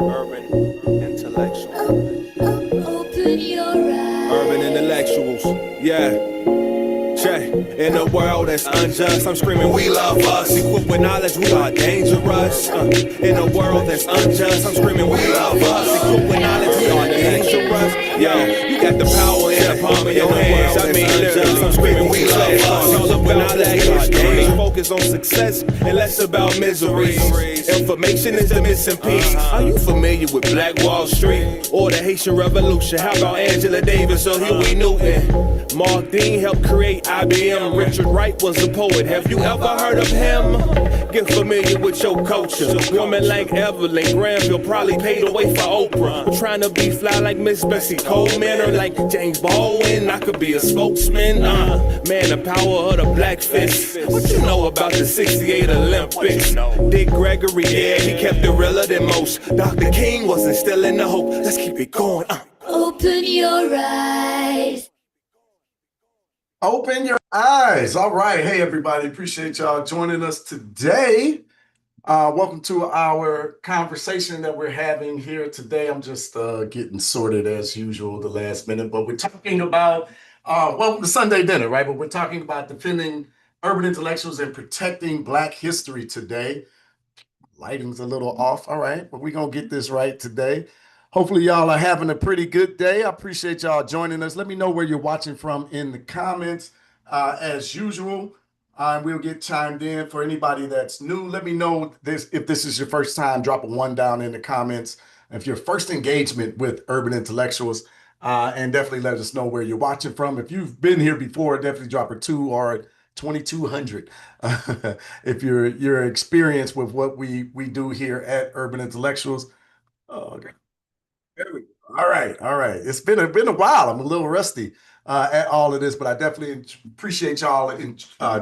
Urban intellectual. Open your Urban eyes. intellectuals. Yeah. Check. In a world that's unjust, I'm screaming, we love us. Equipped with knowledge, we are dangerous. In a world that's unjust, I'm screaming, we love us. Equipped with knowledge, we are dangerous. Yeah, you got the power in the palm of your hands. I mean, literally, I'm screaming, we love us. All about black history. Focus on success and less about miseries. Information is the missing piece. Are you familiar with Black Wall Street or the Haitian Revolution? How about Angela Davis or Huey Newton? Mark Dean helped create IBM. Richard Wright was a poet. Have you ever heard of him? Get familiar with your culture. Women like Evelyn Granville probably paid the way for Oprah. Trying to be fly like Miss Bessie Coleman or like James Baldwin. I could be a spokesman. Man, the power of the black fist. What you know about the '68 Olympics? Dick Gregory, yeah, he kept it realer than most. Dr. King was instilling the hope. Let's keep it going. Open your eyes. Open your eyes. All right. Hey, everybody. Appreciate y'all joining us today. Welcome to our conversation that we're having here today. I'm just getting sorted as usual the last minute, but we're talking about, the Sunday dinner, right? But we're talking about defending urban intellectuals and protecting Black history today. Lighting's a little off. All right, but we're going to get this right today. Hopefully y'all are having a pretty good day. I appreciate y'all joining us. Let me know where you're watching from in the comments. As usual, we'll get chimed in. For anybody that's new, let me know if this is your first time, drop a 1 down in the comments. If your first engagement with urban intellectuals, and definitely let us know where you're watching from. If you've been here before, definitely drop a 2 or 2200 if your experience with what we do here at Urban Intellectuals. Oh, okay. There we go. All right, all right. It's been a while. I'm a little rusty at all of this, but I definitely appreciate y'all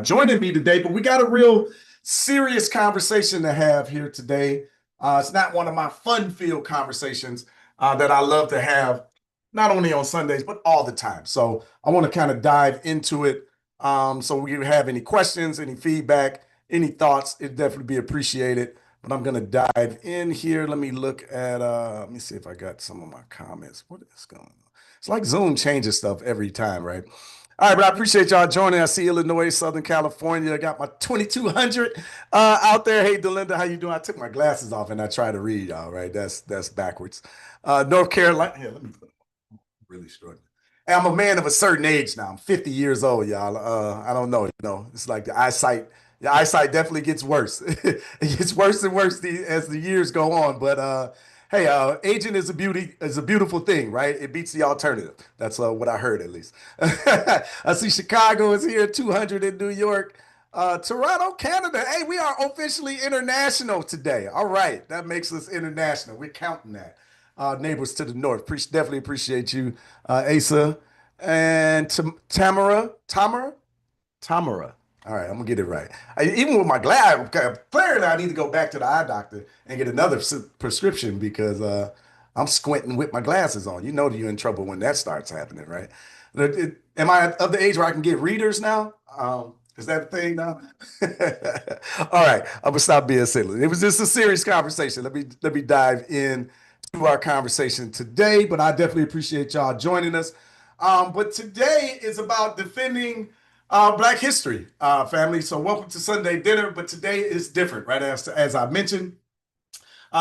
joining me today. But we got a real serious conversation to have here today. It's not one of my fun-filled conversations that I love to have, not only on Sundays, but all the time. So I want to kind of dive into it. So if you have any questions, any feedback, any thoughts, it'd definitely be appreciated. But I'm gonna dive in here. Let me look at let me see if I got some of my comments. What is going on? It's like Zoom changes stuff every time, right? All right, but I appreciate y'all joining. I see Illinois, Southern California. I got my 2200 out there. Hey, Delinda, how you doing? I took my glasses off and I try to read. All right, that's backwards. North Carolina. Here, let me really struggling. I'm a man of a certain age now. I'm 50 years old, y'all. I don't know, it's like the eyesight definitely gets worse. It gets worse and worse as the years go on. But hey, aging is a beautiful thing, right? It beats the alternative. That's what I heard, at least. I see Chicago is here, 200 in New York. Toronto, Canada. Hey, we are officially international today. All right, that makes us international. We're counting that. Neighbors to the north. Definitely appreciate you, Asa and Tamara. All right, I'm gonna get it right. Even with my glass, clearly I need to go back to the eye doctor and get another prescription because I'm squinting with my glasses on. You know that you're in trouble when that starts happening, right? Am I of the age where I can get readers now? Is that a thing now? All right, I'm gonna stop being silly. It was just a serious conversation. Let me dive in to our conversation today, but I definitely appreciate y'all joining us. But today is about defending Black history, family. So welcome to Sunday dinner, but today is different, right? As I mentioned,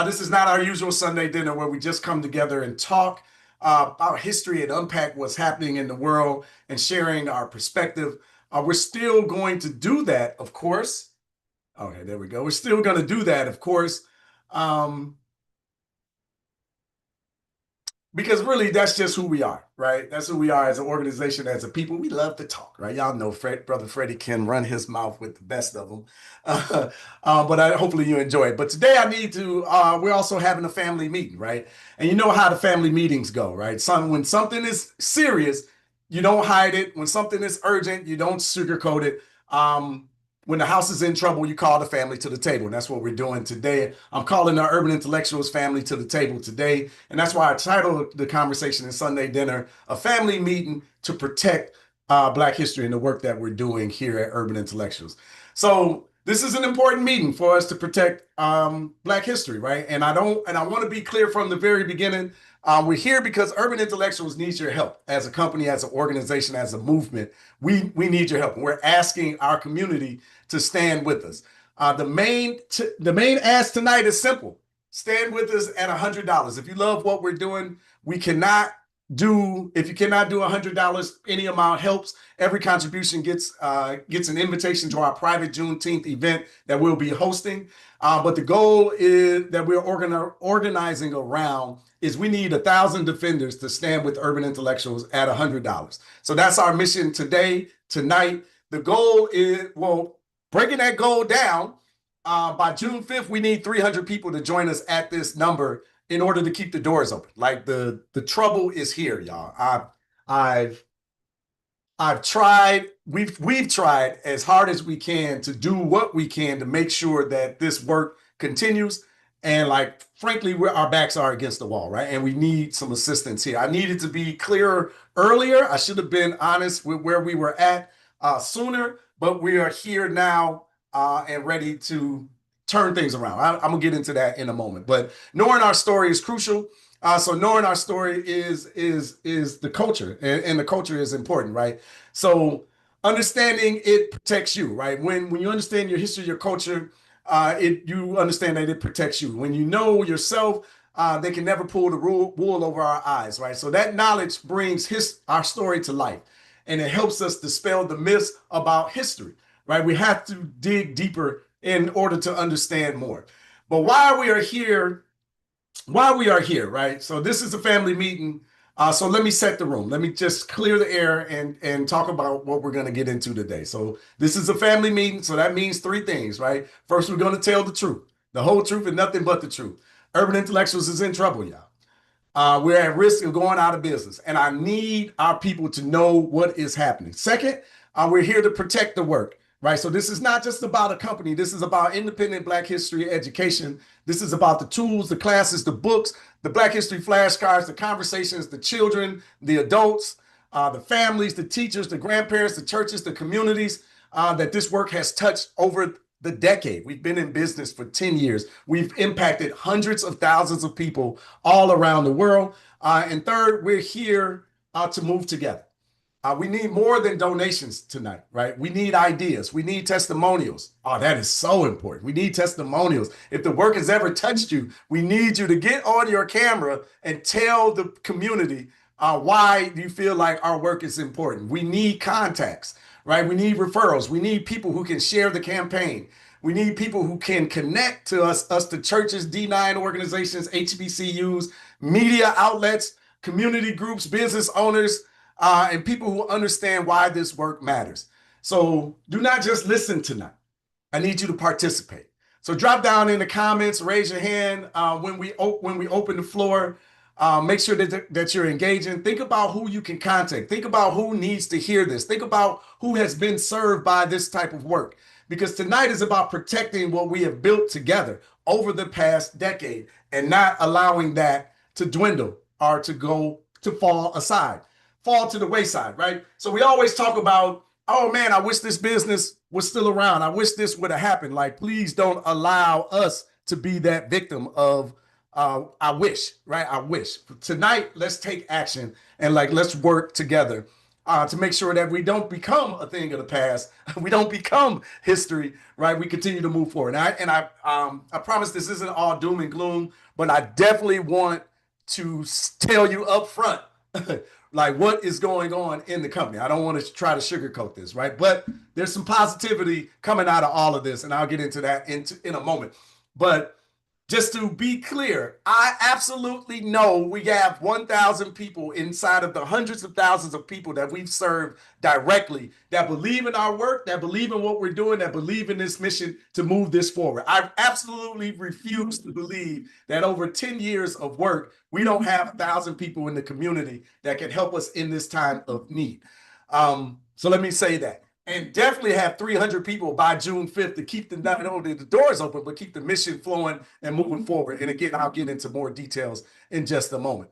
this is not our usual Sunday dinner where we just come together and talk about history and unpack what's happening in the world and sharing our perspective. We're still going to do that, of course. Okay, there we go. We're still going to do that, of course. Because really, that's just who we are, right? That's who we are as an organization, as a people. We love to talk, right? Y'all know Brother Freddie can run his mouth with the best of them. But hopefully you enjoy it. But today I need to, we're also having a family meeting, right? And you know how the family meetings go, right? When something is serious, you don't hide it. When something is urgent, you don't sugarcoat it. When the house is in trouble, you call the family to the table. And that's what we're doing today. I'm calling our Urban Intellectuals family to the table today. And that's why I titled the conversation in Sunday Dinner, A Family Meeting to Protect Black History and the work that we're doing here at Urban Intellectuals. So this is an important meeting for us to protect Black history, right? And I want to be clear from the very beginning. We're here because Urban Intellectuals needs your help as a company, as an organization, as a movement. We need your help. We're asking our community to stand with us. The main ask tonight is simple. Stand with us at $100. If you love what we're doing, if you cannot do $100, any amount helps. Every contribution gets an invitation to our private Juneteenth event that we'll be hosting. But the goal is that we're organizing around is we need 1,000 defenders to stand with Urban Intellectuals at $100. So that's our mission tonight. The goal is, well, breaking that goal down, by June 5th, we need 300 people to join us at this number in order to keep the doors open. Like the trouble is here, y'all. I've tried, we've tried as hard as we can to do what we can to make sure that this work continues. And like, frankly, our backs are against the wall, right? And we need some assistance here. I needed to be clearer earlier. I should have been honest with where we were at sooner, but we are here now and ready to turn things around. I'm gonna get into that in a moment, but knowing our story is crucial. So knowing our story is the culture, and the culture is important, right? So understanding it protects you, right? When you understand your history, your culture, you understand that it protects you. When you know yourself, they can never pull the wool over our eyes, right? So that knowledge brings our story to life, and it helps us dispel the myths about history, right? We have to dig deeper in order to understand more. But why we are here, right? So this is a family meeting. So let me set the room. Let me just clear the air and talk about what we're going to get into today. So this is a family meeting. So that means three things, right? First, we're going to tell the truth, the whole truth and nothing but the truth. Urban Intellectuals is in trouble, y'all. We're at risk of going out of business, and I need our people to know what is happening. Second, we're here to protect the work. Right. So this is not just about a company. This is about independent Black history education. This is about the tools, the classes, the books, the Black history flashcards, the conversations, the children, the adults, the families, the teachers, the grandparents, the churches, the communities that this work has touched over the decade. We've been in business for 10 years. We've impacted hundreds of thousands of people all around the world. And third, we're here to move together. We need more than donations tonight, right? We need ideas. We need testimonials. Oh, that is so important. We need testimonials. If the work has ever touched you, we need you to get on your camera and tell the community why you feel like our work is important. We need contacts, right? We need referrals. We need people who can share the campaign. We need people who can connect to us to churches, D9 organizations, HBCUs, media outlets, community groups, business owners, and people who understand why this work matters. So do not just listen tonight. I need you to participate. So drop down in the comments, raise your hand when we open the floor. Make sure that you're engaging. Think about who you can contact. Think about who needs to hear this. Think about who has been served by this type of work. Because tonight is about protecting what we have built together over the past decade and not allowing that to dwindle or to fall to the wayside, right? So we always talk about, oh man, I wish this business was still around. I wish this would have happened. Like, please don't allow us to be that victim of, I wish, right? I wish. Tonight, let's take action and let's work together to make sure that we don't become a thing of the past. We don't become history, right? We continue to move forward. And I promise this isn't all doom and gloom, but I definitely want to tell you up front, like what is going on in the company. I don't want to try to sugarcoat this, right? But there's some positivity coming out of all of this, and I'll get into that in a moment. But just to be clear, I absolutely know we have 1,000 people inside of the hundreds of thousands of people that we've served directly that believe in our work, that believe in what we're doing, that believe in this mission to move this forward. I absolutely refuse to believe that over 10 years of work, we don't have 1,000 people in the community that can help us in this time of need. So let me say that. And definitely have 300 people by June 5th to keep not only the doors open, but keep the mission flowing and moving forward. And again, I'll get into more details in just a moment.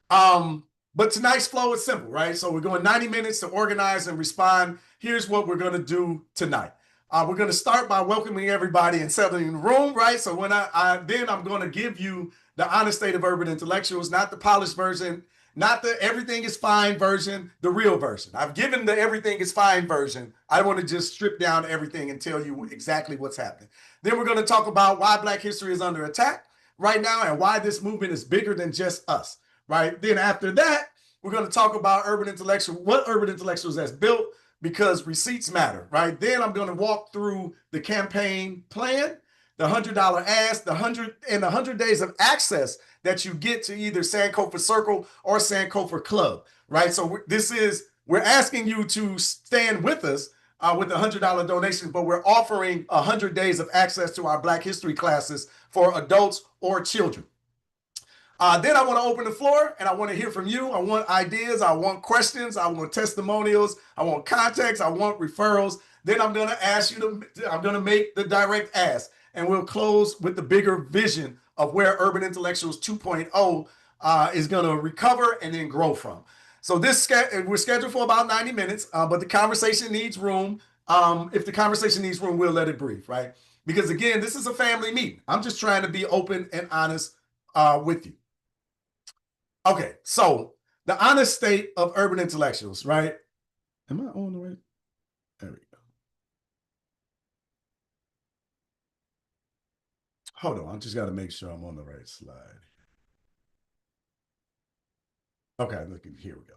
But tonight's flow is simple, right? So we're going 90 minutes to organize and respond. Here's what we're going to do tonight. We're going to start by welcoming everybody and settling in the room, right? So when then I'm going to give you the honest state of urban intellectuals, not the polished version, not the everything is fine version, the real version. I've given the everything is fine version. I want to just strip down everything and tell you exactly what's happening. Then we're going to talk about why Black history is under attack right now and why this movement is bigger than just us, right? Then after that, we're going to talk about what urban intellectuals has built, because receipts matter, right? Then I'm going to walk through the campaign plan, the $100 ask, the 100 days of access that you get to either Sankofa Circle or Sankofa Club, right? So we're asking you to stand with us with a $100 donation, but we're offering 100 days of access to our Black history classes for adults or children. Then I want to open the floor and I want to hear from you. I want ideas. I want questions. I want testimonials. I want context. I want referrals. Then I'm going to make the direct ask, and we'll close with the bigger vision of where Urban Intellectuals 2.0 is going to recover and then grow from. So we're scheduled for about 90 minutes, but the conversation needs room. If the conversation needs room, we'll let it breathe, right? Because again, this is a family meeting. I'm just trying to be open and honest with you. Okay, so the honest state of urban intellectuals, right? Am I on the right? There we go. Hold on, I just got to make sure I'm on the right slide. Okay, looking, here we go.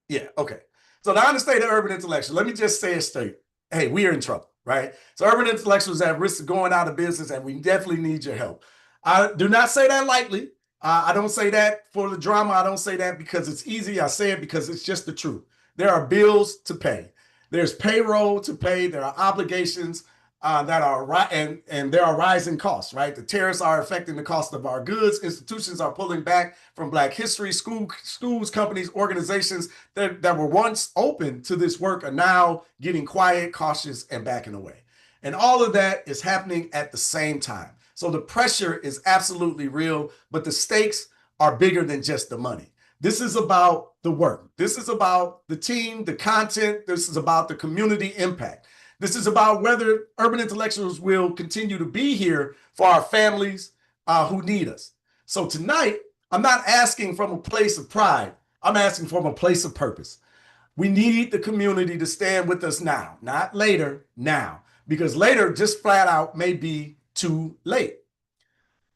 Yeah, okay. So the honest state of urban intellectuals, let me just say it straight. Hey, we are in trouble, right? So urban intellectuals are at risk of going out of business, and we definitely need your help. I do not say that lightly. I don't say that for the drama. I don't say that because it's easy. I say it because it's just the truth. There are bills to pay. There's payroll to pay. There are obligations that are and there are rising costs, right? The tariffs are affecting the cost of our goods. Institutions are pulling back from Black history. Schools, companies, organizations that were once open to this work are now getting quiet, cautious, and backing away. And all of that is happening at the same time. So the pressure is absolutely real, but the stakes are bigger than just the money. This is about the work. This is about the team, the content. This is about the community impact. This is about whether urban intellectuals will continue to be here for our families who need us. So tonight, I'm not asking from a place of pride. I'm asking from a place of purpose. We need the community to stand with us now, not later, now, because later just flat out may be too late.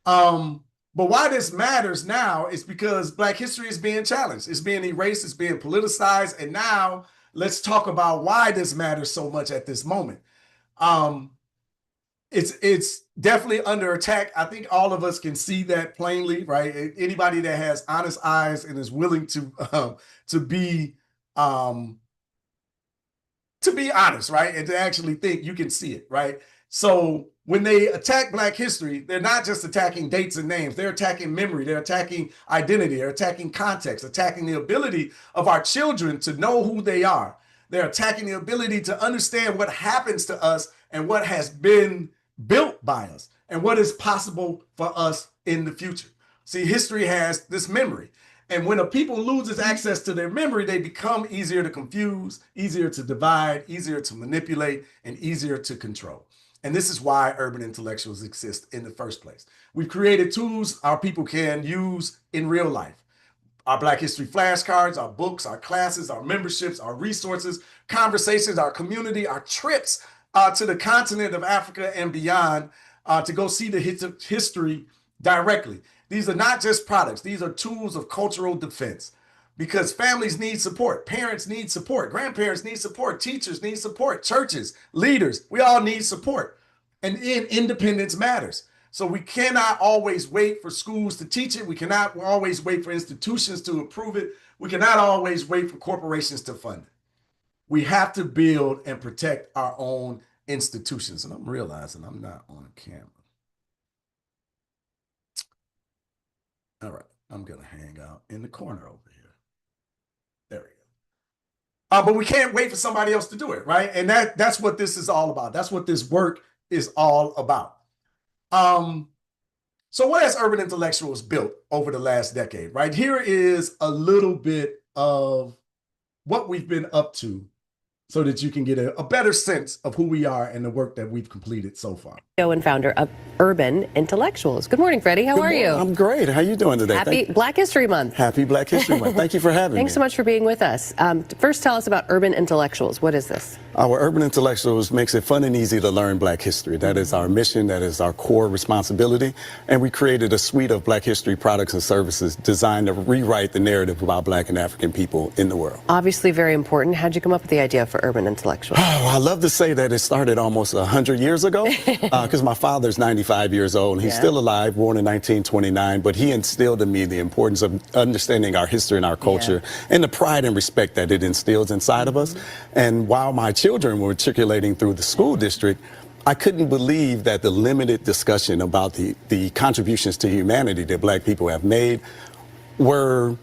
But why this matters now is because Black history is being challenged. It's being erased, it's being politicized. And now let's talk about why this matters so much at this moment. It's definitely under attack. I think all of us can see that plainly, right? Anybody that has honest eyes and is willing to be honest, right? And to actually think, you can see it, right? So when they attack Black history, they're not just attacking dates and names. They're attacking memory. They're attacking identity. They're attacking context, attacking the ability of our children to know who they are. They're attacking the ability to understand what happens to us and what has been built by us and what is possible for us in the future. See, history has this memory. And when a people loses access to their memory, they become easier to confuse, easier to divide, easier to manipulate, and easier to control. And this is why urban intellectuals exist in the first place. We've created tools our people can use in real life. Our Black history flashcards, our books, our classes, our memberships, our resources, conversations, our community, our trips to the continent of Africa and beyond to go see the history directly. These are not just products. These are tools of cultural defense, because families need support, parents need support, grandparents need support, teachers need support, churches, leaders, we all need support. And independence matters. So we cannot always wait for schools to teach it. We cannot always wait for institutions to approve it. We cannot always wait for corporations to fund it. We have to build and protect our own institutions. And I'm realizing I'm not on camera. All right, I'm gonna hang out in the corner over here. There we go. But we can't wait for somebody else to do it, right? And that's what this is all about. That's what this work is all about. So what has Urban Intellectuals built over the last decade, right? Here is a little bit of what we've been up to so that you can get a better sense of who we are and the work that we've completed so far. And founder of Urban Intellectuals. Good morning, Freddie. How are you? I'm great. How are you doing today? Happy Black History Month. Happy Black History Month. Thank you for having me. Thanks so much for being with us. First, tell us about Urban Intellectuals. What is this? Our Urban Intellectuals makes it fun and easy to learn Black history. That is our mission. That is our core responsibility. And we created a suite of Black history products and services designed to rewrite the narrative about Black and African people in the world. Obviously very important. How'd you come up with the idea for Urban Intellectuals? Oh, I love to say that it started almost 100 years ago because my father's 95 years old and he's still alive, born in 1929, but he instilled in me the importance of understanding our history and our culture and the pride and respect that it instills inside of us. And while my children were matriculating through the school district, I couldn't believe that the limited discussion about the contributions to humanity that Black people have made were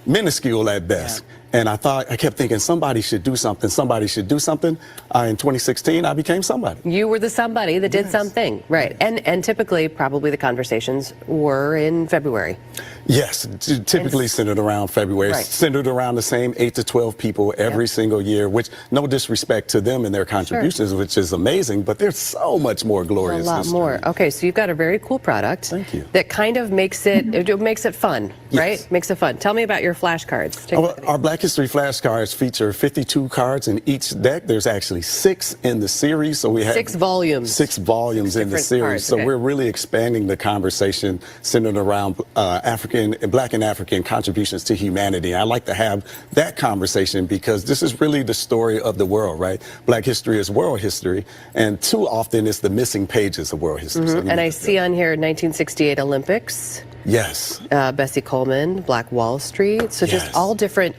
minuscule at best. And I kept thinking somebody should do something. Somebody should do something. In 2016, I became somebody. You were the somebody that did something, right? And typically, probably the conversations were in February. Yes, typically centered around February, centered around the same 8 to 12 people every single year, which no disrespect to them and their contributions, which is amazing, but there's so much more glorious. A lot more. Okay, so you've got a very cool product. Thank you. That kind of makes it fun, right? Makes it fun. Tell me about your flashcards. Our Black History flashcards feature 52 cards in each deck. There's actually 6 in the series, so we have 6 volumes. 6 volumes in the series. Cards. So we're really expanding the conversation centered around Black and African contributions to humanity. I like to have that conversation because this is really the story of the world, right? Black history is world history, and too often it's the missing pages of world history. So and I see on here 1968 Olympics. Yes. Bessie Coleman, Black Wall Street. So just all different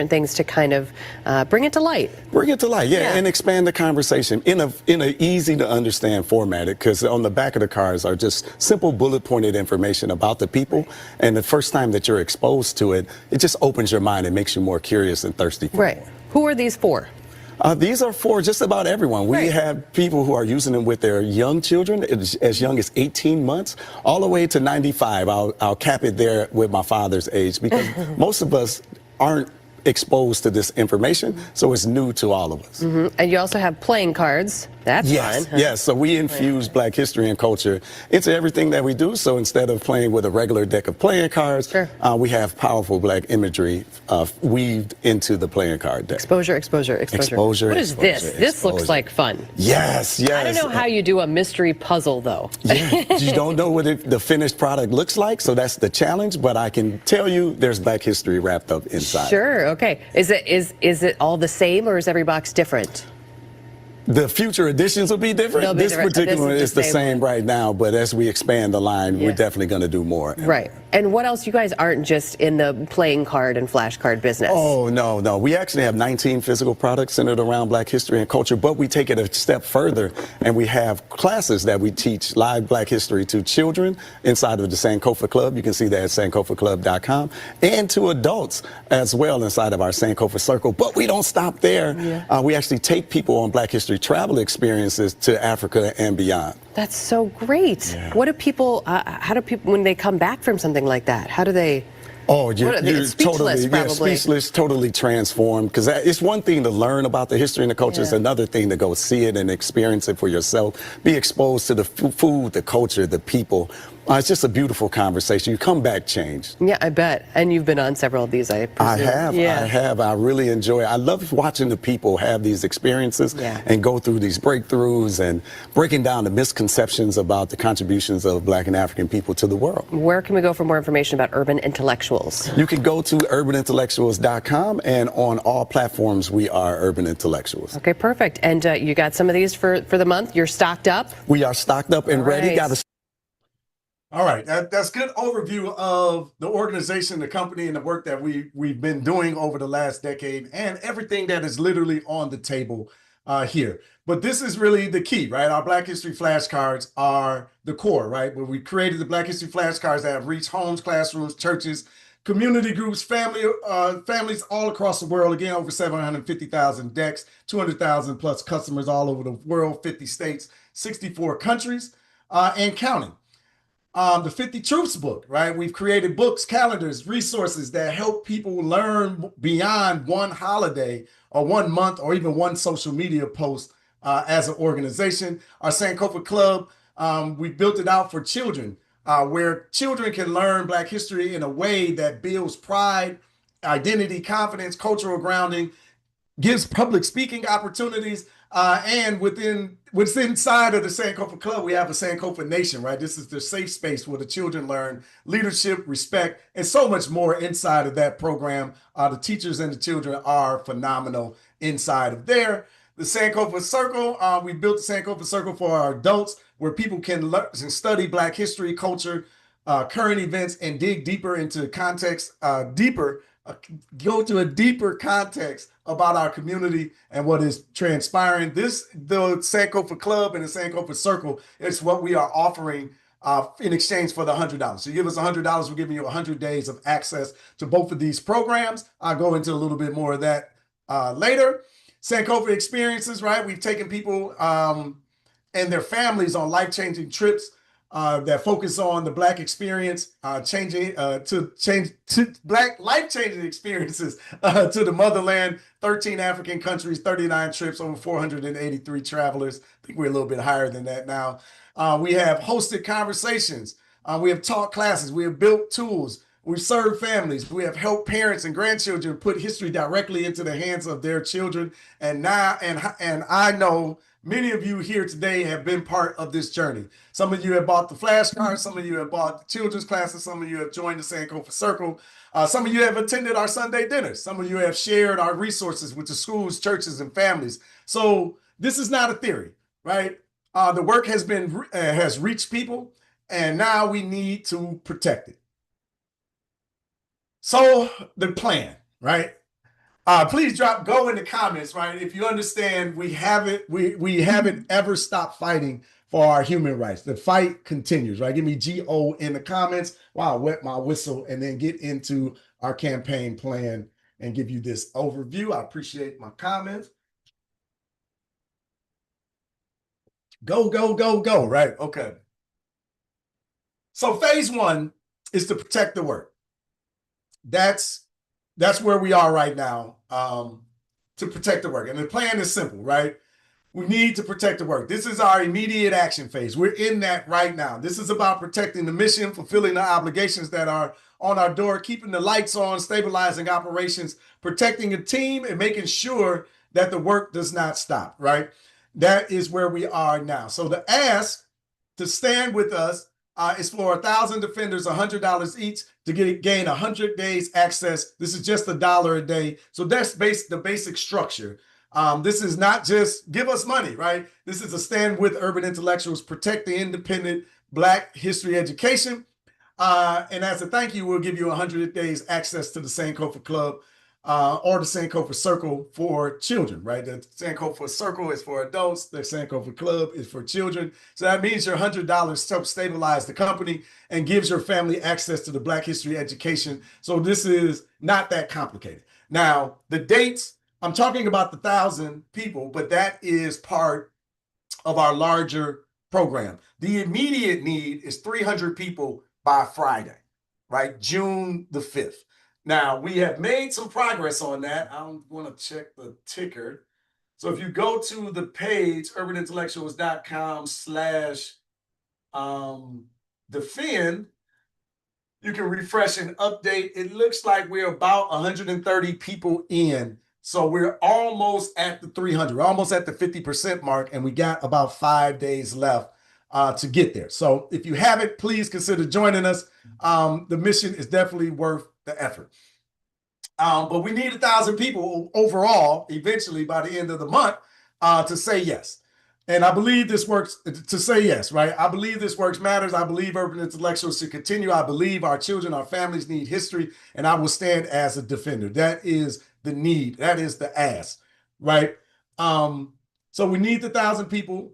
things to kind of bring it to light. Bring it to light, and expand the conversation in a easy to understand format. Because on the back of the cards are just simple bullet pointed information about the people. And the first time that you're exposed to it, it just opens your mind and makes you more curious and thirsty for more. Who are these for? These are for just about everyone. We have people who are using them with their young children, as young as 18 months, all the way to 95. I'll cap it there with my father's age because most of us aren't exposed to this information, so it's new to all of us. And you also have playing cards. That's fun. Yes, so we infuse Black history and culture into everything that we do. So instead of playing with a regular deck of playing cards, we have powerful Black imagery weaved into the playing card deck. Exposure. What is this? This looks like fun. Yes. I don't know how you do a mystery puzzle, though. You don't know what the finished product looks like, so that's the challenge, but I can tell you there's Black history wrapped up inside. Sure, okay. Is it all the same, or is every box different? The future editions will be different. This particular one is the same right now, but as we expand the line, we're definitely going to do more. Right. And what else? You guys aren't just in the playing card and flashcard business. Oh, no. We actually have 19 physical products centered around Black history and culture, but we take it a step further, and we have classes that we teach live Black history to children inside of the Sankofa Club. You can see that at sankofaclub.com, and to adults as well inside of our Sankofa Circle. But we don't stop there. We actually take people on Black history travel experiences to Africa and beyond. That's so great. What do people, how do people, when they come back from something like that, how do they? Oh, you're speechless, totally, speechless, totally transformed. Because it's one thing to learn about the history and the culture. It's another thing to go see it and experience it for yourself. Be exposed to the food, the culture, the people. It's just a beautiful conversation. You come back changed. Yeah, I bet. And you've been on several of these, I presume. I have. I really enjoy it. I love watching the people have these experiences and go through these breakthroughs and breaking down the misconceptions about the contributions of Black and African people to the world. Where can we go for more information about Urban Intellectuals? You can go to urbanintellectuals.com, and on all platforms we are Urban Intellectuals. Okay, perfect. And you got some of these for the month? You're stocked up? We are stocked up and ready. All right, that's good overview of the organization, the company, and the work that we've been doing over the last decade, and everything that is literally on the table here. But this is really the key, right? Our Black History flashcards are the core, right? Where we created the Black History flashcards that have reached homes, classrooms, churches, community groups, families all across the world. Again, over 750,000 decks, 200,000 plus customers all over the world, 50 states, 64 countries, and counting. the 50 Truths book, right? We've created books, calendars, resources that help people learn beyond one holiday or 1 month or even one social media post as an organization. Our Sankofa Club, we built it out for children, where children can learn Black history in a way that builds pride, identity, confidence, cultural grounding, gives public speaking opportunities, and what's inside of the Sankofa Club, we have a Sankofa Nation, right? This is the safe space where the children learn leadership, respect, and so much more inside of that program. The teachers and the children are phenomenal inside of there. The Sankofa Circle, we built the Sankofa Circle for our adults, where people can learn and study Black history, culture, current events, and dig deeper into context, go to a deeper context about our community and what is transpiring. The Sankofa Club and the Sankofa Circle is what we are offering in exchange for the $100. So you give us $100, we're giving you 100 days of access to both of these programs. I'll go into a little bit more of that later. Sankofa Experiences, right? We've taken people and their families on life-changing trips that focus on the Black experience, to Black life-changing experiences to the motherland. 13 African countries, 39 trips, over 483 travelers. I think we're a little bit higher than that now. We have hosted conversations. We have taught classes. We have built tools. We've served families. We have helped parents and grandchildren put history directly into the hands of their children. And I know many of you here today have been part of this journey. Some of you have bought the flashcards. Some of you have bought the children's classes. Some of you have joined the Sankofa Circle. Some of you have attended our Sunday dinners. Some of you have shared our resources with the schools, churches, and families. So this is not a theory, right? The work has reached people, and now we need to protect it. So the plan, right? Please go in the comments, right? If you understand, we haven't ever stopped fighting for our human rights. The fight continues, right? Give me GO in the comments while I wet my whistle and then get into our campaign plan and give you this overview. I appreciate my comments. Go, go, go, go, right? Okay. So phase 1 is to protect the work. That's where we are right now, to protect the work. And the plan is simple, right? We need to protect the work. This is our immediate action phase. We're in that right now. This is about protecting the mission, fulfilling the obligations that are on our door, keeping the lights on, stabilizing operations, protecting a team, and making sure that the work does not stop, right? That is where we are now. So the ask to stand with us is for 1,000 defenders, $100 each, to gain 100 days access. This is just $1 a day. So that's the basic structure. This is not just give us money, right? This is a stand with urban intellectuals, protect the independent Black history education. And as a thank you, we'll give you 100 days access to the Sankofa Club or the Sankofa Circle for children, right? The Sankofa Circle is for adults. The Sankofa Club is for children. So that means your $100 helps stabilize the company and gives your family access to the Black history education. So this is not that complicated. Now, the dates, I'm talking about the 1,000 people, but that is part of our larger program. The immediate need is 300 people by Friday, right? June the 5th. Now, we have made some progress on that. I want to check the ticker. So if you go to the page, urbanintellectuals.com/defend, you can refresh and update. It looks like we're about 130 people in. So we're almost at the 300, we're almost at the 50% mark, and we got about 5 days left to get there. So if you haven't, please consider joining us. The mission is definitely worth the effort. But we need 1,000 people overall, eventually by the end of the month, to say yes. And I believe this works, to say yes, right? I believe this works matters. I believe urban intellectuals should continue. I believe our children, our families need history, and I will stand as a defender. That is the need. That is the ask, right? So we need the 1,000 people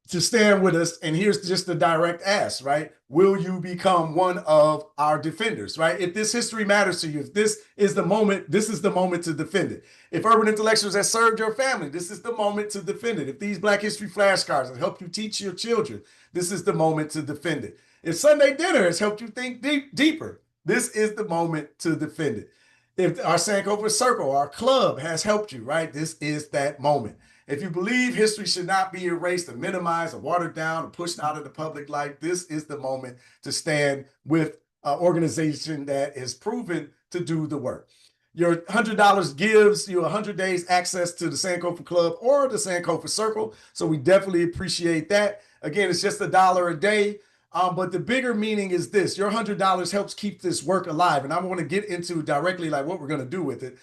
to stand with us. And here's just the direct ask, right? Will you become one of our defenders, right? If this history matters to you, if this is the moment, this is the moment to defend it. If urban intellectuals have served your family, this is the moment to defend it. If these Black history flashcards have helped you teach your children, this is the moment to defend it. If Sunday dinner has helped you think deeper, this is the moment to defend it. If our Sankofa Circle, our club has helped you, right? This is that moment. If you believe history should not be erased or minimized or watered down or pushed out of the public light, this is the moment to stand with an organization that is proven to do the work. Your $100 gives you 100 days access to the Sankofa Club or the Sankofa Circle. So we definitely appreciate that. Again, it's just $1 a day. But the bigger meaning is this: your $100 helps keep this work alive. And I want to get into directly like what we're going to do with it.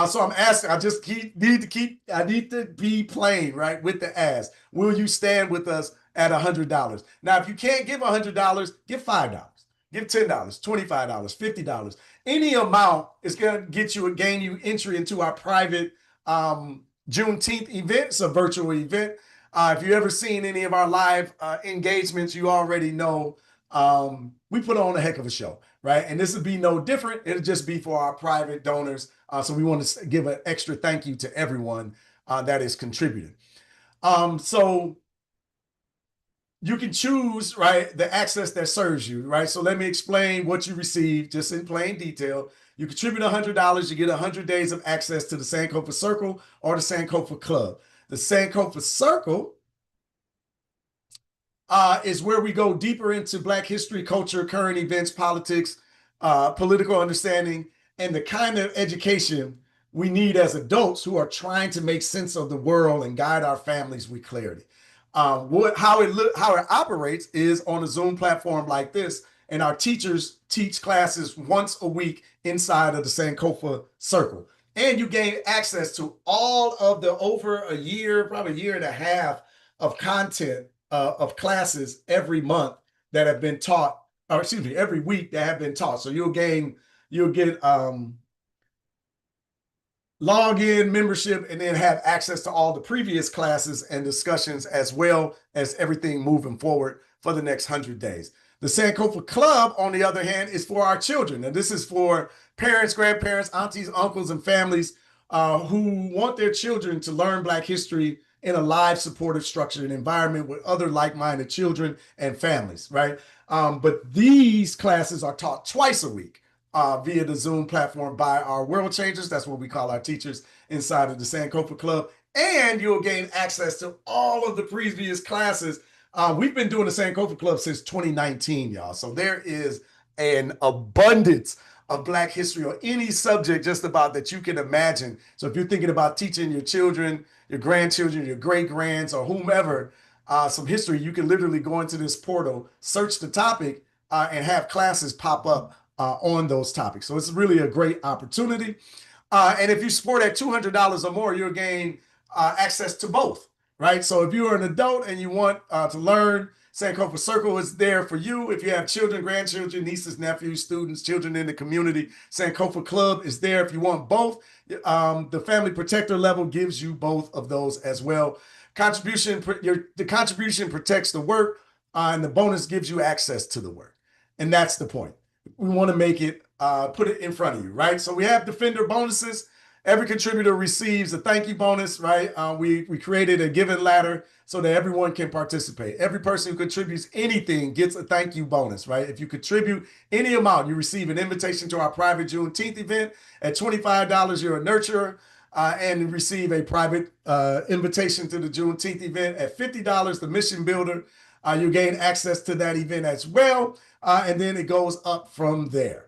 So I'm asking, I need to be plain, right, with the ask. Will you stand with us at $100? Now, if you can't give $100, give $5. Give $10, $25, $50. Any amount is going to gain you entry into our private Juneteenth event. It's a virtual event. If you've ever seen any of our live engagements, you already know we put on a heck of a show, right? And this will be no different. It'll just be for our private donors. So we want to give an extra thank you to everyone that is contributing. So you can choose, right, the access that serves you, right? So let me explain what you receive just in plain detail. You contribute $100, you get 100 days of access to the Sankofa Circle or the Sankofa Club. The Sankofa Circle is where we go deeper into Black history, culture, current events, politics, political understanding, and the kind of education we need as adults who are trying to make sense of the world and guide our families with clarity. How it operates is on a Zoom platform like this, and our teachers teach classes once a week inside of the Sankofa Circle. And you gain access to all of the over a year, probably a year and a half of content of classes every month that have been taught, or excuse me, every week that have been taught. So you'll get login membership and then have access to all the previous classes and discussions as well as everything moving forward for the next 100 days. The Sankofa Club, on the other hand, is for our children. And this is for parents, grandparents, aunties, uncles, and families who want their children to learn Black history in a live, supportive, structured environment with other like-minded children and families, right? But these classes are taught twice a week via the Zoom platform by our World Changers. That's what we call our teachers inside of the Sankofa Club. And you'll gain access to all of the previous classes. We've been doing the Sankofa Club since 2019, y'all. So there is an abundance of Black history or any subject just about that you can imagine. So if you're thinking about teaching your children, your grandchildren, your great-grands, or whomever some history, you can literally go into this portal, search the topic, and have classes pop up on those topics. So it's really a great opportunity. And if you support at $200 or more, you'll gain access to both, right? So if you're an adult and you want to learn, Sankofa Circle is there for you. If you have children, grandchildren, nieces, nephews, students, children in the community, Sankofa Club is there if you want both. The Family Protector level gives you both of those as well. The contribution protects the work, and the bonus gives you access to the work. And that's the point. We want to make it, put it in front of you, right? So we have Defender bonuses. Every contributor receives a thank you bonus, right? We created a giving ladder so that everyone can participate. Every person who contributes anything gets a thank you bonus, right? If you contribute any amount, you receive an invitation to our private Juneteenth event. At $25, you're a nurturer and receive a private invitation to the Juneteenth event. At $50, the mission builder, you gain access to that event as well. And then it goes up from there.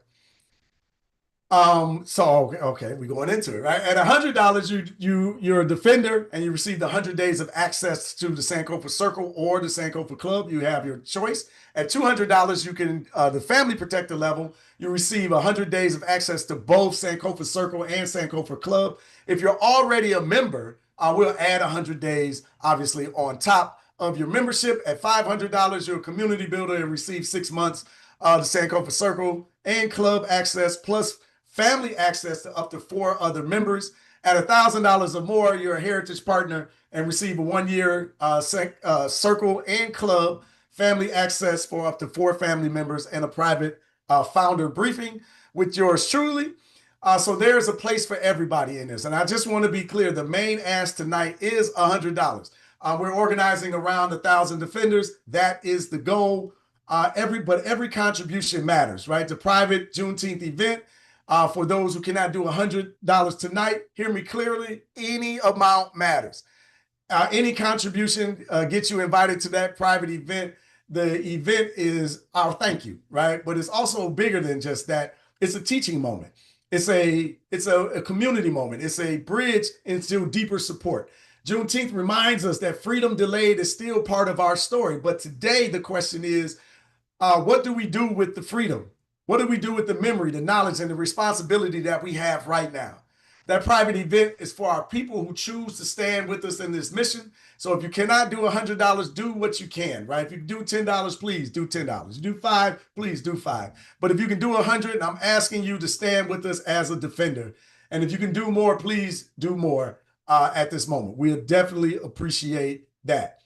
Okay, we're going into it, right? At $100, you're a defender and you receive the 100 days of access to the Sankofa Circle or the Sankofa Club. You have your choice. At $200, you can, the Family Protector level, you receive 100 days of access to both Sankofa Circle and Sankofa Club. If you're already a member, we'll add 100 days, obviously, on top of your membership. At $500, you're a community builder and receive 6 months of the Sankofa Circle and Club access, plus family access to up to 4 other members. At $1,000 or more, you're a heritage partner and receive a 1-year circle and club family access for up to 4 family members and a private founder briefing with yours truly. So there's a place for everybody in this. And I just want to be clear, the main ask tonight is $100. We're organizing around 1,000 defenders. That is the goal. Every contribution matters, right? The private Juneteenth event, for those who cannot do $100 tonight, hear me clearly, any amount matters. Any contribution gets you invited to that private event. The event is our thank you, right? But it's also bigger than just that. It's a teaching moment. It's a community moment. It's a bridge into deeper support. Juneteenth reminds us that freedom delayed is still part of our story. But today the question is, what do we do with the freedom? What do we do with the memory, the knowledge, and the responsibility that we have right now? That private event is for our people who choose to stand with us in this mission. So if you cannot do $100, do what you can, right? If you do $10, please do $10. You do $5, please do $5. But if you can do 100, I'm asking you to stand with us as a defender. And if you can do more, please do more at this moment. We'll definitely appreciate that.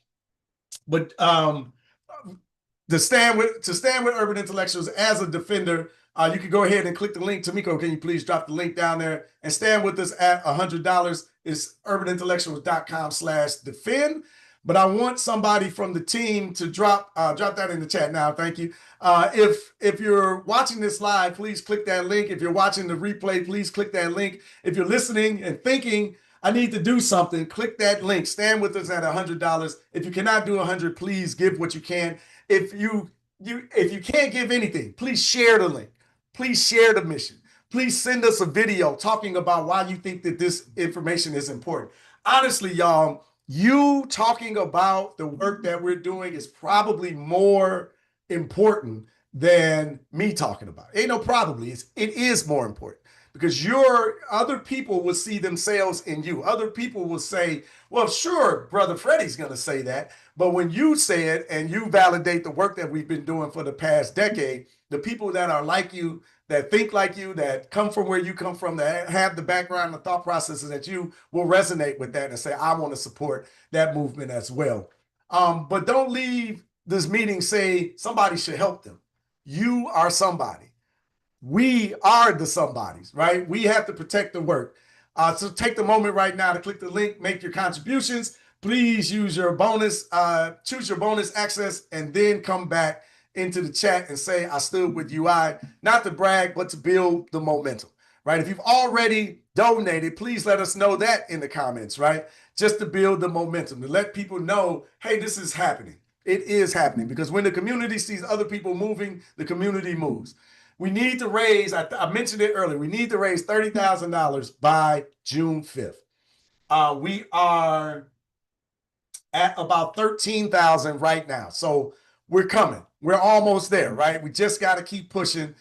But to stand with Urban Intellectuals as a defender, you can go ahead and click the link. Tamiko, can you please drop the link down there and stand with us at $100? It's urbanintellectuals.com/defend. But I want somebody from the team to drop that in the chat now. Thank you. If you're watching this live, please click that link. If you're watching the replay, please click that link. If you're listening and thinking, I need to do something, click that link. Stand with us at $100. If you cannot do 100, please give what you can. If you can't give anything, please share the link. Please share the mission. Please send us a video talking about why you think that this information is important. Honestly, y'all, you talking about the work that we're doing is probably more important than me talking about it. Ain't no probably, it is more important, because other people will see themselves in you. Other people will say, well, sure, Brother Freddie's going to say that. But when you say it and you validate the work that we've been doing for the past decade, the people that are like you, that think like you, that come from where you come from, that have the background and thought processes that you, will resonate with that and say, I want to support that movement as well. But don't leave this meeting saying somebody should help them. You are somebody. We are the somebodies, right? We have to protect the work. So take the moment right now to click the link, make your contributions. Please use your bonus, choose your bonus access, and then come back into the chat and say, I stood with UI, not to brag, but to build the momentum, right? If you've already donated, please let us know that in the comments, right? Just to build the momentum, to let people know, hey, this is happening. It is happening, because when the community sees other people moving, the community moves. We need to raise, I mentioned it earlier, we need to raise $30,000 by June 5th. We are at about 13,000 right now. So we're coming. We're almost there, right? We just got to keep pushing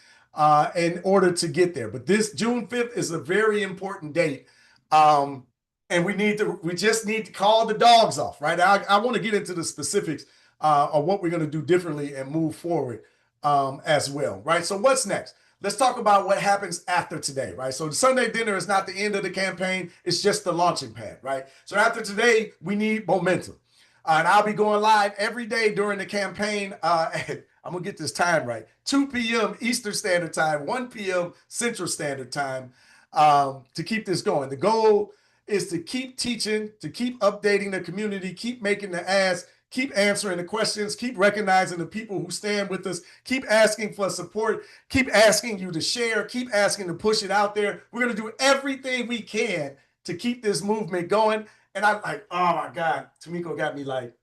in order to get there. But this June 5th is a very important date. And we just need to call the dogs off, right? I want to get into the specifics of what we're going to do differently and move forward as well, right? So what's next? Let's talk about what happens after today, right? So the Sunday dinner is not the end of the campaign. It's just the launching pad, right? So after today, we need momentum. And I'll be going live every day during the campaign. I'm going to get this time right. 2 p.m. Eastern Standard Time, 1 p.m. Central Standard Time to keep this going. The goal is to keep teaching, to keep updating the community, keep making the ask, keep answering the questions, keep recognizing the people who stand with us, keep asking for support, keep asking you to share, keep asking to push it out there. We're going to do everything we can to keep this movement going. And I'm like, oh my God, Tamiko got me like,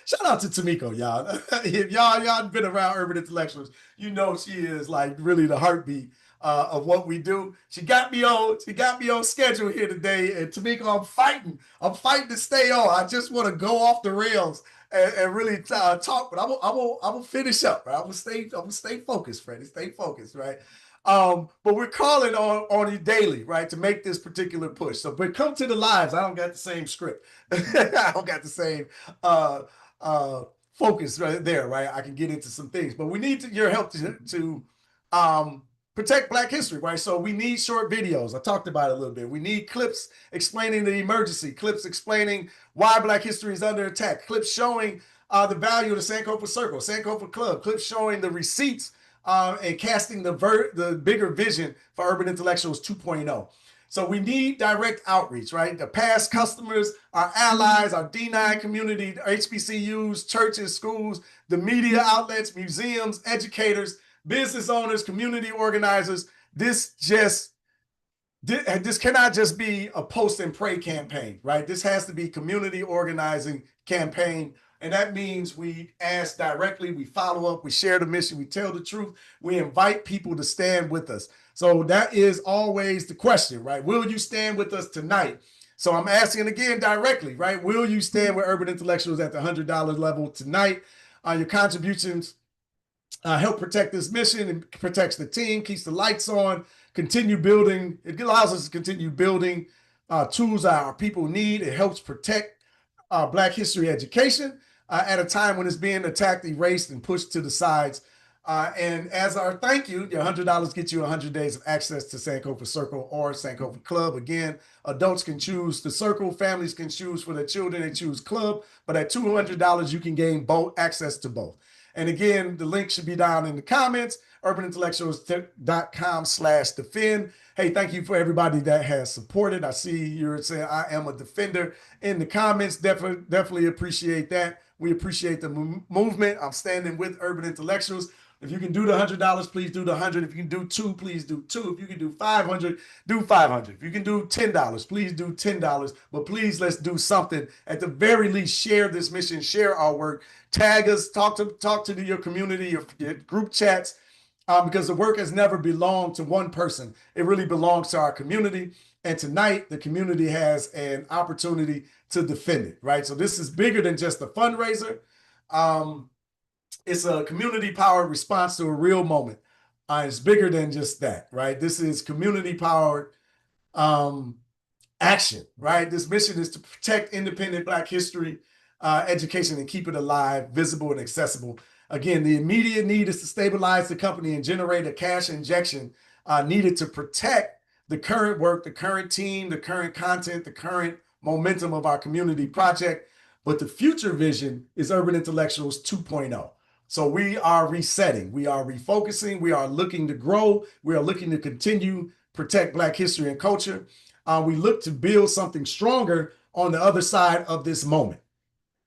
shout out to Tamiko, y'all. If y'all been around Urban Intellectuals, you know she is like really the heartbeat of what we do. She got me on schedule here today. And Tamiko, I'm fighting to stay on. I just want to go off the rails and really talk, but I'm gonna finish up, right? I'm gonna stay focused, Freddie. Stay focused, right? But we're calling on you daily, right, to make this particular push. So, but come to the lives. I don't got the same script. I don't got the same focus right there, right? I can get into some things, but we need your help to protect Black history, right? So we need short videos. I talked about it a little bit. We need clips explaining the emergency, clips explaining why Black history is under attack, clips showing the value of the Sankofa Circle, Sankofa Club, clips showing the receipts and casting the bigger vision for Urban Intellectuals 2.0. So we need direct outreach, right? The past customers, our allies, our D9 community, HBCUs, churches, schools, the media outlets, museums, educators, business owners, community organizers. This cannot just be a post and pray campaign, right? This has to be community organizing campaign. And that means we ask directly, we follow up, we share the mission, we tell the truth, we invite people to stand with us. So that is always the question, right? Will you stand with us tonight? So I'm asking again directly, right? Will you stand with Urban Intellectuals at the $100 level tonight? Your contributions help protect this mission and protects the team, keeps the lights on, continue building. It allows us to continue building tools our people need. It helps protect Black history education at a time when it's being attacked, erased, and pushed to the sides. And as our thank you, your $100 gets you 100 days of access to Sankofa Circle or Sankofa Club. Again, adults can choose the circle, families can choose for their children, they choose club, but at $200, you can gain both access to both. And again, the link should be down in the comments, urbanintellectuals.com/defend. Hey, thank you for everybody that has supported. I see you're saying I am a defender in the comments. Definitely appreciate that. We appreciate the movement. I'm standing with Urban Intellectuals. If you can do the $100, please do the 100. If you can do 2, please do 2. If you can do 500, do 500. If you can do $10, please do $10. But please, let's do something. At the very least, share this mission, share our work, tag us, talk to your community, your group chats, because the work has never belonged to one person. It really belongs to our community. And tonight, the community has an opportunity to defend it, right? So this is bigger than just a fundraiser. It's a community-powered response to a real moment. It's bigger than just that, right? This is community-powered action, right? This mission is to protect independent Black history, education, and keep it alive, visible, and accessible. Again, the immediate need is to stabilize the company and generate a cash injection needed to protect the current work, the current team, the current content, the current momentum of our community project. But the future vision is Urban Intellectuals 2.0. So we are resetting, we are refocusing, we are looking to grow, we are looking to continue protect Black history and culture. We look to build something stronger on the other side of this moment.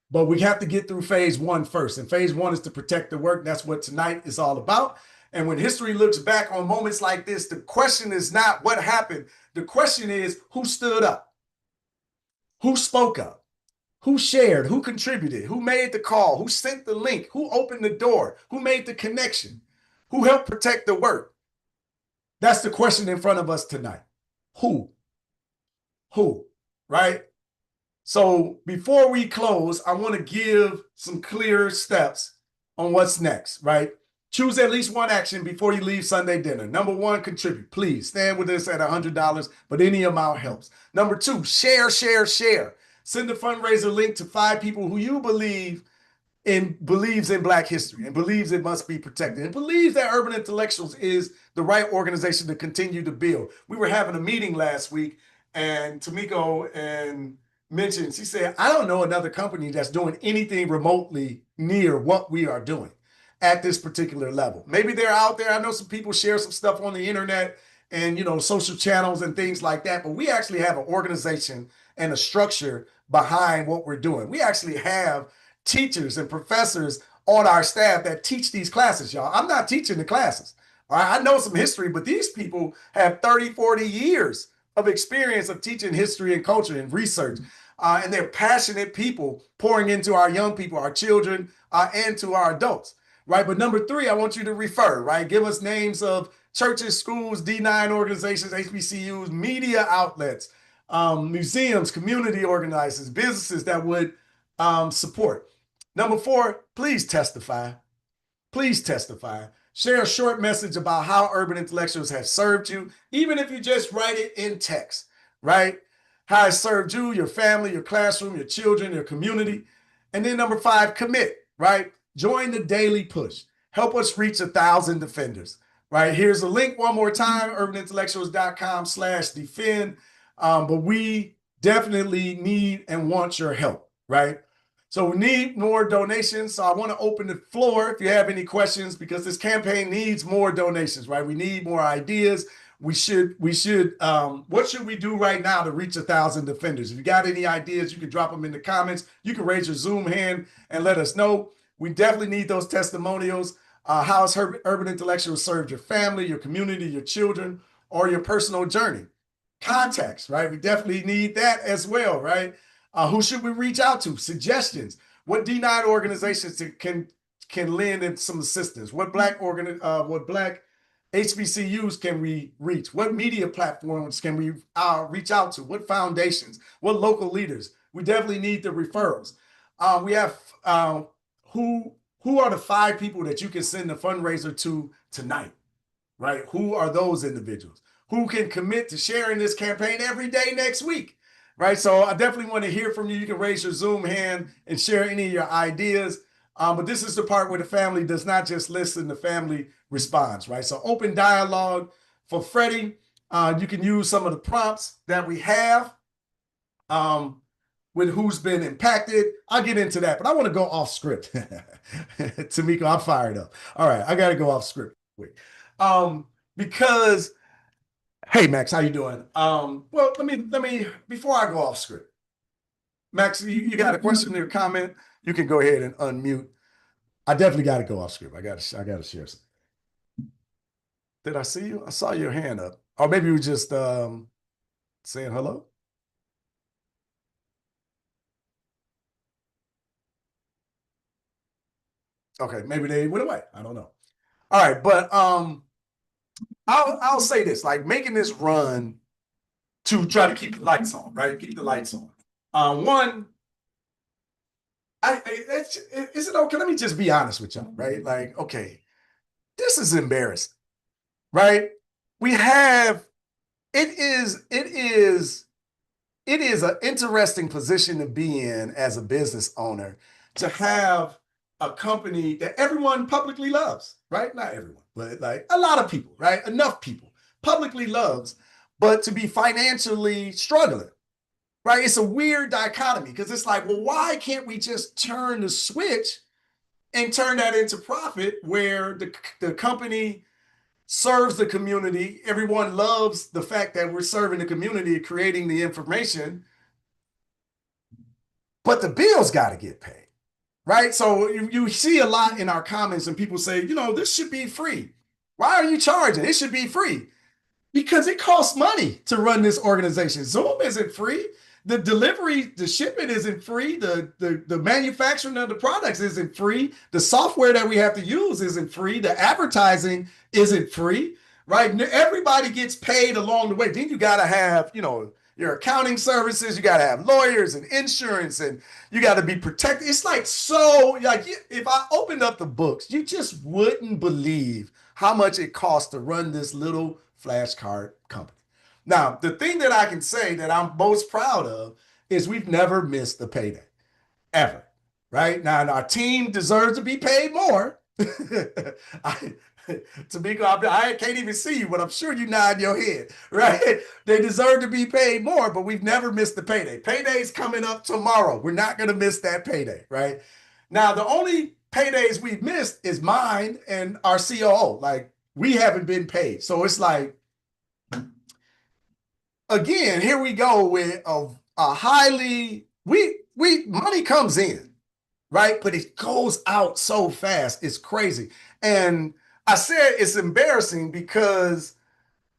But we have to get through phase 1 first. And phase 1 is to protect the work. That's what tonight is all about. And when history looks back on moments like this, the question is not what happened. The question is who stood up, who spoke up, who shared, who contributed, who made the call, who sent the link, who opened the door, who made the connection, who helped protect the work. That's the question in front of us tonight. Who, right? So before we close, I want to give some clear steps on what's next, right? Choose at least one action before you leave Sunday dinner. Number 1, contribute. Please stand with us at $100, but any amount helps. Number 2, share. Send the fundraiser link to 5 people who you believes in Black history and believes it must be protected and believes that Urban Intellectuals is the right organization to continue to build. We were having a meeting last week and Tamiko mentioned, she said, I don't know another company that's doing anything remotely near what we are doing at this particular level. Maybe they're out there. I know some people share some stuff on the internet and, social channels and things like that, but we actually have an organization and a structure behind what we're doing. We actually have teachers and professors on our staff that teach these classes, y'all. I'm not teaching the classes. All right? I know some history, but these people have 30, 40 years of experience of teaching history and culture and research. And they're passionate people pouring into our young people, our children, and to our adults, right? But number 3, I want you to refer, right? Give us names of churches, schools, D9 organizations, HBCUs, media outlets, museums, community organizers, businesses that would support. Number 4, please testify. Please testify. Share a short message about how Urban Intellectuals have served you, even if you just write it in text, right? How it served you, your family, your classroom, your children, your community. And then number 5, commit, right? Join the daily push. Help us reach 1,000 defenders, right? Here's a link one more time, urbanintellectuals.com/defend. But we definitely need and want your help, right? So we need more donations. So I want to open the floor if you have any questions, because this campaign needs more donations, right? We need more ideas. we should what should we do right now to reach 1,000 defenders? If you got any ideas, you can drop them in the comments. You can raise your Zoom hand and let us know. We definitely need those testimonials. How has Urban Intellectuals served your family, your community, your children, or your personal journey? Contacts, right? We definitely need that as well, right? Who should we reach out to? Suggestions. What D9 organizations can lend in some assistance? What black HBCUs can we reach? What media platforms can we reach out to? What foundations? What local leaders? We definitely need the referrals. We have who are the 5 people that you can send a fundraiser to tonight, right? Who are those individuals? Who can commit to sharing this campaign every day next week, right? So I definitely want to hear from you. You can raise your Zoom hand and share any of your ideas. But this is the part where the family does not just listen, the family responds, right? So open dialogue for Freddie. You can use some of the prompts that we have with who's been impacted. I'll get into that, but I want to go off script. Tamika, I'm fired up. All right, I got to go off script quick. Because, hey, Max, how you doing? Well, let me, before I go off script, Max, you got a question or comment? You can go ahead and unmute. I definitely got to go off script. I got to share something. Did I see you? I saw your hand up. Or maybe you were just saying hello. Okay, maybe they went away. I don't know. All right, but I'll say this, like making this run to try to keep the lights on, right? Keep the lights on. One, is it okay? Let me just be honest with y'all, right? Like, okay, this is embarrassing, right? We have, it is an interesting position to be in as a business owner, to have a company that everyone publicly loves, right? Not everyone, but like a lot of people, right? Enough people publicly loves, but to be financially struggling, right? It's a weird dichotomy because it's like, well, why can't we just turn the switch and turn that into profit where the company serves the community? Everyone loves the fact that we're serving the community, creating the information, but the bills got to get paid, right? So you see a lot in our comments and people say, you know, this should be free. Why are you charging? It should be free. Because it costs money to run this organization. Zoom isn't free. The delivery, the shipment isn't free. The manufacturing of the products isn't free. The software that we have to use isn't free. The advertising isn't free, right? Everybody gets paid along the way. Then you got to have, you know, your accounting services. You got to have lawyers and insurance, and you got to be protected. It's like, so like, if I opened up the books, you just wouldn't believe how much it costs to run this little flashcard company. Now, the thing that I can say that I'm most proud of is we've never missed a payday, ever, right? Now, our team deserves to be paid more. Tamika, I can't even see you, but I'm sure you nod your head, right? They deserve to be paid more, but we've never missed the payday. Payday's coming up tomorrow. We're not going to miss that payday, right? Now, the only paydays we've missed is mine and our COO. Like, we haven't been paid. So it's like, again, here we go with a highly, money comes in, right? But it goes out so fast. It's crazy. And I said it's embarrassing because,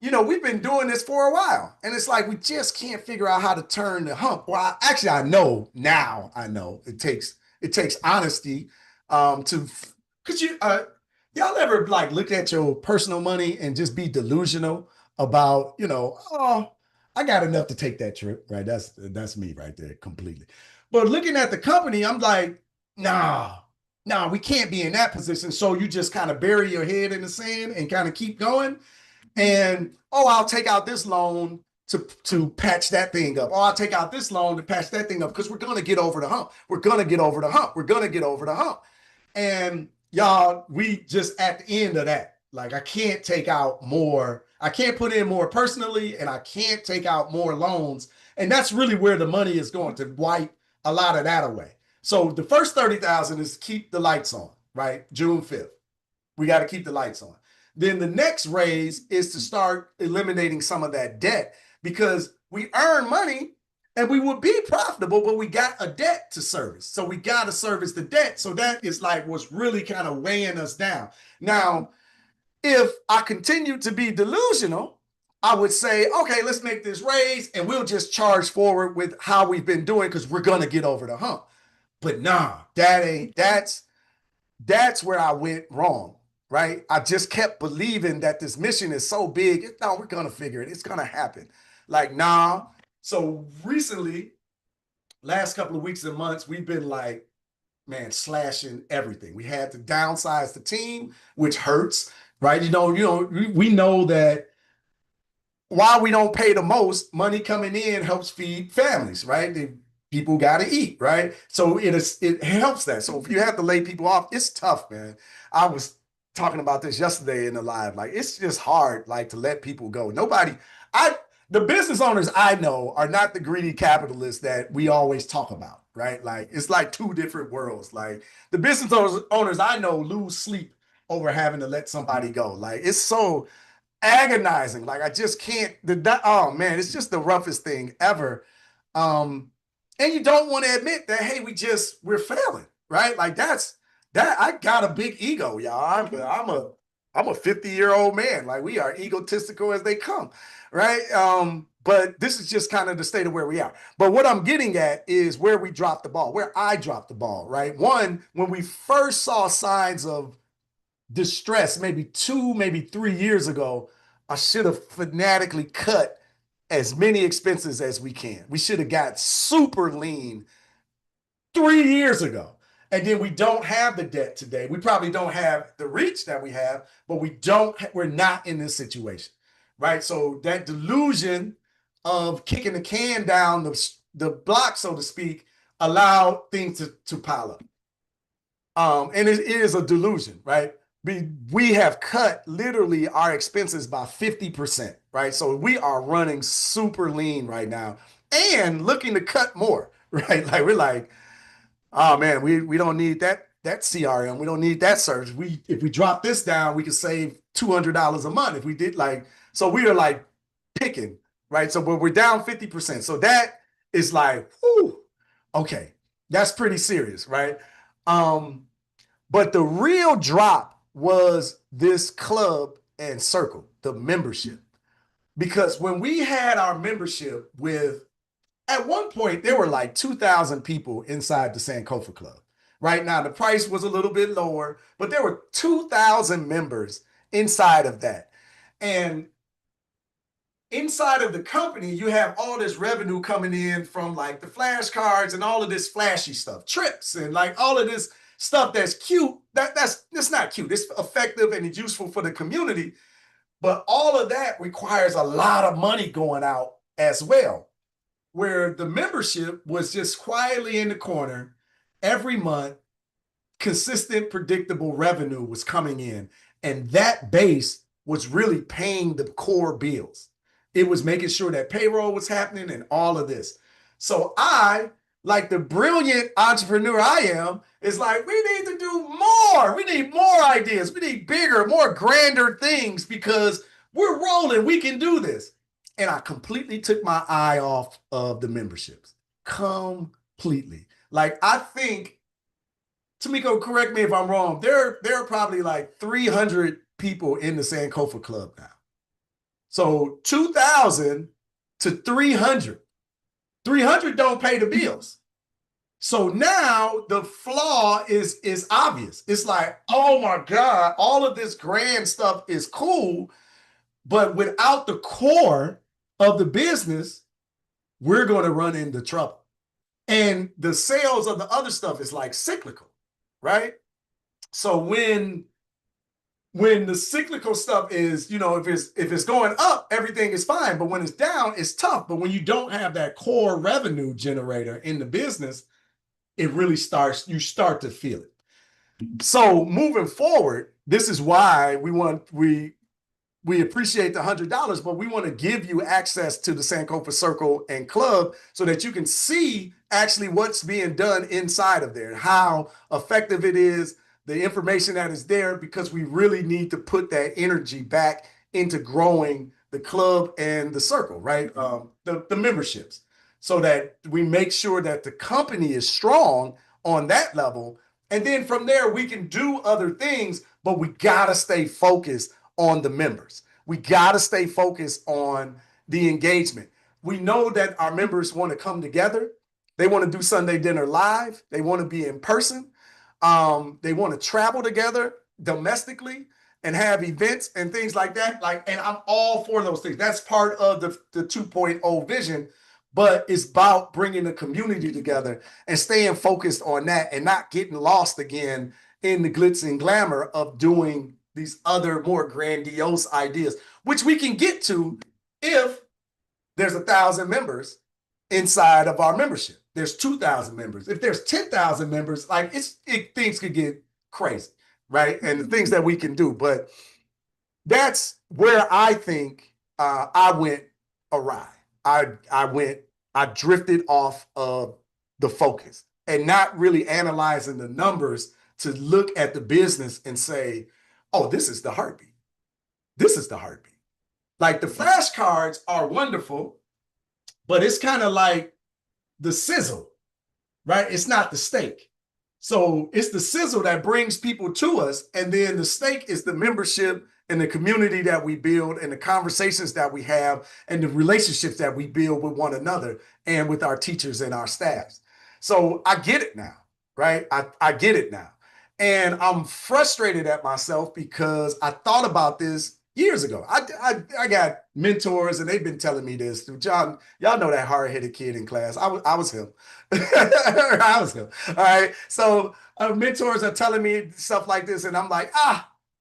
you know, we've been doing this for a while. And it's like, we just can't figure out how to turn the hump. Well, actually, I know now. I know it takes honesty because y'all ever like look at your personal money and just be delusional about, you know, oh, I got enough to take that trip, right? That's me right there completely. But looking at the company, I'm like, nah, we can't be in that position. So you just kind of bury your head in the sand and kind of keep going. And, oh, I'll take out this loan to patch that thing up. Oh, I'll take out this loan to patch that thing up because we're going to get over the hump. We're going to get over the hump. We're going to get over the hump. And y'all, we just at the end of that, like I can't take out more. I can't put in more personally, and I can't take out more loans. And that's really where the money is going to wipe a lot of that away. So the first 30,000 is keep the lights on, right? June 5th. We got to keep the lights on. then the next raise is to start eliminating some of that debt, because we earn money and we would be profitable, but we got a debt to service. So we got to service the debt. So that is like what's really kind of weighing us down. Now, if I continue to be delusional, I would say, okay, let's make this raise and we'll just charge forward with how we've been doing because we're going to get over the hump. But nah, that's where I went wrong, right? I just kept believing that this mission is so big. No, we're going to figure it. It's going to happen. Like, nah. So recently, last couple of weeks and months, we've been like, man, slashing everything. We had to downsize the team, which hurts, right? We know that while we don't pay the most, money coming in helps feed families, right? People got to eat, right? So it helps that. So if you have to lay people off, it's tough, man. I was talking about this yesterday in the live. Like, it's just hard, like, to let people go. The business owners I know are not the greedy capitalists that we always talk about, right? Like, it's like two different worlds. Like, the business owners I know lose sleep over having to let somebody go. Like, it's so agonizing. Like, I just can't. Oh man, it's just the roughest thing ever. And you don't want to admit that, hey, we're failing, right? Like, that. I got a big ego, y'all. I'm a 50-year-old man. Like, we are egotistical as they come, right? But this is just kind of the state of where we are. But what I'm getting at is where we dropped the ball, where I dropped the ball, right? One, when we first saw signs of distress, maybe 2, maybe 3 years ago, I should have fanatically cut as many expenses as we can. We should have got super lean 3 years ago. And then we don't have the debt today. We probably don't have the reach that we have, but we're not in this situation, right? So that delusion of kicking the can down the block, so to speak, allowed things to pile up. And it is a delusion, right? We have cut literally our expenses by 50%, right? So we are running super lean right now and looking to cut more, right? Like, we're like, oh man, we don't need that CRM. We don't need that service. If we drop this down, we can save $200 a month. If we did so we are like picking, right? So but we're down 50%. So that is like, whew, okay, that's pretty serious, right? But the real drop was this club and circle, the membership. Because when we had our membership at one point, there were like 2,000 people inside the Sankofa Club. Right now, the price was a little bit lower, but there were 2,000 members inside of that. And inside of the company, you have all this revenue coming in from like the flashcards and all of this flashy stuff, trips and like all of this stuff that's cute. That's not cute. It's effective and it's useful for the community. But all of that requires a lot of money going out as well, where the membership was just quietly in the corner every month. Consistent, predictable revenue was coming in, and that base was really paying the core bills. It was making sure that payroll was happening and all of this. So I, like the brilliant entrepreneur I am, is like, we need to do more. We need more ideas. We need bigger, more grander things because we're rolling. We can do this. And I completely took my eye off of the memberships. Completely. Like, I think, Tamiko, correct me if I'm wrong, there are probably like 300 people in the Sankofa Club now. So 2,000 to 300. 300 don't pay the bills. So now the flaw is obvious. It's like, oh my God, all of this grand stuff is cool, but without the core of the business, we're going to run into trouble. And the sales of the other stuff is like cyclical, right? So when the cyclical stuff is, if it's going up, everything is fine. But when it's down, it's tough. But when you don't have that core revenue generator in the business, it really you start to feel it. So moving forward, this is why we appreciate the $100, but we want to give you access to the Sankofa Circle and Club so that you can see actually what's being done inside of there, how effective it is, the information that is there, because we really need to put that energy back into growing the club and the circle, right? The memberships, so that we make sure that the company is strong on that level. And then from there, we can do other things, but we got to stay focused on the members. We got to stay focused on the engagement. We know that our members want to come together. They want to do Sunday dinner live. They want to be in person. They want to travel together domestically and have events and things like that. And I'm all for those things. That's part of the 2.0 vision, but it's about bringing the community together and staying focused on that and not getting lost again in the glitz and glamour of doing these other more grandiose ideas, which we can get to if there's 1,000 members inside of our membership. There's 2,000 members. If there's 10,000 members, things could get crazy, right? And the things that we can do. But that's where I think I went awry. I drifted off of the focus and not really analyzing the numbers to look at the business and say, oh, this is the heartbeat. This is the heartbeat. Like, the flashcards are wonderful, but it's kind of like the sizzle, right? It's not the steak. So it's the sizzle that brings people to us. And then the steak is the membership and the community that we build and the conversations that we have and the relationships that we build with one another and with our teachers and our staffs. So I get it now, right? I get it now. And I'm frustrated at myself because I thought about this years ago. I got mentors and they've been telling me this. John, y'all know that hard-headed kid in class. I was him. I was him. All right. So mentors are telling me stuff like this, and I'm like,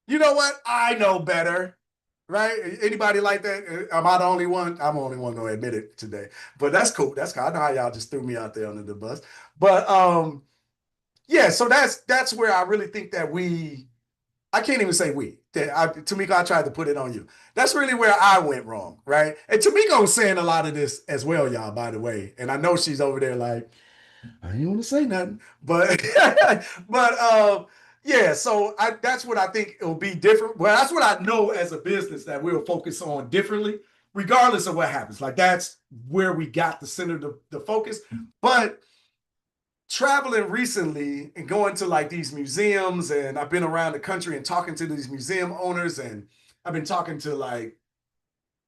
you know what? I know better. Right? Anybody like that? Am I the only one? I'm the only one going to admit it today. But that's cool. That's cool. I know how y'all just threw me out there under the bus. But yeah, so that's where I really think that I can't even say we. Tamika, I tried to put it on you. That's really where I went wrong, right? And Tamika was saying a lot of this as well, y'all, by the way. And I know she's over there like, I didn't want to say nothing. But yeah, so that's what I think it'll be different. Well, that's what I know as a business that we'll focus on differently, regardless of what happens. Like, that's where we got the center of the focus. But traveling recently and going to like these museums, and I've been around the country and talking to these museum owners, and I've been talking to like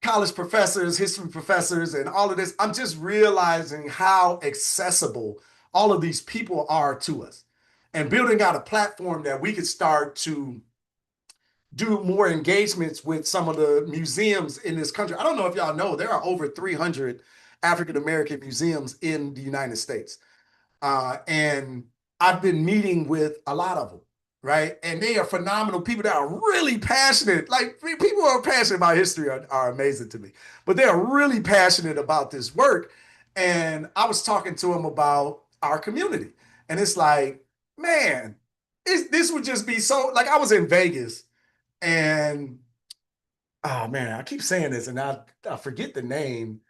college professors, history professors, and all of this. I'm just realizing how accessible all of these people are to us, and building out a platform that we could start to do more engagements with some of the museums in this country. I don't know if y'all know, there are over 300 African-American museums in the United States. And I've been meeting with a lot of them, right? And they are phenomenal people that are really passionate. Like, people who are passionate about history are amazing to me, but they are really passionate about this work. And I was talking to them about our community, and it's like, man, this would just be so, like, I was in Vegas, and oh man, I keep saying this and I forget the name.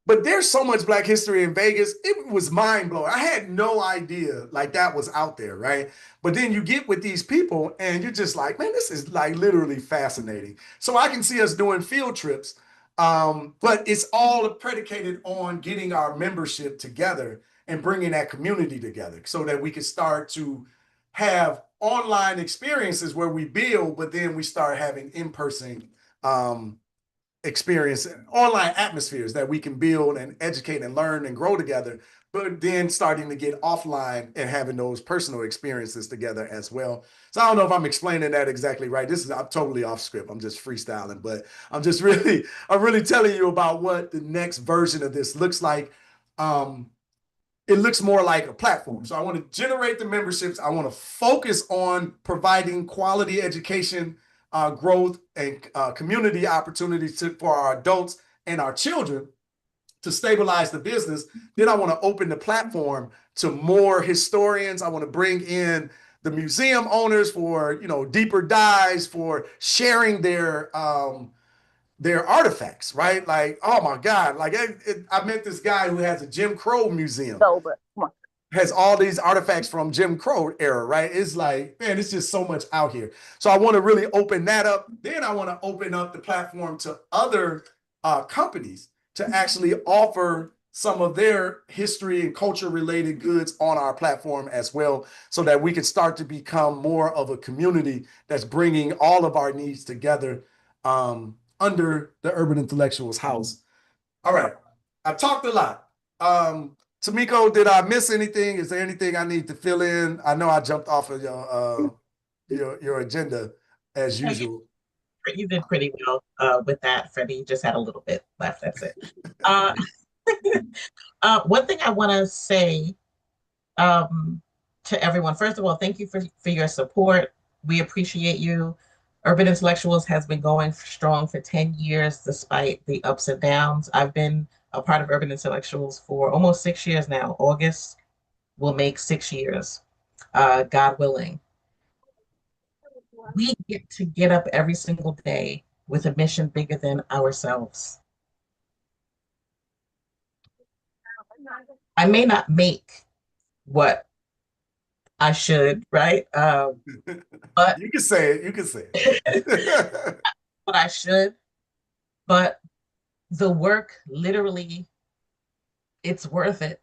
But there's so much Black history in Vegas. It was mind blowing. I had no idea like that was out there, right? But then you get with these people and you're just like, man, this is like literally fascinating. So I can see us doing field trips, but it's all predicated on getting our membership together and bringing that community together so that we can start to have online experiences where we build, but then we start having in-person experience, online atmospheres that we can build and educate and learn and grow together, but then starting to get offline and having those personal experiences together as well. So I don't know if I'm explaining that exactly right. I'm totally off script. I'm just freestyling, but I'm really telling you about what the next version of this looks like. It looks more like a platform. So I want to generate the memberships. I want to focus on providing quality education, growth, and community opportunities for our adults and our children to stabilize the business. Then I want to open the platform to more historians. I want to bring in the museum owners for, deeper dives, for sharing their artifacts, right? Like, oh my God, like I met this guy who has a Jim Crow museum. Sober. Come on. has all these artifacts from Jim Crow era, right? It's like, man, it's just so much out here. So I want to really open that up. Then I want to open up the platform to other companies to actually offer some of their history and culture related goods on our platform as well, so that we can start to become more of a community that's bringing all of our needs together under the Urban Intellectuals house. All right, I've talked a lot. Tamiko, did I miss anything? Is there anything I need to fill in? I know I jumped off of your agenda as usual. You did pretty well with that, Freddie. You just had a little bit left. That's it. One thing I want to say to everyone, first of all, thank you for your support. We appreciate you. Urban Intellectuals has been going strong for 10 years, despite the ups and downs. I've been a part of Urban Intellectuals for almost 6 years now. August will make 6 years, God willing. We get to get up every single day with a mission bigger than ourselves. I may not make what I should, right? But you can say it. You can say it. what I should, but the work, literally, it's worth it.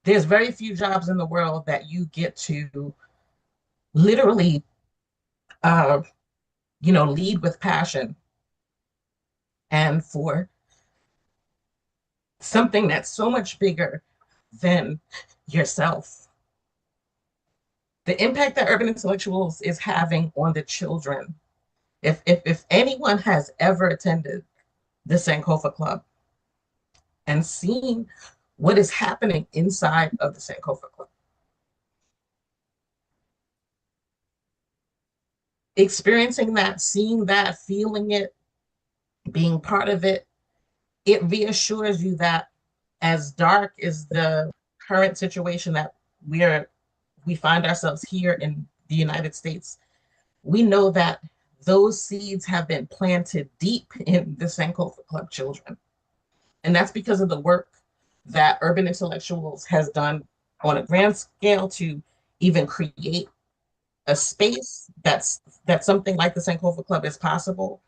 There's very few jobs in the world that you get to literally, lead with passion, and for something that's so much bigger than yourself. The impact that Urban Intellectuals is having on the children. If anyone has ever attended the Sankofa Club and seen what is happening inside of the Sankofa Club, experiencing that, seeing that, feeling it, being part of it, it reassures you that as dark as the current situation that we find ourselves here in the United States, we know that those seeds have been planted deep in the Sankofa Club children. And that's because of the work that Urban Intellectuals has done on a grand scale to even create a space that's something like the Sankofa Club is possible.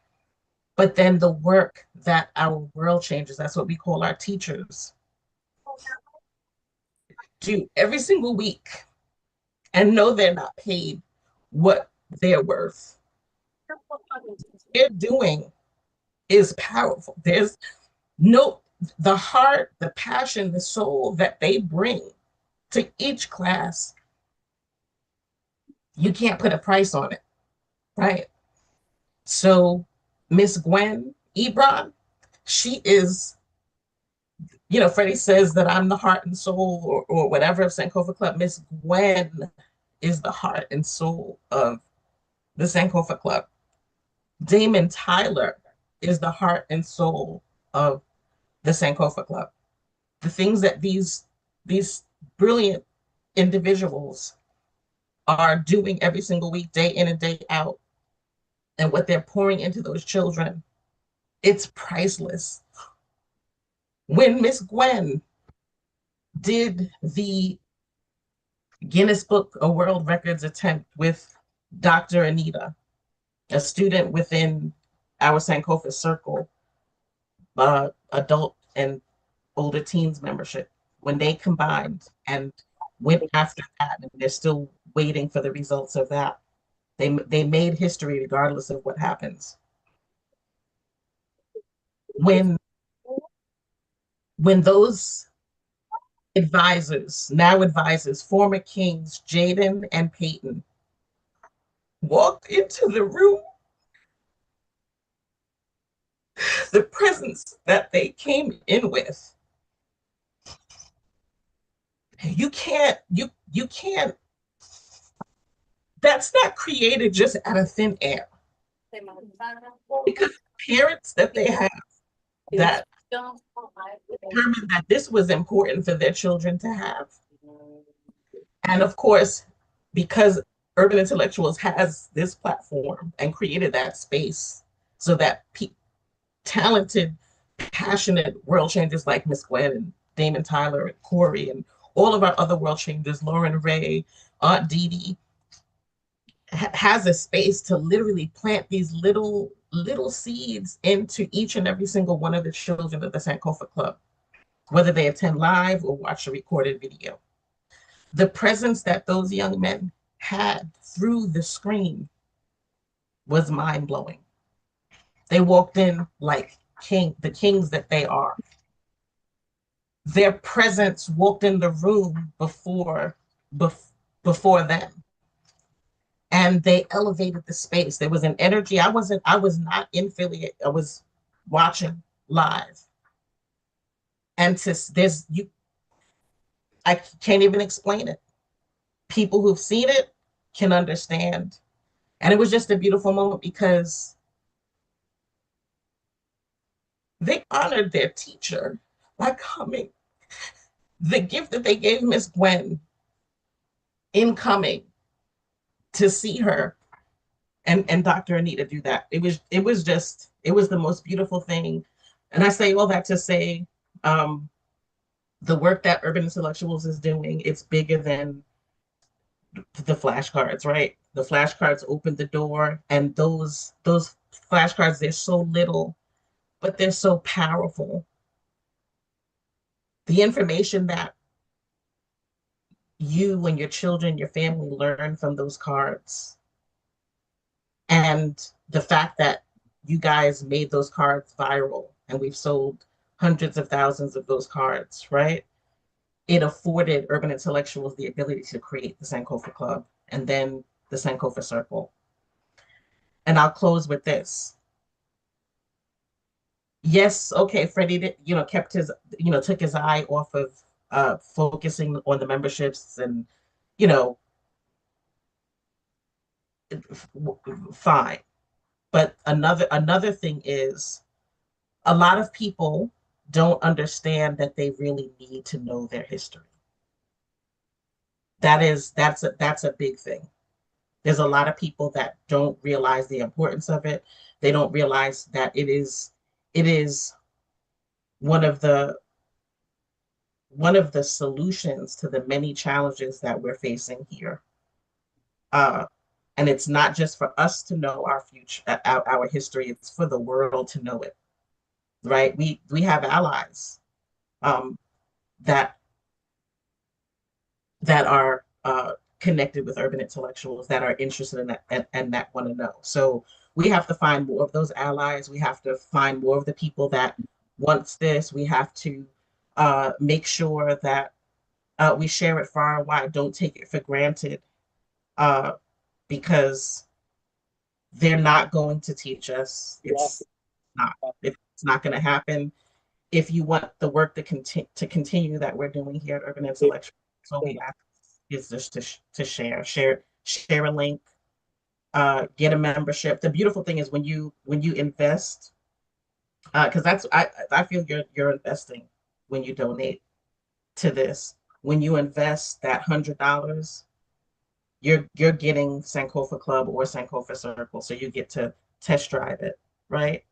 But then the work that our world changers, that's what we call our teachers, do every single week and know they're not paid what they're worth. What they're doing is powerful. There's the heart, the passion, the soul that they bring to each class. You can't put a price on it, right? So Miss Gwen Ebron, she is, Freddie says that I'm the heart and soul or whatever of Sankofa Club. Miss Gwen is the heart and soul of the Sankofa Club. Damon Tyler is the heart and soul of the Sankofa Club. The things that these brilliant individuals are doing every single week, day in and day out, and what they're pouring into those children, it's priceless. When Miss Gwen did the Guinness Book of World Records attempt with Dr. Anita, a student within our Sankofa circle, adult and older teens membership, when they combined and went after that, and they're still waiting for the results of that. They made history regardless of what happens. When those advisors, now advisors, former kings, Jaden and Peyton, walked into the room, the presence that they came in with, you can't, that's not created just out of thin air. Because parents that they have that determined that this was important for their children to have. And of course, because Urban Intellectuals has this platform and created that space so that talented, passionate world changers like Miss Gwen and Damon Tyler and Corey and all of our other world changers, Lauren Ray, Aunt Dee Dee, has a space to literally plant these little seeds into each and every single one of the children of the Sankofa Club, whether they attend live or watch a recorded video. The presence that those young men had through the screen was mind-blowing. They walked in like the kings that they are. Their presence walked in the room before them. And they elevated the space. There was an energy. I was not in Philly. I was watching live. And I can't even explain it. People who've seen it can understand. And it was just a beautiful moment because they honored their teacher by coming. The gift that they gave Miss Gwen in coming to see her and Dr. Anita do that. It was the most beautiful thing. And I say all that to say, the work that Urban Intellectuals is doing, it's bigger than the flashcards, right? The flashcards opened the door, and those flashcards, they're so little, but they're so powerful. The information that you and your children, your family learn from those cards, and the fact that you guys made those cards viral, and we've sold hundreds of thousands of those cards, right? It afforded Urban Intellectuals the ability to create the Sankofa Club and then the Sankofa Circle. And I'll close with this. Yes, okay, Freddie, kept his, took his eye off of focusing on the memberships and, fine. But another thing is, a lot of people don't understand that they really need to know their history. That's a big thing. There's a lot of people that don't realize the importance of it. They don't realize that it is one of the solutions to the many challenges that we're facing here. And it's not just for us to know our future, our history, it's for the world to know it, right? We have allies that are connected with Urban Intellectuals, that are interested in that and that want to know. So we have to find more of those allies. We have to find more of the people that wants this. We have to make sure that we share it far and wide. Don't take it for granted, because they're not going to teach us. It's not going to happen. If you want the work to continue that we're doing here at Urban Intellectuals, so we ask is just to share a link, get a membership. The beautiful thing is when you invest, because I feel you're investing when you donate to this. When you invest that $100, you're getting Sankofa Club or Sankofa Circle, so you get to test drive it, right?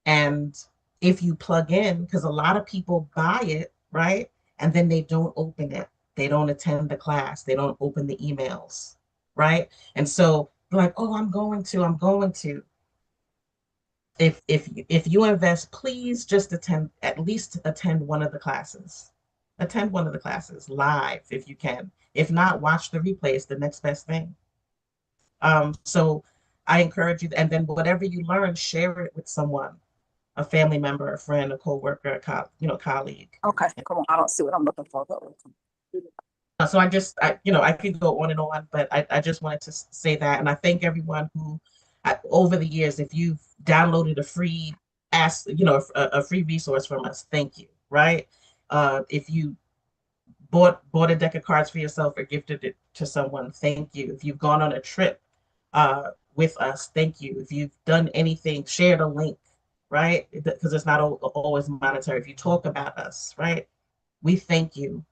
And if you plug in, because a lot of people buy it, right, and then they don't open it, they don't attend the class, they don't open the emails, right? And so they're like, oh, I'm going to. If you invest, please just at least attend one of the classes. Attend one of the classes live if you can. If not, watch the replay. It's the next best thing. So I encourage you, and then whatever you learn, share it with someone, a family member, a friend, a coworker, a colleague. Okay, come on. I don't see what I'm looking for. So I could go on and on, but I just wanted to say that, and I thank everyone who, over the years, if you've downloaded a free a free resource from us, thank you, right? If you bought a deck of cards for yourself or gifted it to someone, thank you. If you've gone on a trip with us, thank you. If you've done anything, shared a link, right? Because it's not always monetary. If you talk about us, right? We thank you.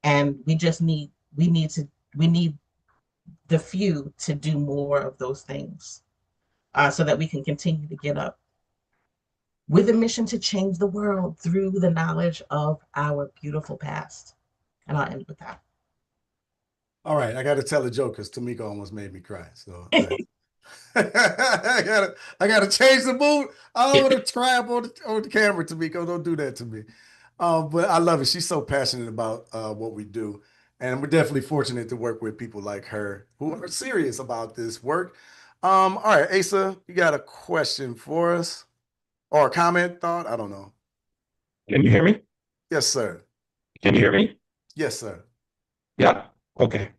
And we need the few to do more of those things, so that we can continue to get up with a mission to change the world through the knowledge of our beautiful past. And I'll end with that. All right, I got to tell a joke because Tamika almost made me cry. So I gotta change the mood. I don't want to trap on the camera, Tamika. Don't do that to me. But I love it. She's so passionate about what we do, and we're definitely fortunate to work with people like her who are serious about this work. All right, Asa, you got a question for us or a comment, thought? I don't know. Can you hear me? Yes, sir. Can you hear me? Yes, sir. Yeah. Okay.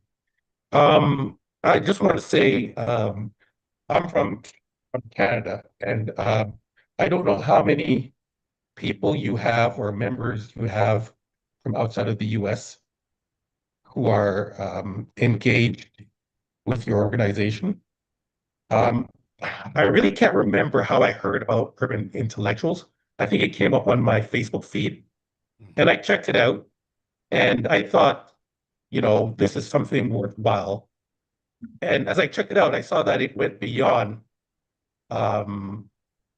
I just want to say I'm from Canada, and I don't know how many people you have or members you have from outside of the US who are engaged with your organization. I really can't remember how I heard about Urban Intellectuals. I think it came up on my Facebook feed, and I checked it out, and I thought, this is something worthwhile. And as I checked it out, I saw that it went beyond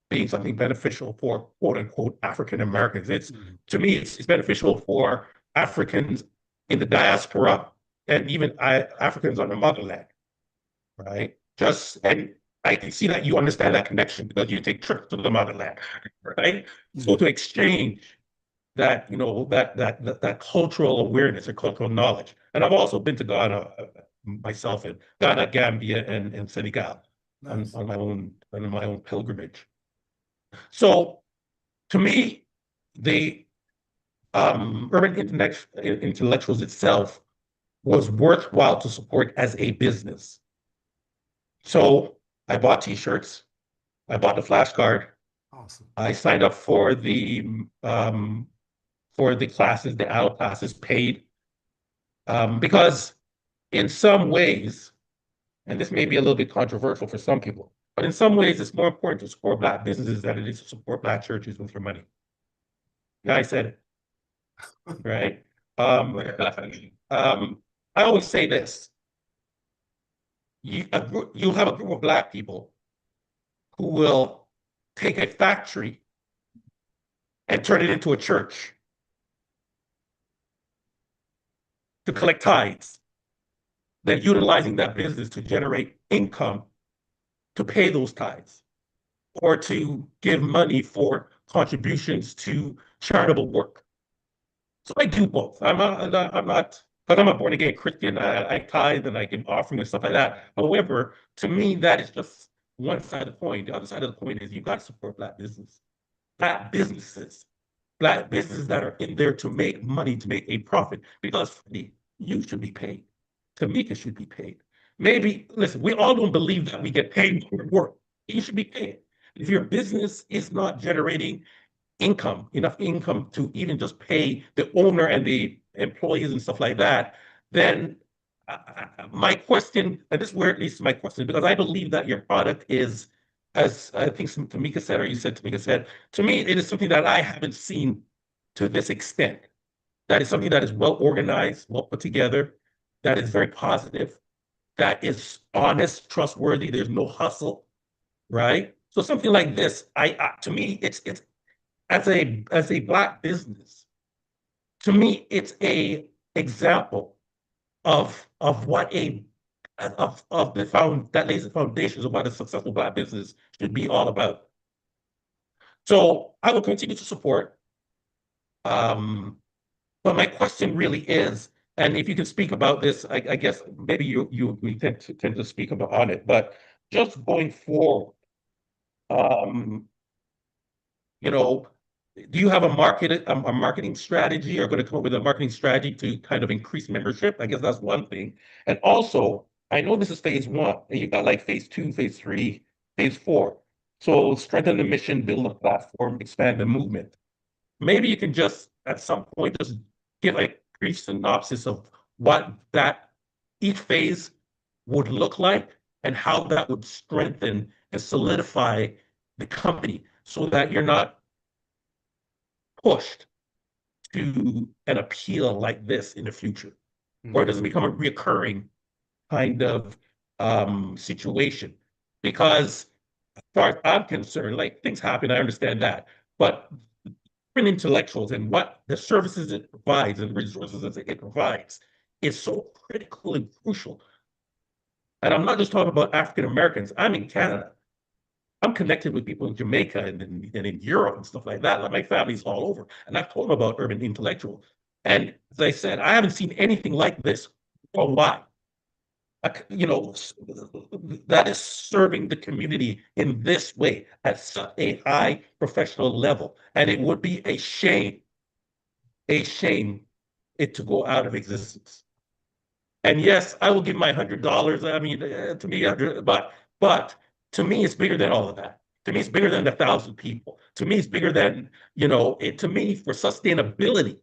being something beneficial for quote unquote African Americans. To me, it's beneficial for Africans in the diaspora and even Africans on the motherland, right? And I can see that you understand that connection because you take trips to the motherland, right? So to exchange that, that cultural awareness or cultural knowledge. And I've also been to Ghana myself, in Ghana, Gambia, and Senegal on my own pilgrimage. So to me, the Urban Intellectuals itself was worthwhile to support as a business. So I bought T-shirts, I bought the flashcard. Awesome. I signed up for the classes, the ALO classes, paid, because in some ways, and this may be a little bit controversial for some people, but in some ways, it's more important to support Black businesses than it is to support Black churches with your money. Yeah, I said it, right? I always say this. You'll have a group of Black people who will take a factory and turn it into a church to collect tithes, then utilizing that business to generate income to pay those tithes or to give money for contributions to charitable work. So I do both. I'm not, but I'm a born again Christian. I tithe and I give offering and stuff like that. However, to me, that is just one side of the coin. The other side of the coin is you got to support Black business, Black businesses that are in there to make money, to make a profit. Because you should be paid. Tamika should be paid. Maybe, listen, we all don't believe that we get paid for work. You should be paid. If your business is not generating enough income to even just pay the owner and the employees and stuff like that, then my question, and this is where it leads to my question, because I believe that your product is, as I think Tamika said, or you said Tamika said, to me, it is something that I haven't seen to this extent. That is something that is well organized, well put together, that is very positive, that is honest, trustworthy, there's no hustle, right? So something like this, to me, it's as a Black business, to me, it's a example of what that lays the foundations of what a successful Black business should be all about. So I will continue to support. But my question really is, and if you can speak about this, I guess maybe we tend to speak on it, but just going forward, do you have a marketing strategy, or going to come up with a marketing strategy to kind of increase membership? I guess that's one thing. And also, I know this is phase 1, and you got like phase 2, phase 3, phase 4. So strengthen the mission, build a platform, expand the movement. Maybe you can just, at some point, just give a brief synopsis of what each phase would look like and how that would strengthen and solidify the company so that you're not pushed to an appeal like this in the future, or does it become a recurring kind of situation? Because as far as I'm concerned, like, things happen, I understand that, but urban intellectuals and what the services it provides and resources that it provides is so critical and crucial. And I'm not just talking about African Americans. I'm in Canada. I'm connected with people in Jamaica and in Europe and stuff like that. Like my family's all over. And I've told them about urban intellectual. And as I said, I haven't seen anything like this worldwide. You know, that is serving the community in this way at such a high professional level. And it would be a shame it to go out of existence. And yes, I will give my $100. I mean, to me, but to me, it's bigger than all of that. To me, it's bigger than 1,000 people. To me, it's bigger than, you know, to me, for sustainability,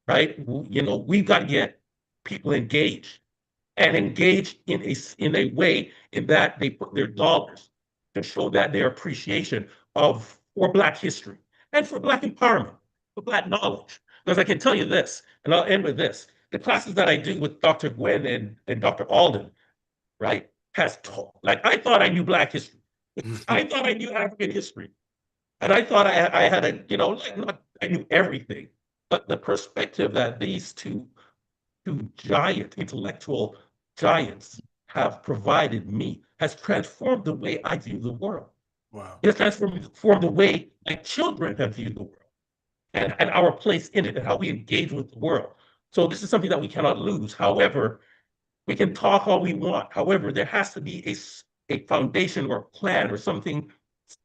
right? You know, we've got to get people engaged and engaged in a way in that they put their dollars to show that their appreciation for Black history and for Black empowerment, for Black knowledge. Because I can tell you this, and I'll end with this. The classes that I do with Dr. Gwen and Dr. Alden, right, has taught, like, I thought I knew Black history. I thought I knew African history. And I thought I had a, you know, like, not, I knew everything, but the perspective that these two giant intellectual giants have provided me has transformed the way I view the world. Wow. It has transformed the way my children have viewed the world and our place in it and how we engage with the world. So this is something that we cannot lose. However, we can talk all we want. However, there has to be a foundation or a plan or something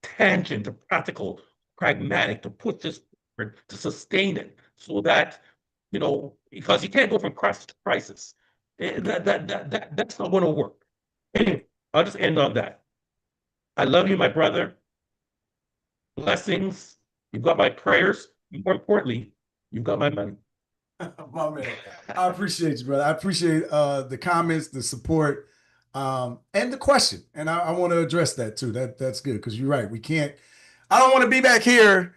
tangent or practical, pragmatic to put this forward, to sustain it so that, you know, because you can't go from crisis to crisis. That's not going to work. Anyway, I'll just end on that. I love you, my brother. Blessings. You've got my prayers. More importantly, you've got my money. My man, I appreciate you, brother. I appreciate the comments, the support, and the question. And I want to address that too. That's good because you're right. We can't. I don't want to be back here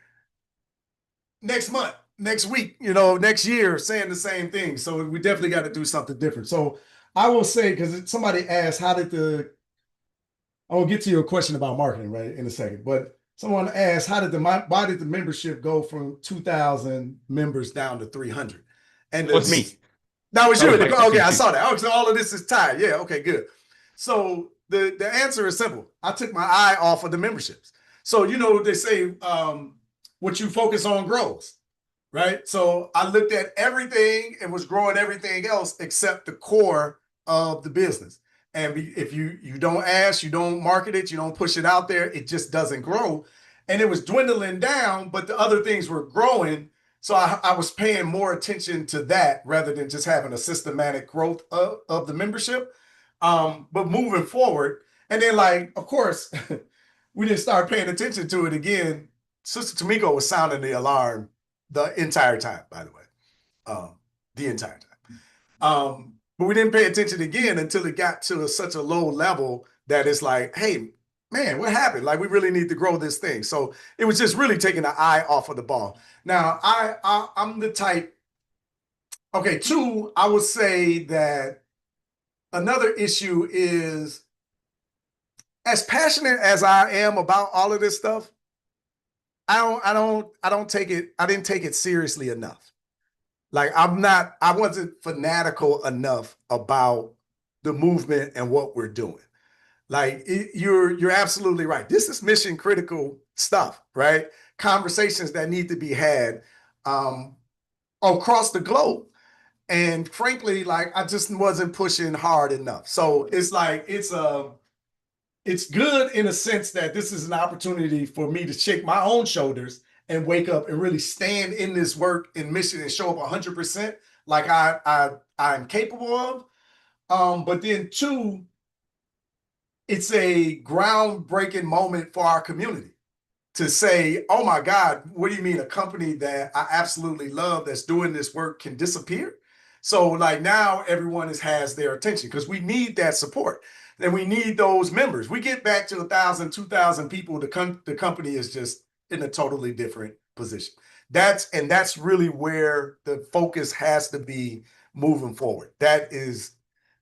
next month, next week, you know, next year saying the same thing. So we definitely got to do something different. So I will say, because somebody asked, I will get to your question about marketing right in a second, but someone asked, why did the membership go from 2,000 members down to 300? And it was me. That was you. Okay, I saw that. Oh, so all of this is tied. Yeah, okay, good. So the answer is simple. I took my eye off of the memberships. So, you know, they say what you focus on grows, right? So I looked at everything and was growing everything else except the core of the business. And if you don't ask, you don't market it, you don't push it out there, it just doesn't grow. And it was dwindling down, but the other things were growing. So I was paying more attention to that rather than just having a systematic growth of the membership. But moving forward, and then like, of course, we didn't start paying attention to it again. Sister Tamiko was sounding the alarm the entire time, by the way, the entire time. But we didn't pay attention again until it got to such a low level that it's like, hey, man, what happened? Like, we really need to grow this thing. So it was just really taking the eye off of the ball. Now, I'm the type, okay, two, I would say that another issue is, as passionate as I am about all of this stuff, I didn't take it seriously enough. Like, I wasn't fanatical enough about the movement and what we're doing. Like, you're absolutely right. This is mission critical stuff, right? Conversations that need to be had across the globe. And frankly, like, I just wasn't pushing hard enough. So it's like, it's good in a sense that this is an opportunity for me to shake my own shoulders and wake up and really stand in this work and mission and show up 100% like I'm capable of. But then two, it's a groundbreaking moment for our community to say, oh my God, what do you mean a company that I absolutely love that's doing this work can disappear? So like now everyone has their attention because we need that support and we need those members. We get back to 1,000, 2,000 people, the company is just in a totally different position. That's really where the focus has to be moving forward. I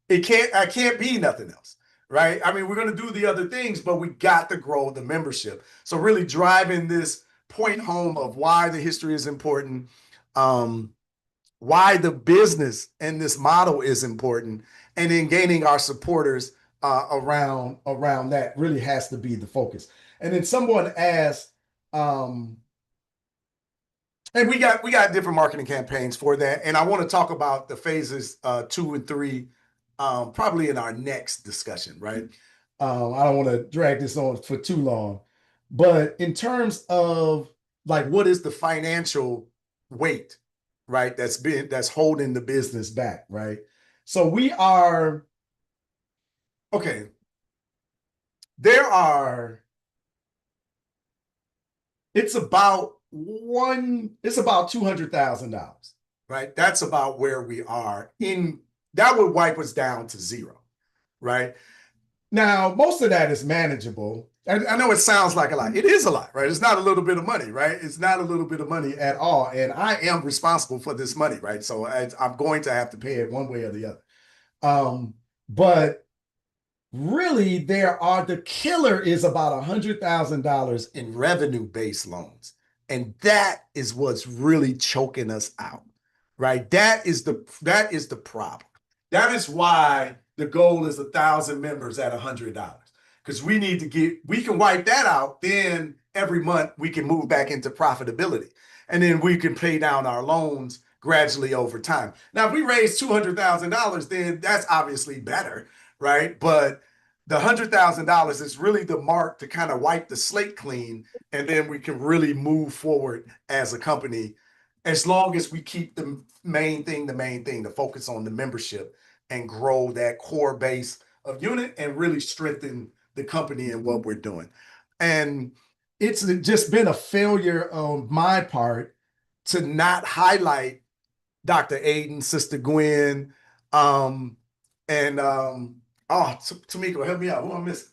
can't be nothing else, right? I mean, we're going to do the other things, but we got to grow the membership. So really driving this point home of why the history is important, why the business and this model is important, and then gaining our supporters around that really has to be the focus. And then someone asked, and we got different marketing campaigns for that, and I want to talk about the phases 2 and 3 probably in our next discussion, right? I don't want to drag this on for too long, but in terms of like what is the financial weight, right? That's holding the business back, right? So we are okay. It's about $200,000, right? That's about where we are that would wipe us down to zero, right? Now, most of that is manageable. I know it sounds like a lot. It is a lot, right? It's not a little bit of money, right? It's not a little bit of money at all. And I am responsible for this money, right? So I'm going to have to pay it one way or the other. But really, the killer is about $100,000 in revenue-based loans. And that is what's really choking us out, right? That is the problem. That is why the goal is 1,000 members at $100. Because we can wipe that out, then every month we can move back into profitability. And then we can pay down our loans gradually over time. Now, if we raise $200,000, then that's obviously better, right? But the $100,000 is really the mark to kind of wipe the slate clean, and then we can really move forward as a company, as long as we keep the main thing, to focus on the membership and grow that core base of unit and really strengthen the company and what we're doing. And it's just been a failure on my part to not highlight Dr. Aiden, Sister Gwen, Tamika, help me out. Who am I missing?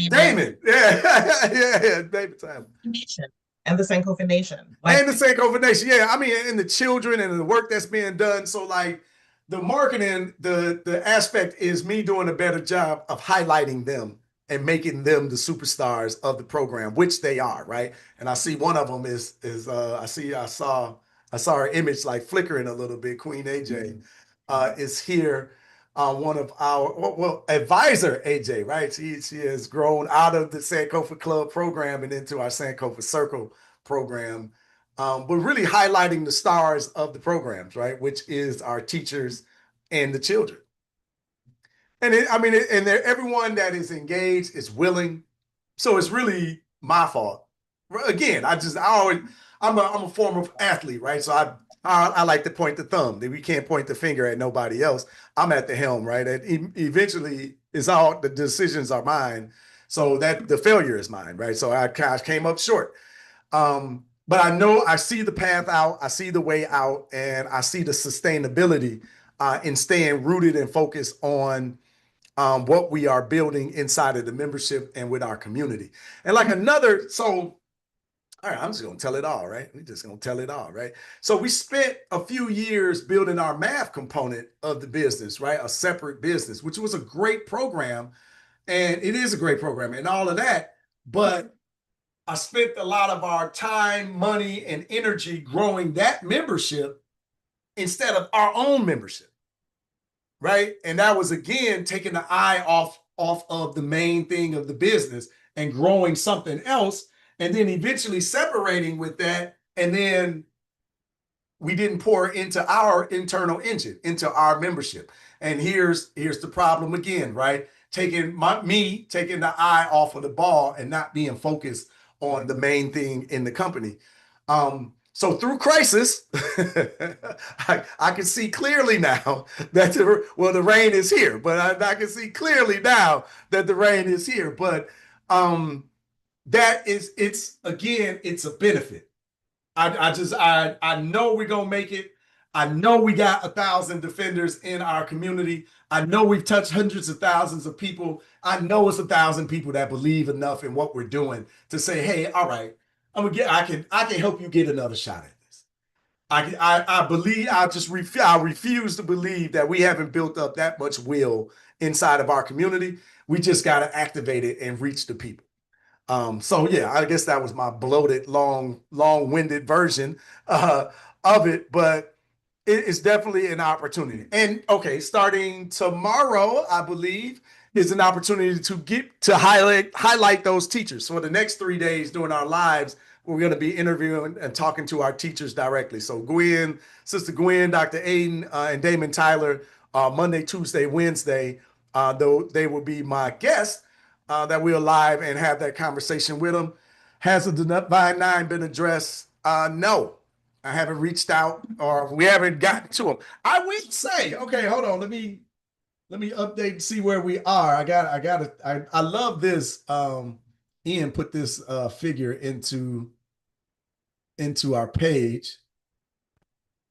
Damon. Yeah, David Tyler. Nation and the Sankofa Nation. And the Sankofa Nation. Yeah, I mean, and the children and the work that's being done. So like the marketing, the aspect is me doing a better job of highlighting them and making them the superstars of the program, which they are, right? And I see one of them is I saw her image like flickering a little bit. Queen AJ is here. One of our advisor AJ, right? She has grown out of the Sankofa Club program and into our Sankofa Circle program, but really highlighting the stars of the programs, right? Which is our teachers and the children. And everyone that is engaged is willing. So it's really my fault. Again, I'm a former athlete, right? So I like to point the thumb. We can't point the finger at nobody else. I'm at the helm, right? And eventually, the decisions are mine. So that the failure is mine, right? So I came up short. But I know I see the path out. I see the way out, and I see the sustainability in staying rooted and focused on what we are building inside of the membership and with our community. And all right, I'm just going to tell it all, right? We're just going to tell it all, right? So we spent a few years building our math component of the business, right? A separate business, which was a great program. And it is a great program and all of that. But I spent a lot of our time, money, and energy growing that membership instead of our own membership, right? And that was, again, taking the eye off of the main thing of the business and growing something else. And then eventually separating with that, and then we didn't pour into our internal engine, into our membership. And here's the problem again, right? Taking the eye off of the ball and not being focused on the main thing in the company. So through crisis, I can see clearly now that the rain is here. But I can see clearly now that the rain is here. But it's a benefit. I know we're gonna make it. I know we got 1,000 defenders in our community. I know we've touched hundreds of thousands of people. I know it's 1,000 people that believe enough in what we're doing to say, hey, all right, I can help you get another shot at this. I refuse to believe that we haven't built up that much will inside of our community. We just got to activate it and reach the people. So yeah, I guess that was my bloated, long-winded version of it, but it's definitely an opportunity. And okay, starting tomorrow, I believe, is an opportunity to get to highlight those teachers. So the next 3 days during our lives, we're going to be interviewing and talking to our teachers directly. So Gwen, Sister Gwen, Dr. Aiden, and Damon Tyler, Monday, Tuesday, Wednesday, though they will be my guests, that we'll live and have that conversation with them. Has the Divine Nine been addressed? No, I haven't reached out, or we haven't gotten to them. I will say, okay, hold on. Let me update and see where we are. I love this. Ian put this figure into our page.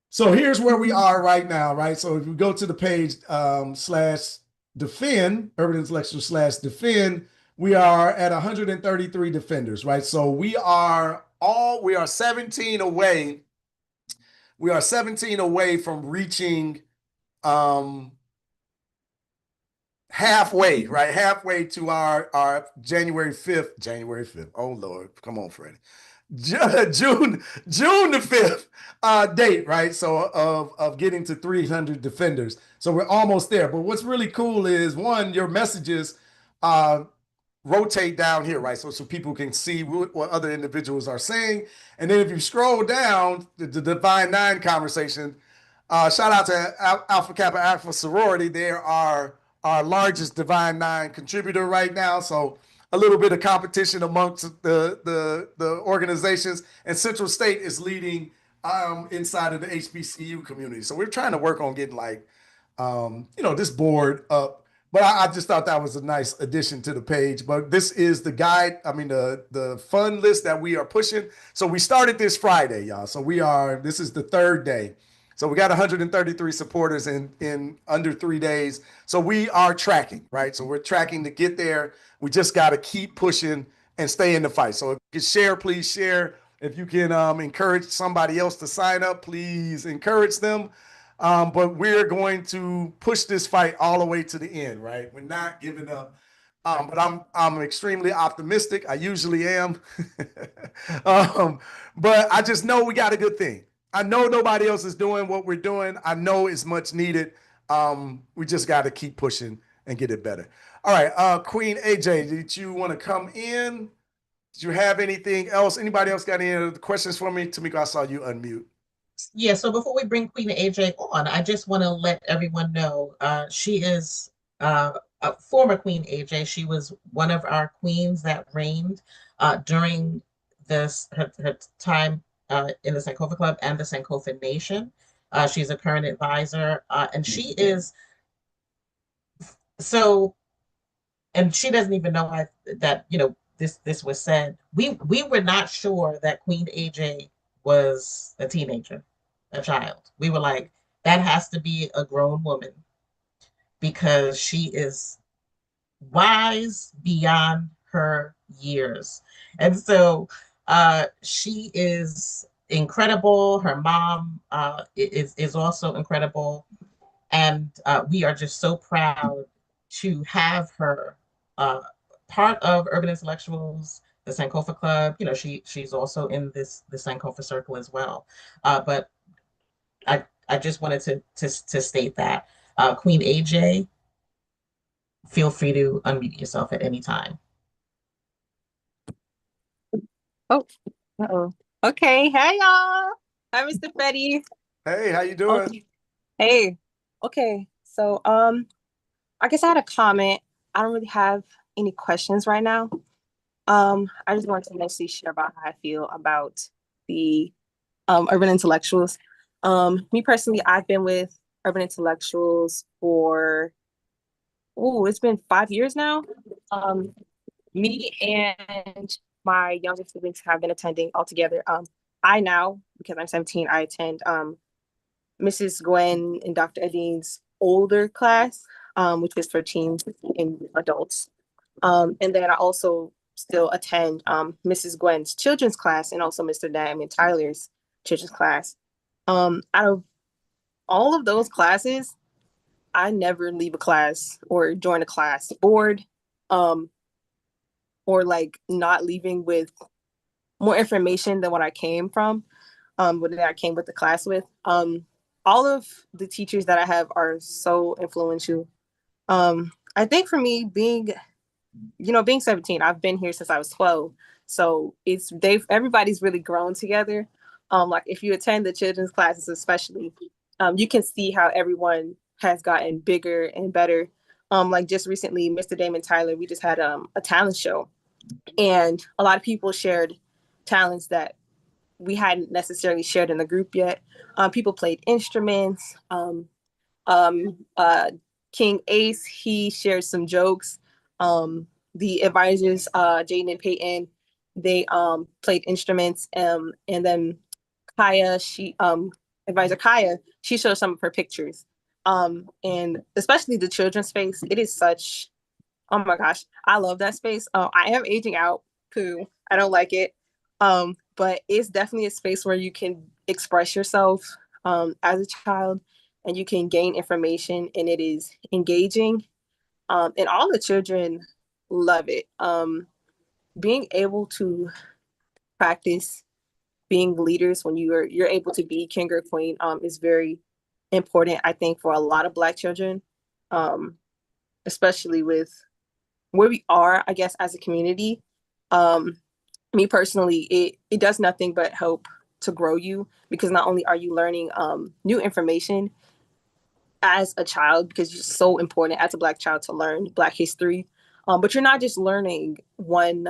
So here's where we are right now, right? So if you go to the page /defend, Urban Intellectual /defend, we are at 133 defenders, right? So we are 17 away. We are 17 away from reaching halfway, right? Halfway to our January 5th. Oh Lord, come on, Freddie. June the 5th date, right? So of getting to 300 defenders. So we're almost there. But what's really cool is, one, your messages rotate down here, right? So people can see what other individuals are saying. And then if you scroll down the Divine Nine conversation, shout out to Alpha Kappa Alpha Sorority. They are our largest Divine Nine contributor right now. So a little bit of competition amongst the organizations, and Central State is leading inside of the HBCU community. So we're trying to work on getting this board up. But I just thought that was a nice addition to the page. But this is the guide, the fund list that we are pushing. So we started this Friday, y'all. So this is the 3rd day. So we got 133 supporters in under 3 days. So we are tracking, right? So we're tracking to get there. We just got to keep pushing and stay in the fight. So if you can share, please share. If you can encourage somebody else to sign up, please encourage them. But we're going to push this fight all the way to the end, right? We're not giving up. But I'm extremely optimistic. I usually am. But I just know we got a good thing. I know nobody else is doing what we're doing. I know it's much needed. We just got to keep pushing and get it better. All right, Queen AJ, did you want to come in? Did you have anything else? Anybody else got any other questions for me? Tamika, I saw you unmute. Yeah, so before we bring Queen AJ on, I just want to let everyone know she is a former Queen AJ. She was one of our queens that reigned during her time in the Sankofa Club and the Sankofa Nation. She's a current advisor, and she is so, and she doesn't even know that this was said. We were not sure that Queen AJ was a teenager, a child. We were like, that has to be a grown woman, because she is wise beyond her years. And so she is incredible. Her mom is also incredible. And we are just so proud to have her part of Urban Intellectuals, the Sankofa Club. She's also in the Sankofa Circle as well. But I just wanted to state that. Queen AJ, feel free to unmute yourself at any time. Oh, uh-oh. Okay. Hey, y'all. Hi, Mr. Freddie. Hey, how you doing? Okay. Hey. Okay. So, I guess I had a comment. I don't really have any questions right now. I just wanted to mostly share about how I feel about the Urban Intellectuals. Me personally, I've been with Urban Intellectuals for it's been 5 years now. Me and my younger siblings have been attending all together. I now, because I'm 17, I attend Mrs. Gwen and Dr. Adine's older class, which is for teens and adults. And then I also still attend Mrs. Gwen's children's class and also Mr. Damon Tyler's children's class. Out of all of those classes, I never leave a class or join a class bored, um, or like not leaving with more information than what I came from, what I came with the class with. All of the teachers that I have are so influential. I think for me, being 17, I've been here since I was 12. So everybody's really grown together. Like if you attend the children's classes, especially, you can see how everyone has gotten bigger and better. Like just recently, Mr. Damon Tyler, we just had a talent show, and a lot of people shared talents that we hadn't necessarily shared in the group yet. People played instruments. King Ace, he shared some jokes. The advisors, Jaden and Peyton, they played instruments. And then Kaya, advisor Kaya, she showed some of her pictures. And especially the children's space, it is such, oh my gosh, I love that space. I am aging out, poo. I don't like it. But it's definitely a space where you can express yourself as a child, and you can gain information, and it is engaging. And all the children love it. Being able to practice being leaders when you're able to be king or queen is very important, I think, for a lot of Black children, especially with where we are, I guess, as a community. Me personally, it does nothing but help to grow you, because not only are you learning new information as a child, because it's so important as a Black child to learn Black history, but you're not just learning one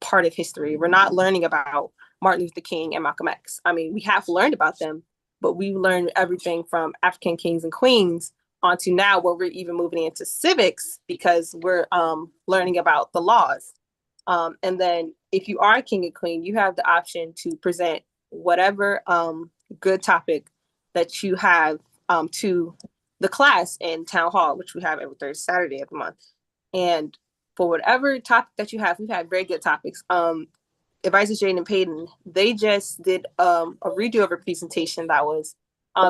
part of history. We're not learning about Martin Luther King and Malcolm X. I mean, we have learned about them, but we learned everything from African kings and queens onto now where we're even moving into civics, because we're learning about the laws. And then if you are a king and queen, you have the option to present whatever good topic that you have to the class in town hall, which we have every third Saturday of the month. And for whatever topic that you have, we've had very good topics. Advisors Jane and Peyton, they just did a redo of a presentation that was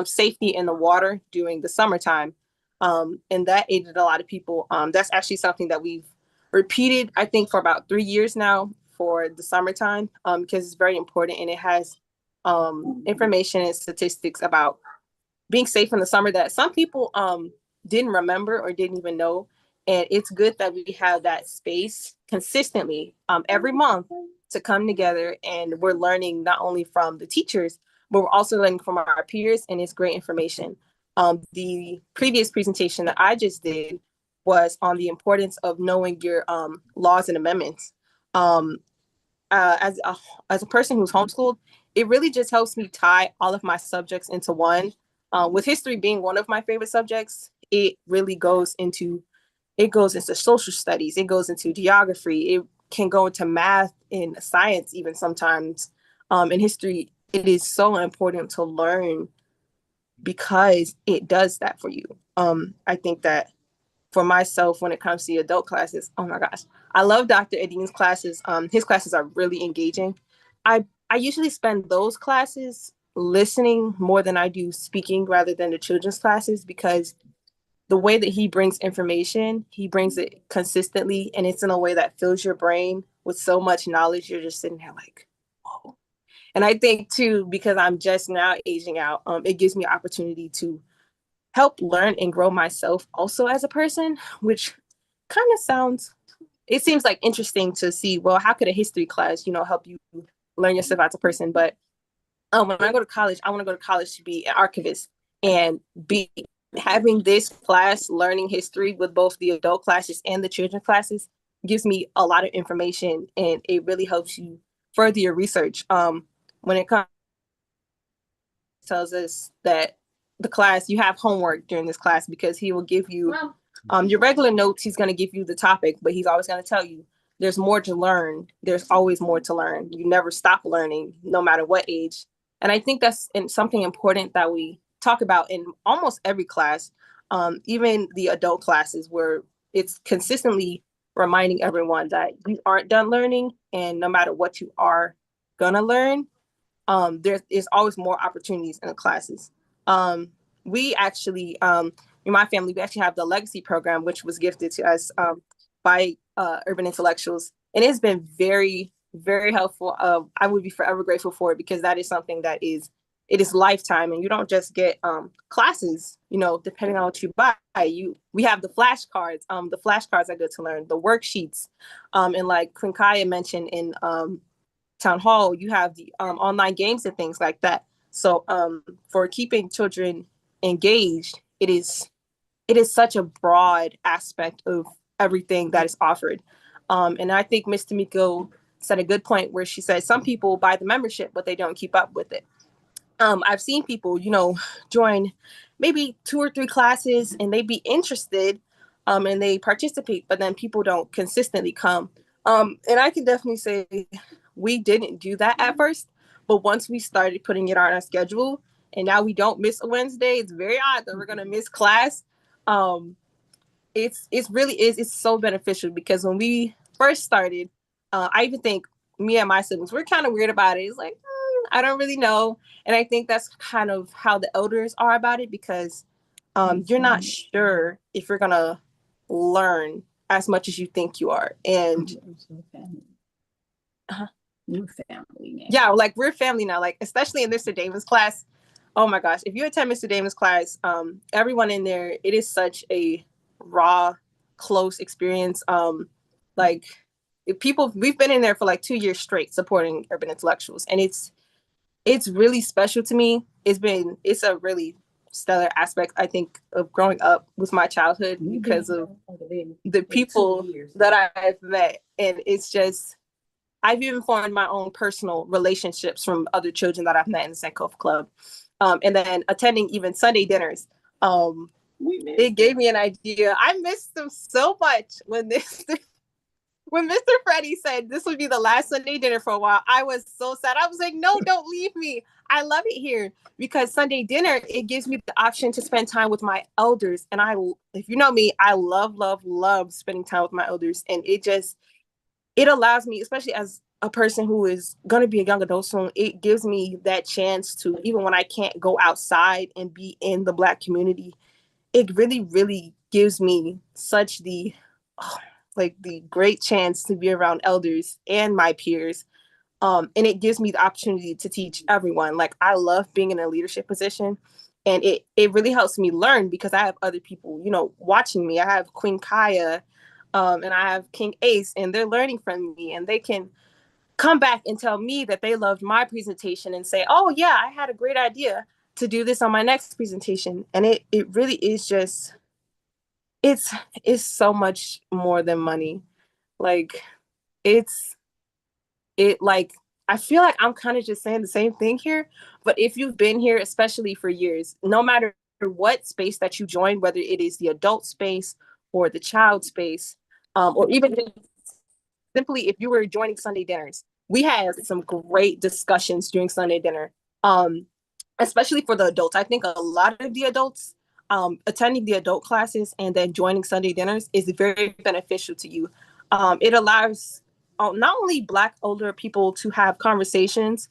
safety in the water during the summertime. And that aided a lot of people. That's actually something that we've repeated, I think, for about 3 years now for the summertime, because it's very important, and it has information and statistics about being safe in the summer that some people didn't remember or didn't even know. And it's good that we have that space consistently every month to come together, and we're learning not only from the teachers, but we're also learning from our peers, and it's great information. The previous presentation that I just did was on the importance of knowing your laws and amendments. As a person who's homeschooled, it really just helps me tie all of my subjects into one. With history being one of my favorite subjects, it really goes into social studies, it goes into geography, it can go into math and science even sometimes. In history, it is so important to learn because it does that for you. I think that for myself, when it comes to the adult classes, oh my gosh, I love Dr. Adin's classes. His classes are really engaging. I usually spend those classes listening more than I do speaking, rather than the children's classes, because the way that he brings information, he brings it consistently, and it's in a way that fills your brain with so much knowledge. You're just sitting there like, whoa. And I think too, because I'm just now aging out, it gives me an opportunity to help learn and grow myself also as a person, which kind of it seems like interesting to see, well, how could a history class, help you learn yourself as a person? But when I go to college, I want to go to college to be an archivist, and be having this class, learning history with both the adult classes and the children classes, gives me a lot of information, and it really helps you further your research. When it comes, tells us that the class, you have homework during this class, because he will give you your regular notes. He's going to give you the topic, but he's always going to tell you there's more to learn. There's always more to learn. You never stop learning, no matter what age. And I think that's something important that we talk about in almost every class, even the adult classes, where it's consistently reminding everyone that you aren't done learning, and no matter what you are gonna learn, there is always more opportunities in the classes. We actually, in my family, we actually have the Legacy program, which was gifted to us by Urban Intellectuals. And it's been very, very helpful. I would be forever grateful for it, because that is something that is lifetime, and you don't just get classes, depending on what you buy. We have the flashcards. The flashcards are good to learn, the worksheets, and like Quinkaya mentioned in town hall, you have the online games and things like that. So for keeping children engaged, it is such a broad aspect of everything that is offered. And I think Ms. Tamiko said a good point where she said some people buy the membership, but they don't keep up with it. I've seen people, join maybe 2 or 3 classes and they be interested and they participate, but then people don't consistently come. And I can definitely say we didn't do that at first, but once we started putting it on our schedule and now we don't miss a Wednesday, it's very odd that we're going to miss class. It's so beneficial, because when we first started, I even think me and my siblings, we're kind of weird about it. It's like, I don't really know. And I think that's kind of how the elders are about it, because you're not sure if you're going to learn as much as you think you are. And New family now. Yeah, like we're family now, like especially in Mr. Damon's class. Oh my gosh, if you attend Mr. Damon's class, everyone in there, it is such a raw, close experience. Like we've been in there for like 2 years straight supporting Urban Intellectuals, and it's really special to me. It's a really stellar aspect, I think, of growing up with my childhood, because of the people that I've met. And it's just, I've even formed my own personal relationships from other children that I've met in the Sankofa Club. And then attending even Sunday dinners. It gave me an idea. I missed them so much when Mr. Freddie said this would be the last Sunday dinner for a while. I was so sad. I was like, no, don't leave me. I love it here, because Sunday dinner, it gives me the option to spend time with my elders. And if you know me, I love, love, love spending time with my elders. And it allows me, especially as a person who is going to be a young adult soon, it gives me that chance to, even when I can't go outside and be in the Black community, it really, really gives me such the great chance to be around elders and my peers. And it gives me the opportunity to teach everyone. Like, I love being in a leadership position, and it really helps me learn, because I have other people, watching me. I have Queen Kaya, and I have King Ace, and they're learning from me, and they can come back and tell me that they loved my presentation and say, oh yeah, I had a great idea to do this on my next presentation. And it really is just, it's so much more than money. Like, I feel like I'm kind of just saying the same thing here, but if you've been here, especially for years, no matter what space that you join, whether it is the adult space or the child space, or even simply if you were joining Sunday dinners, we had some great discussions during Sunday dinner, especially for the adults. I think a lot of the adults attending the adult classes and then joining Sunday dinners is very beneficial to you. It allows not only Black older people to have conversations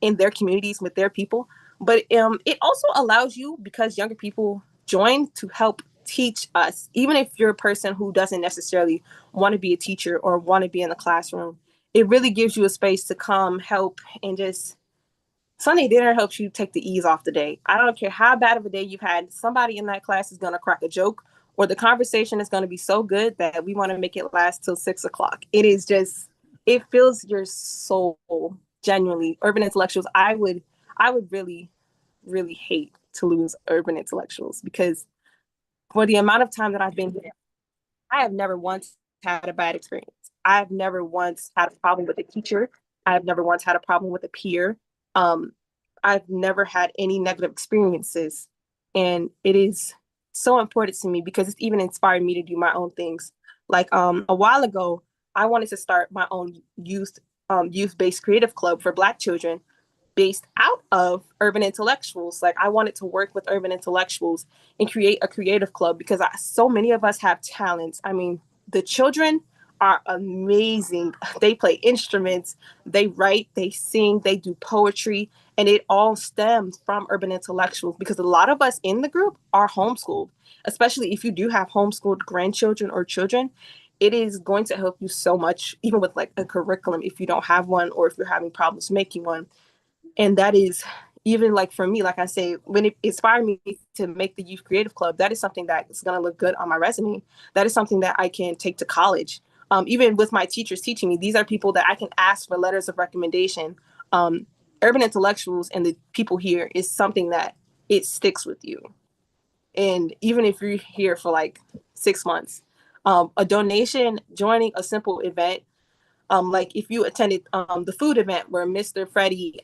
in their communities with their people, but it also allows you, because younger people join, to help teach us, even if you're a person who doesn't necessarily want to be a teacher or want to be in the classroom. It really gives you a space to come, help, and just Sunday dinner helps you take the ease off the day. I don't care how bad of a day you've had, somebody in that class is going to crack a joke, or the conversation is going to be so good that we want to make it last till 6 o'clock. It is just, it fills your soul genuinely. Urban Intellectuals, I would really, really hate to lose Urban Intellectuals, because for the amount of time that I've been here, I have never once had a bad experience. I've never once had a problem with a teacher. I've never once had a problem with a peer. I've never had any negative experiences. And it is so important to me, because it's even inspired me to do my own things. Like a while ago, I wanted to start my own youth-based creative club for Black children based out of Urban Intellectuals. Like, I wanted to work with Urban Intellectuals and create a creative club, because so many of us have talents. I mean, the children are amazing. They play instruments, they write, they sing, they do poetry, and it all stems from urban intellectuals because a lot of us in the group are homeschooled, especially if you do have homeschooled grandchildren or children. It is going to help you so much, even with like a curriculum, if you don't have one or if you're having problems making one. And that is even like for me, like I say, when it inspired me to make the youth creative club, that is something that is going to look good on my resume. That is something that I can take to college. Even with my teachers teaching me, these are people that I can ask for letters of recommendation. Urban intellectuals and the people here is something that it sticks with you. And even if you're here for like 6 months, a donation, joining a simple event, like if you attended the food event where Mr. Freddie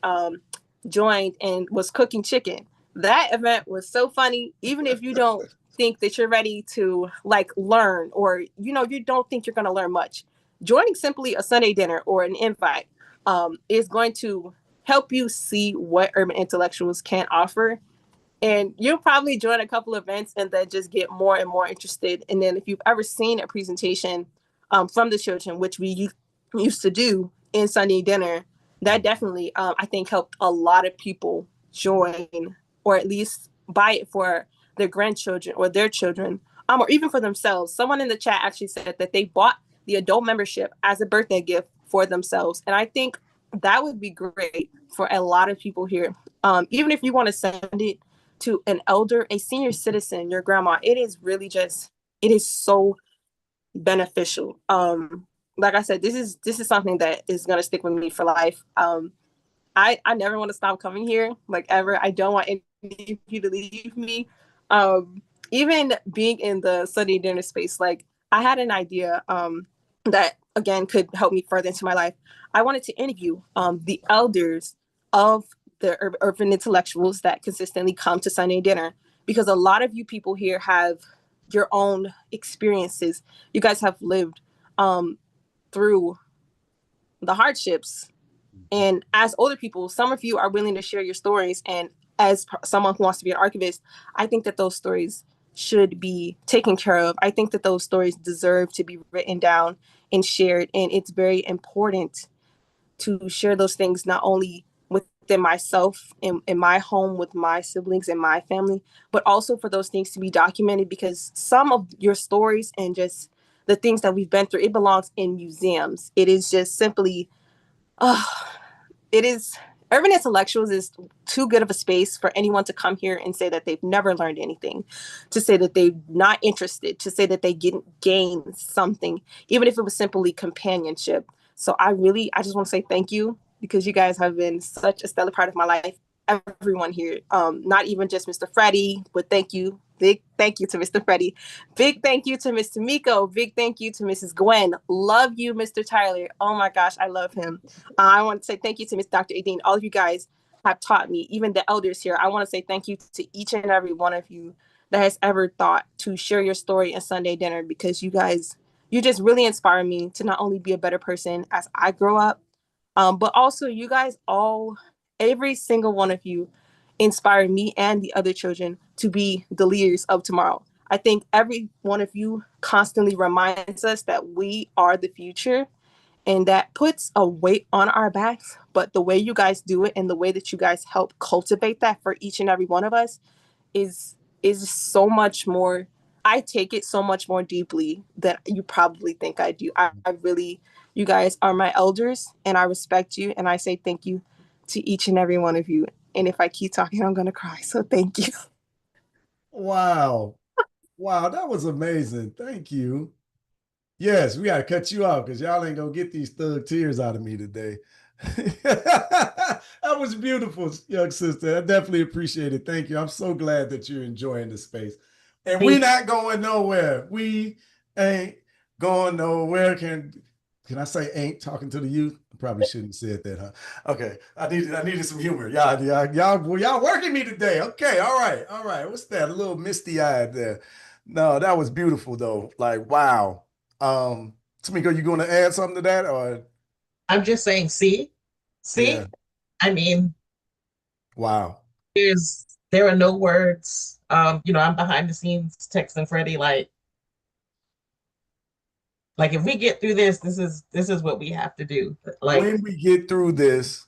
joined and was cooking chicken, that event was so funny. Even if you don't think that you're ready to like learn, or you don't think you're going to learn much, joining simply a Sunday dinner or an invite is going to help you see what urban intellectuals can offer. And you'll probably join a couple events and then just get more and more interested. And then if you've ever seen a presentation from the children, which we used to do in Sunday dinner, that definitely, I think, helped a lot of people join or at least buy it for their grandchildren or their children, or even for themselves. Someone in the chat actually said that they bought the adult membership as a birthday gift for themselves. And I think that would be great for a lot of people here. Even if you want to send it to an elder, a senior citizen, your grandma, it is really just, it is so beneficial. Like I said, this is something that is gonna stick with me for life. I never want to stop coming here, like ever. I don't want any of you to leave me. Even being in the Sunday dinner space, like I had an idea that again could help me further into my life. I wanted to interview the elders of the urban intellectuals that consistently come to Sunday dinner, because a lot of you people here have your own experiences. You guys have lived through the hardships. And as older people, some of you are willing to share your stories. And as someone who wants to be an archivist, I think that those stories should be taken care of. I think that those stories deserve to be written down and shared. And it's very important to share those things, not only within myself in my home with my siblings and my family, but also for those things to be documented, because some of your stories and just the things that we've been through, it belongs in museums. It is just simply, it is, urban intellectuals is too good of a space for anyone to come here and say that they've never learned anything, to say that they're not interested, to say that they didn't gain something, even if it was simply companionship. So I just want to say thank you, because you guys have been such a stellar part of my life. Everyone here, not even just Mr. Freddie, but thank you. Big thank you to Mr. Freddie. Big thank you to Mr. Miko. Big thank you to Mrs. Gwen. Love you, Mr. Tyler. Oh my gosh, I love him. I want to say thank you to Miss Dr. Adine. All of you guys have taught me, even the elders here. I want to say thank you to each and every one of you that has ever thought to share your story in Sunday dinner, because you guys, you just really inspire me to not only be a better person as I grow up, but also you guys all, every single one of you inspire me and the other children to be the leaders of tomorrow. I think every one of you constantly reminds us that we are the future, and that puts a weight on our backs. But the way you guys do it and the way that you guys help cultivate that for each and every one of us is so much more. I take it so much more deeply than you probably think I do. I really, you guys are my elders, and I respect you, and I say thank you to each and every one of you. And if I keep talking, I'm going to cry. So thank you. Wow. Wow, that was amazing. Thank you. Yes, we got to cut you off because y'all ain't going to get these thug tears out of me today. That was beautiful, young sister. I definitely appreciate it. Thank you. I'm so glad that you're enjoying the space. And we're not going nowhere. We ain't going nowhere. Can I say ain't talking to the youth? I probably shouldn't have said that, huh? Okay. I needed some humor. Y'all working me today. Okay. All right. What's that? A little misty-eyed there. No, that was beautiful though. Like, wow. Tamiko, you going to add something to that, or? I'm just saying, see, Yeah. I mean, wow. There are no words. I'm behind the scenes texting Freddie like, Like if we get through this, this is what we have to do. Like When we get through this,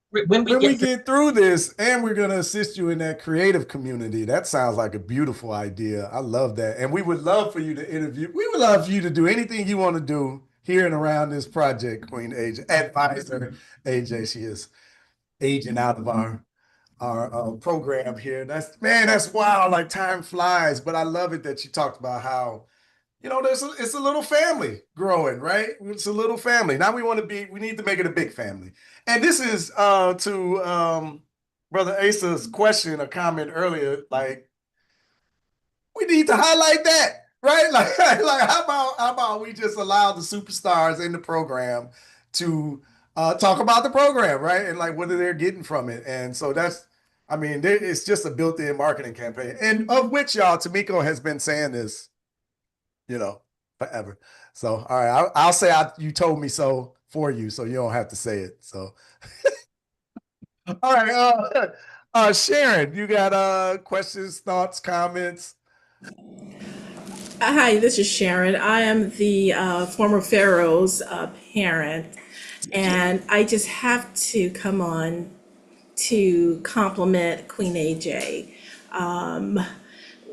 when we when we get through, get through this, and we're going to assist you in that creative community. That sounds like a beautiful idea. I love that. And we would love for you to interview. We would love for you to do anything you want to do here and around this project, Queen AJ, Advisor AJ. She is aging out of our program here. That's wild. Like time flies, but I love it that you talked about how it's a little family growing, right? It's a little family. Now we need to make it a big family. And this is to Brother Asa's question or comment earlier, like we need to highlight that, right? Like how about we just allow the superstars in the program to talk about the program, right? And like what they're getting from it. And so it's just a built-in marketing campaign. And of which y'all, Tamiko has been saying this, forever. So, all right, I'll say you told me so for you, so you don't have to say it. So, all right, Sharon, you got questions, thoughts, comments? Hi, this is Sharon. I am the former Pharaoh's parent, and I just have to come on to compliment Queen AJ.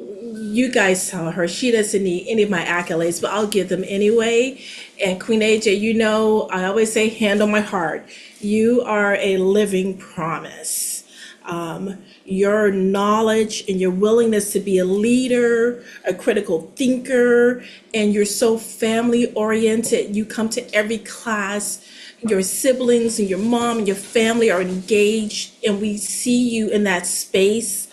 You guys saw her. She doesn't need any of my accolades, but I'll give them anyway. And Queen AJ, I always say, hand on my heart, you are a living promise. Your knowledge and your willingness to be a leader, a critical thinker, and you're so family oriented. You come to every class, your siblings and your mom and your family are engaged, and we see you in that space,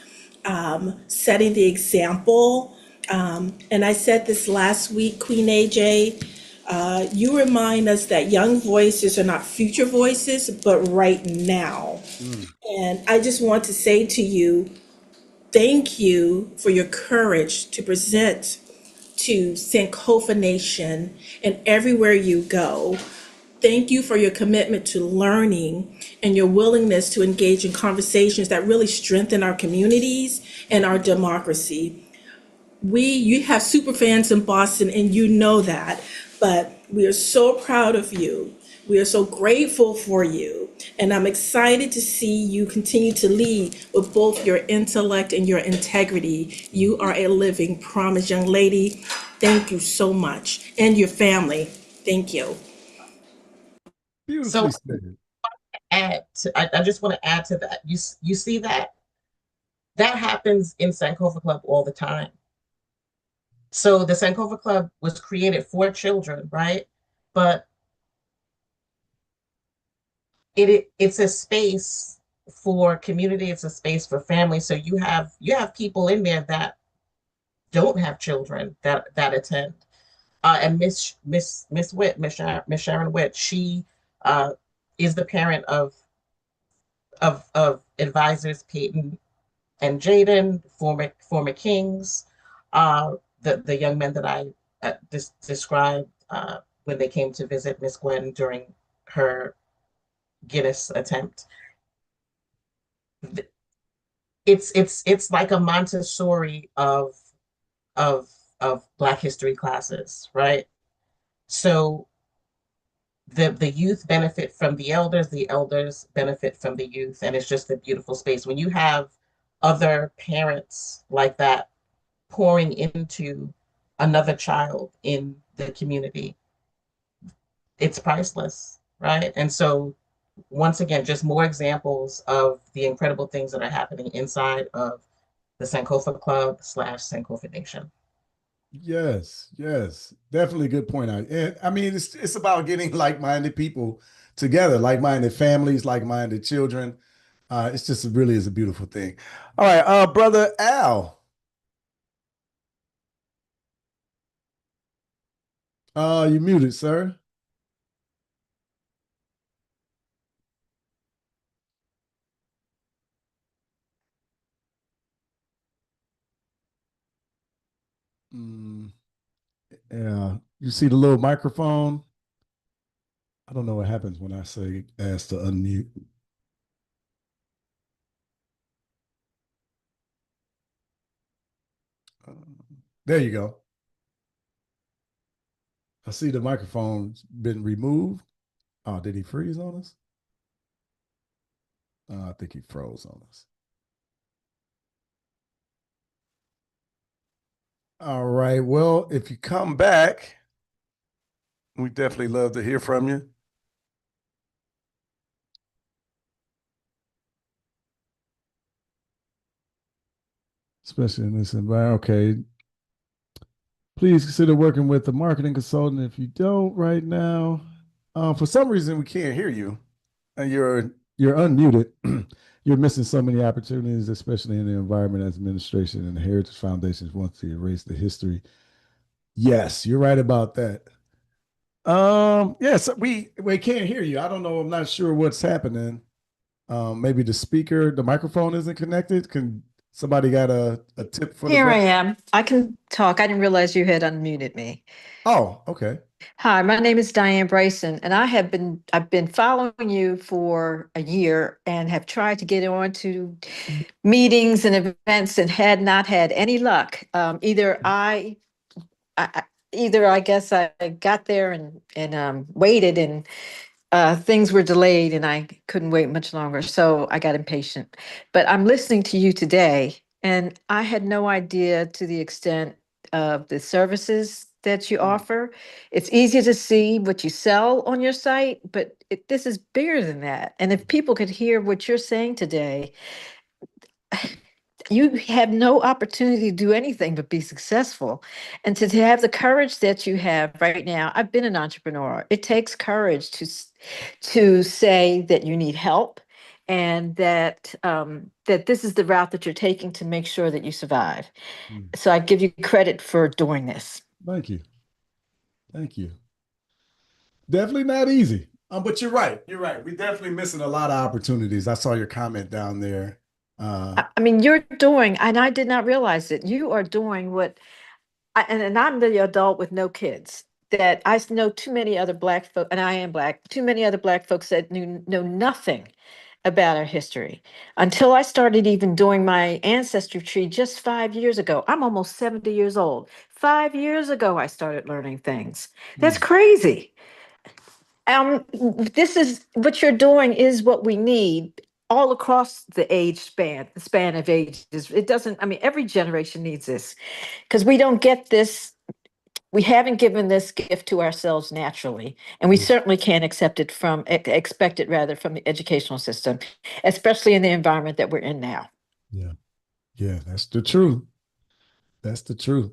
setting the example. And I said this last week, Queen AJ, you remind us that young voices are not future voices, but right now. And I just want to say to you, thank you for your courage to present to Sankofa Nation and everywhere you go. Thank you for your commitment to learning and your willingness to engage in conversations that really strengthen our communities and our democracy. You have super fans in Boston, and you know that, but we are so proud of you. We are so grateful for you, and I'm excited to see you continue to lead with both your intellect and your integrity. You are a living promise, young lady. Thank you so much, and your family. Thank you. Beautifully so said. I just want to add to that. You see that happens in Sankofa Club all the time. So the Sankofa Club was created for children, right? But it's a space for community. It's a space for family. So you have people in there that don't have children that attend. And Miss Sharon Witt, she is the parent of advisors Peyton and Jaden, former Kings, the young men that I described when they came to visit Miss Gwen during her Guinness attempt. It's like a Montessori of Black history classes, right? So the youth benefit from the elders benefit from the youth, and it's just a beautiful space. When you have other parents like that pouring into another child in the community, it's priceless, right? And so once again, just more examples of the incredible things that are happening inside of the Sankofa Club / Sankofa Nation. Yes, definitely good point out. And I mean, it's about getting like-minded people together, like-minded families, like-minded children. It's just really is a beautiful thing. All right, brother Al. You muted, sir. Yeah, you see the little microphone? I don't know what happens when I say ask to unmute. There you go. I see the microphone's been removed. Oh, did he freeze on us? I think he froze on us. All right. Well, if you come back, we definitely love to hear from you. Especially in this environment. Okay. Please consider working with a marketing consultant if you don't right now. For some reason, we can't hear you. And you're unmuted. You're missing so many opportunities, especially in the environment as administration and the Heritage Foundations wants to erase the history. Yes, you're right about that. Yes, we can't hear you. I don't know. I'm not sure what's happening. Maybe the microphone isn't connected. Can somebody got a tip for Here I am. I can talk. I didn't realize you had unmuted me. Oh, okay. Hi, my name is Diane Bryson, and I've been following you for a year and have tried to get on to meetings and events and had not had any luck. Either I guess I got there and waited and things were delayed and I couldn't wait much longer, so I got impatient. But I'm listening to you today, and I had no idea to the extent of the services that you offer. It's easy to see what you sell on your site, but this is bigger than that. And if people could hear what you're saying today, you have no opportunity to do anything but be successful. And to have the courage that you have right now, I've been an entrepreneur. It takes courage to say that you need help and that that this is the route that you're taking to make sure that you survive. So I give you credit for doing this. Thank you. Thank you. Definitely not easy. But you're right. You're right. We're definitely missing a lot of opportunities. I saw your comment down there. I mean, you're doing, and I did not realize it. You are doing what, and I'm the adult with no kids. That I know too many other Black folk, and I am Black. Too many other Black folks that know nothing about our history until I started even doing my ancestry tree just 5 years ago. I'm almost 70 years old. 5 years ago, I started learning things. That's crazy. This is what you're doing is what we need all across the span of ages. It doesn't, I mean, every generation needs this because we don't get this. We haven't given this gift to ourselves naturally, and we certainly can't expect it from the educational system, especially in the environment that we're in now. Yeah. Yeah, that's the truth. That's the truth.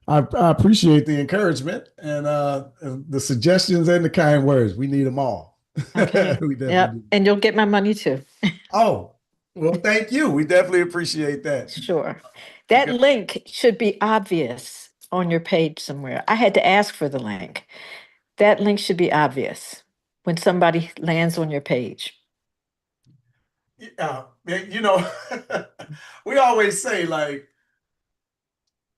I appreciate the encouragement and the suggestions and the kind words. We need them all. Okay. We definitely Yep. do. And you'll get my money too. Oh, well, thank you. We definitely appreciate that. Sure. That link should be obvious on your page somewhere. I had to ask for the link. That link should be obvious when somebody lands on your page. Yeah, you know, we always say like,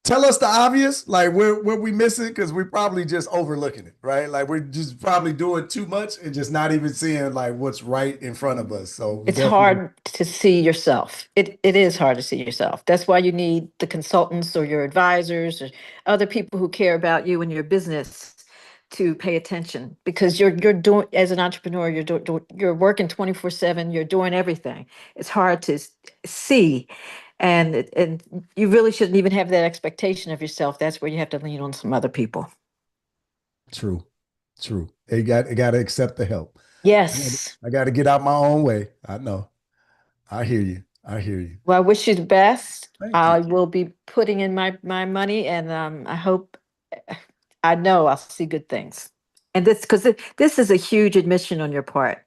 tell us the obvious, like what we missing, because we're probably just overlooking it, right? Like we're just probably doing too much and just not even seeing like what's right in front of us. So It's hard to see yourself. It is hard to see yourself. That's why you need the consultants or your advisors or other people who care about you and your business to pay attention, because you're doing, as an entrepreneur, you're working 24/7, you're doing everything. It's hard to see. And you really shouldn't even have that expectation of yourself. That's where you have to lean on some other people. True. They got to accept the help. Yes. I got to get out my own way. I know. I hear you. Well, I wish you the best. Thank I you. will be putting in my money, and I know I'll see good things. And because this is a huge admission on your part,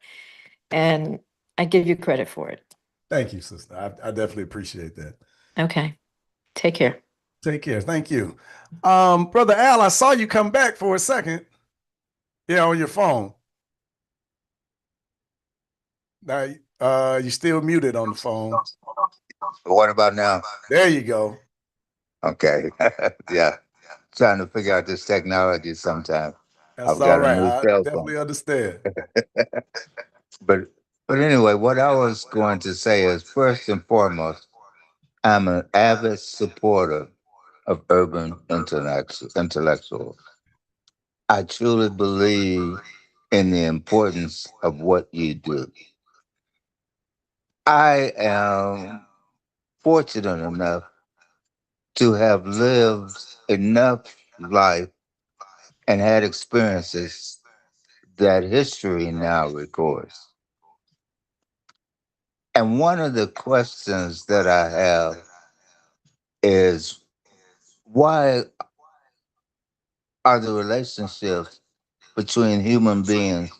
and I give you credit for it. Thank you, sister. I definitely appreciate that. Okay. Take care. Take care. Thank you. Brother Al, I saw you come back for a second. Yeah, on your phone. Now, you're still muted on the phone. What about now? There you go. Okay. Yeah. Trying to figure out this technology sometime. That's I've all got a right. new I cell definitely phone. understand. But anyway, what I was going to say is, first and foremost, I'm an avid supporter of urban intellectuals. I truly believe in the importance of what you do. I am fortunate enough to have lived enough life and had experiences that history now records. And one of the questions that I have is, why are the relationships between human beings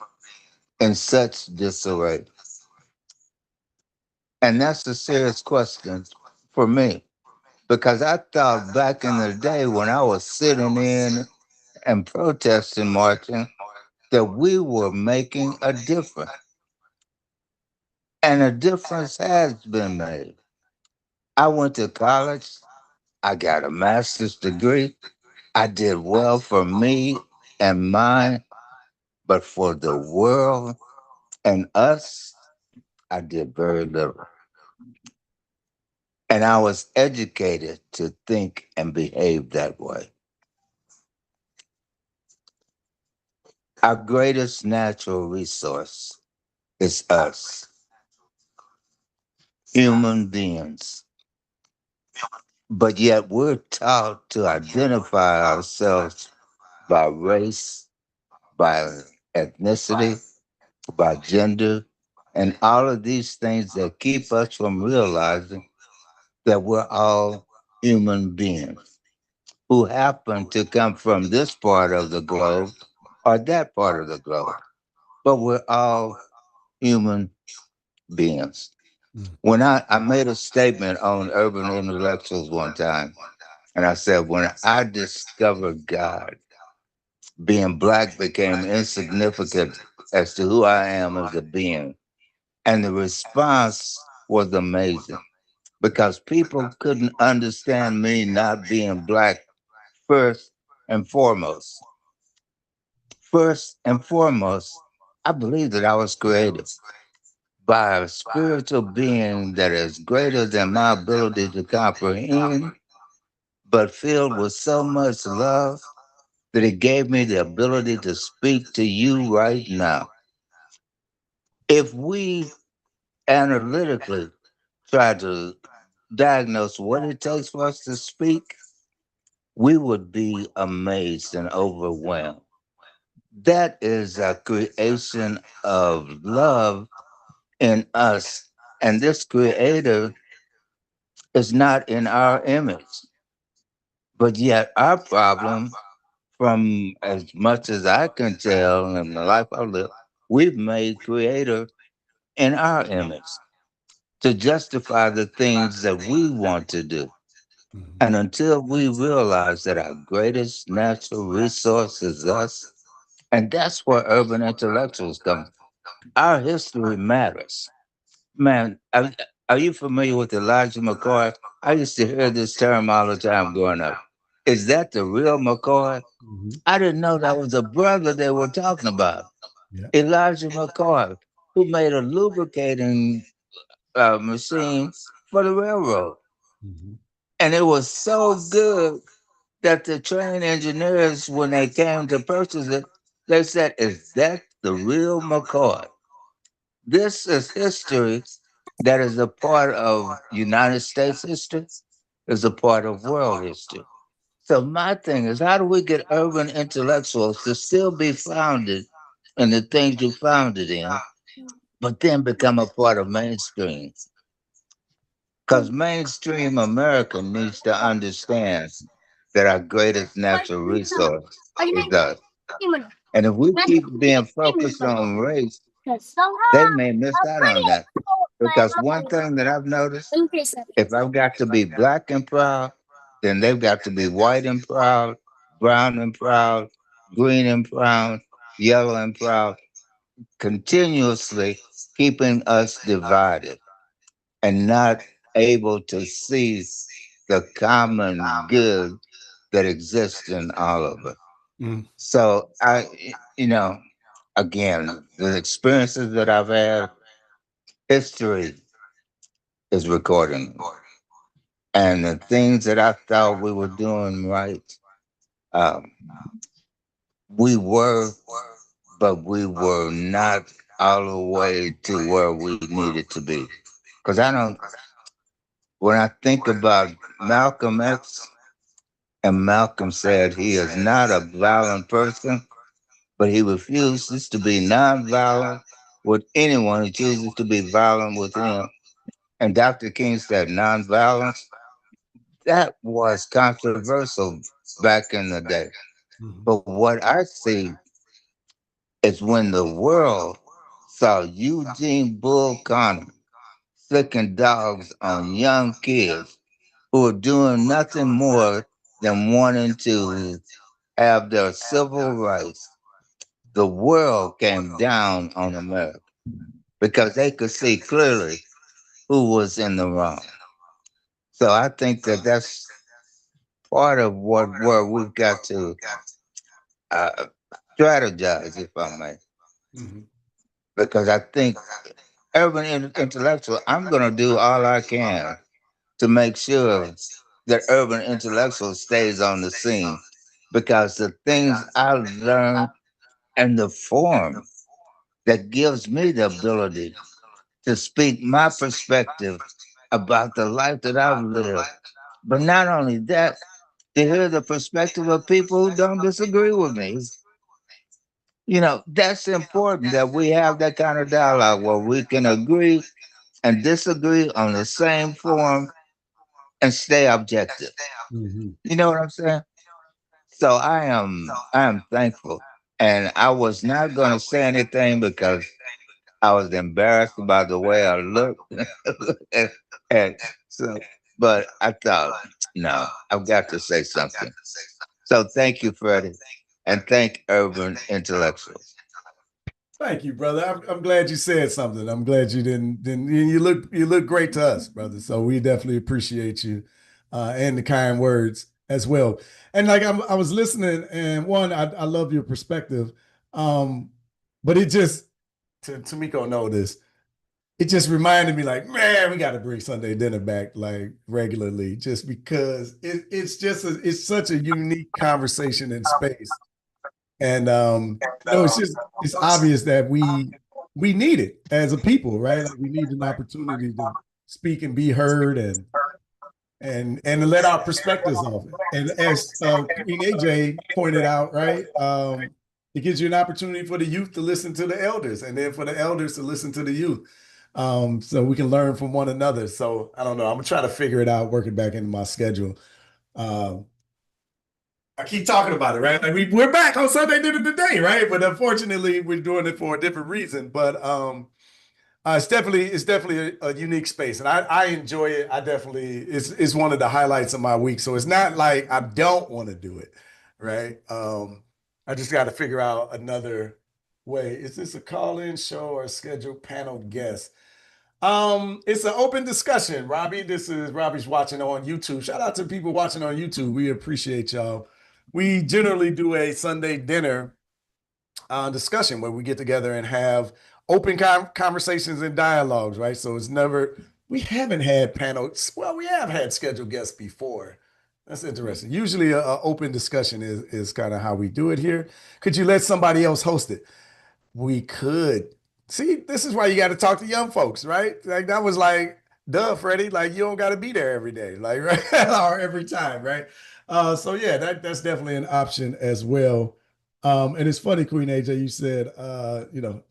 in such disarray? And that's a serious question for me, because I thought back in the day when I was sitting in and protesting, marching, that we were making a difference. And a difference has been made. I went to college, I got a master's degree, I did well for me and mine, but for the world and us, I did very little. And I was educated to think and behave that way. Our greatest natural resource is us, human beings. But yet we're taught to identify ourselves by race, by ethnicity, by gender, and all of these things that keep us from realizing that we're all human beings who happen to come from this part of the globe or that part of the globe. But we're all human beings. When I made a statement on Urban Intellectuals one time, and I said, when I discovered God, being black became insignificant as to who I am as a being. And the response was amazing because people couldn't understand me not being black first and foremost. First and foremost, I believe that I was created by a spiritual being that is greater than my ability to comprehend, but filled with so much love that it gave me the ability to speak to you right now. If we analytically try to diagnose what it takes for us to speak, we would be amazed and overwhelmed. That is a creation of love in us. And this creator is not in our image. But yet, our problem, from as much as I can tell in the life I live, we've made creator in our image to justify the things that we want to do. And until we realize that our greatest natural resource is us, and that's where urban intellectuals come. Our history matters. Man, are you familiar with Elijah McCoy? I used to hear this term all the time growing up. Is that the real McCoy? I didn't know that was a brother they were talking about. Elijah McCoy, who made a lubricating machine for the railroad. And it was so good that the train engineers, when they came to purchase it, they said, is that the real McCoy? This is history that is a part of United States history, is a part of world history. So my thing is, how do we get urban intellectuals to still be founded in the things you founded in, but then become a part of mainstream? Because mainstream America needs to understand that our greatest natural resource is us. And if we keep being focused on race, they may miss out on that. Because one thing that I've noticed, if I've got to be black and proud, then they've got to be white and proud, brown and proud, green and proud, yellow and proud, continuously keeping us divided and not able to see the common good that exists in all of us. So you know, again, the experiences that I've had, history is recording. And the things that I thought we were doing right, um, we were, but we were not all the way to where we needed to be. Because when I think about Malcolm X, and Malcolm said he is not a violent person, but he refuses to be nonviolent with anyone who chooses to be violent with him. And Dr. King said nonviolence. That was controversial back in the day. But what I see is when the world saw Eugene Bull Connor flicking dogs on young kids who were doing nothing more than wanting to have their civil rights, the world came down on America because they could see clearly who was in the wrong. So I think that that's part of where we've got to uh, strategize, if I may, because I think urban intellectual, I'm going to do all I can to make sure that urban intellectual stays on the scene, because the things I learned and the form that gives me the ability to speak my perspective about the life that I've lived. But not only that, to hear the perspective of people who don't disagree with me. You know, that's important that we have that kind of dialogue where we can agree and disagree on the same form and stay objective. You know what I'm saying? So I am thankful. And I was not gonna say anything because I was embarrassed about the way I looked. and so but I thought, no, I've got to say something. So thank you, Freddie. And thank Urban Intellectuals. Thank you, brother. I'm glad you said something. I'm glad you didn't you look great to us, brother. So we definitely appreciate you and the kind words as well. And like I was listening, and one, I love your perspective. But it just Tamiko know this. It just reminded me, like, man, we got to bring Sunday dinner back like regularly, just because it's such a unique conversation in space. And it's obvious that we need it as a people, right? Like we need an opportunity to speak and be heard and to let our perspectives off. And as Queen AJ pointed out, right? It gives you an opportunity for the youth to listen to the elders, and then for the elders to listen to the youth. So we can learn from one another. So I don't know. I'm gonna try to figure it out, work it back into my schedule. I keep talking about it, right? Like we're back on Sunday Dinner today, right? But unfortunately, we're doing it for a different reason. But it's definitely a unique space, and I enjoy it. I definitely it's one of the highlights of my week. So it's not like I don't want to do it, right? I just got to figure out another way. Is this a call-in show or a scheduled panel guest? It's an open discussion, Robbie. This is Robbie's watching on YouTube. Shout out to people watching on YouTube. We appreciate y'all. We generally do a Sunday dinner discussion where we get together and have open conversations and dialogues, right? So we haven't had panels. Well, we have had scheduled guests before. That's interesting. Usually an open discussion is kind of how we do it here. Could you let somebody else host it? We could. See, this is why you got to talk to young folks, right? Like that was like, duh, Freddie, like you don't got to be there every day, like, right? Or every time, right? So yeah, that's definitely an option as well. And it's funny, Queen AJ, you said,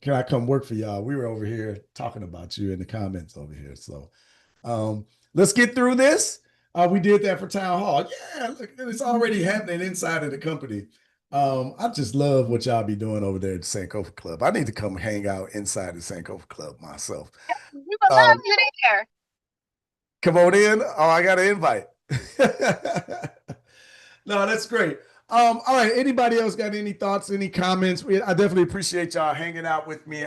can I come work for y'all? We were over here talking about you in the comments over here. So let's get through this. We did that for Town Hall. Yeah, look, it's already happening inside of the company. I just love what y'all be doing over there at the Sankofa Club. I need to come hang out inside the Sankofa Club myself. We would love you there. Come on in. Oh, I got an invite. No, that's great. All right. Anybody else got any thoughts, any comments? I definitely appreciate y'all hanging out with me.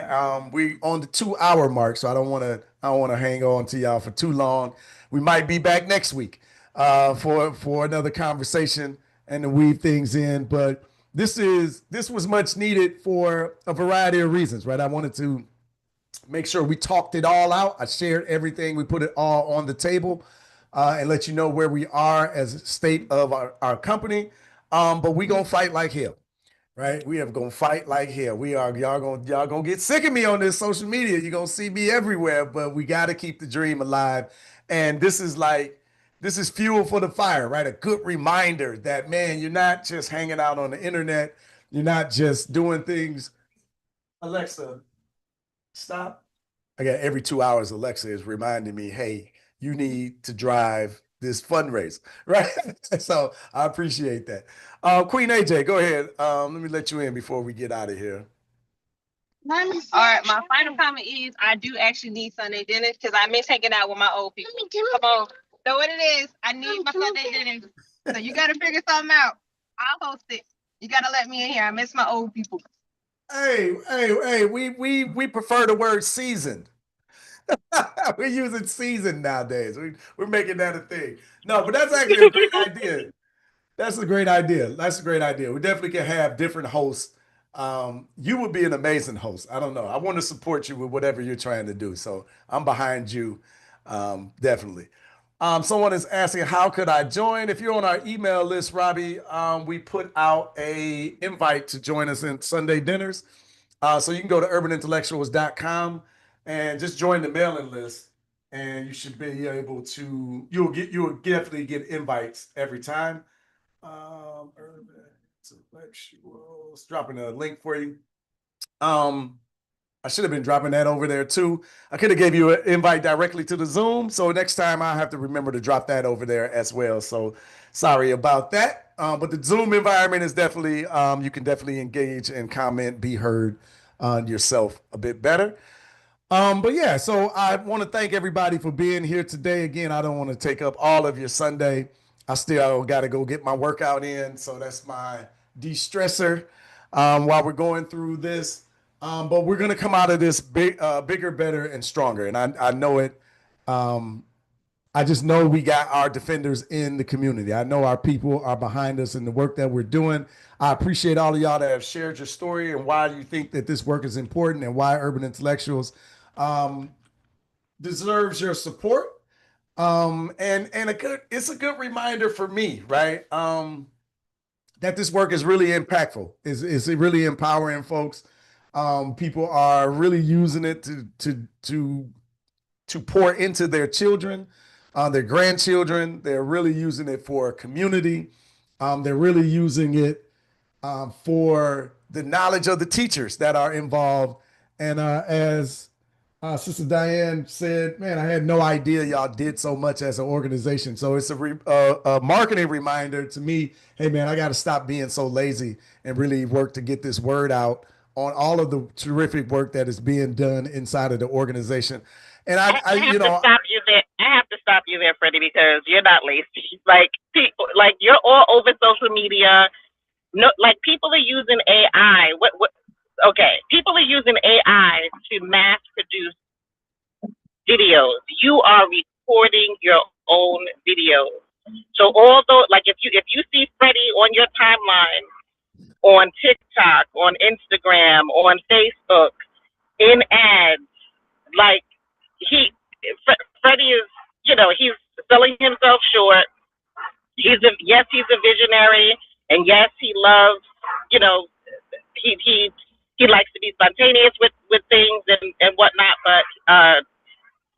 We on the 2-hour mark, so I don't want to hang on to y'all for too long. We might be back next week for another conversation and to weave things in. But this was much needed for a variety of reasons, right? I wanted to make sure we talked it all out. I shared everything. We put it all on the table and let you know where we are as a state of our company. But we gonna fight like hell. right? We are gonna fight like hell. Y'all gonna get sick of me on this social media. You're gonna see me everywhere, but we got to keep the dream alive. And this is fuel for the fire, right? A good reminder that, man, you're not just hanging out on the internet. You're not just doing things. Alexa, stop. I got every 2 hours, Alexa is reminding me, hey, you need to drive this fundraiser, right? So I appreciate that. Queen AJ, go ahead. Let me let you in before we get out of here. All right, my final comment is I do actually need Sunday dinners because I miss hanging out with my old people. Come on. Know what it is? I need my Sunday dinners. So you got to figure something out. I'll host it. You got to let me in here. I miss my old people. Hey, we prefer the word seasoned. We're using seasoned nowadays. We're making that a thing. No, but that's actually a great idea. That's a great idea. That's a great idea. We definitely can have different hosts. You would be an amazing host. I don't know. I want to support you with whatever you're trying to do. So I'm behind you, definitely. Someone is asking, how could I join? If you're on our email list, Robbie, we put out a invite to join us in Sunday dinners. So you can go to urbanintellectuals.com and just join the mailing list, and you should be able to. You'll definitely get invites every time. Urban Intellectuals, dropping a link for you. I should have been dropping that over there too. I could have gave you an invite directly to the Zoom. So next time I'll have to remember to drop that over there as well. So sorry about that. But the Zoom environment is definitely, you can definitely engage and comment, be heard yourself a bit better. But yeah, so I want to thank everybody for being here today. Again, I don't want to take up all of your Sunday. I still got to go get my workout in. So that's my de-stressor while we're going through this. But we're going to come out of this bigger, better, and stronger. And I know it. I just know we got our defenders in the community. I know our people are behind us in the work that we're doing. I appreciate all of y'all that have shared your story and why you think that this work is important and why Urban Intellectuals deserves your support. And it's a good reminder for me, right? That this work is really impactful. Is really empowering folks. People are really using it to pour into their children, their grandchildren. They're really using it for community. They're really using it for the knowledge of the teachers that are involved. And as Sister Diane said, man, I had no idea y'all did so much as an organization. So it's a marketing reminder to me, hey, man, I got to stop being so lazy and really work to get this word out on all of the terrific work that is being done inside of the organization. And I have to stop you there. I have to stop you there, Freddie, because you're not lazy. Like people, like you're all over social media. No, like people are using AI. Okay, people are using AI to mass produce videos. You are recording your own videos. So although, like if you see Freddie on your timeline, on TikTok, on Instagram, on Facebook, in ads, like Freddie is, he's selling himself short. He's a visionary, and yes, he loves, he likes to be spontaneous with things and whatnot, but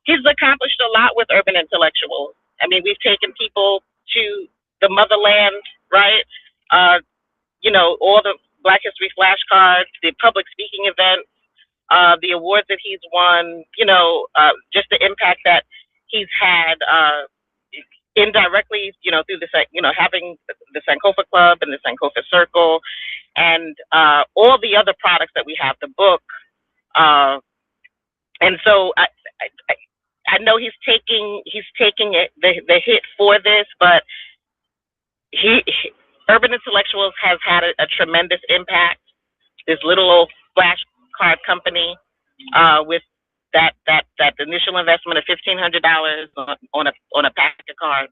he's accomplished a lot with Urban Intellectuals. I mean, we've taken people to the motherland, right? All the Black History flashcards, the public speaking events, the awards that he's won, just the impact that he's had indirectly, through having the Sankofa Club and the Sankofa Circle, and all the other products that we have, the book. And so I know he's taking the hit for this, but Urban Intellectuals has had a tremendous impact. This little old flashcard company with that initial investment of $1,500 on a pack of cards,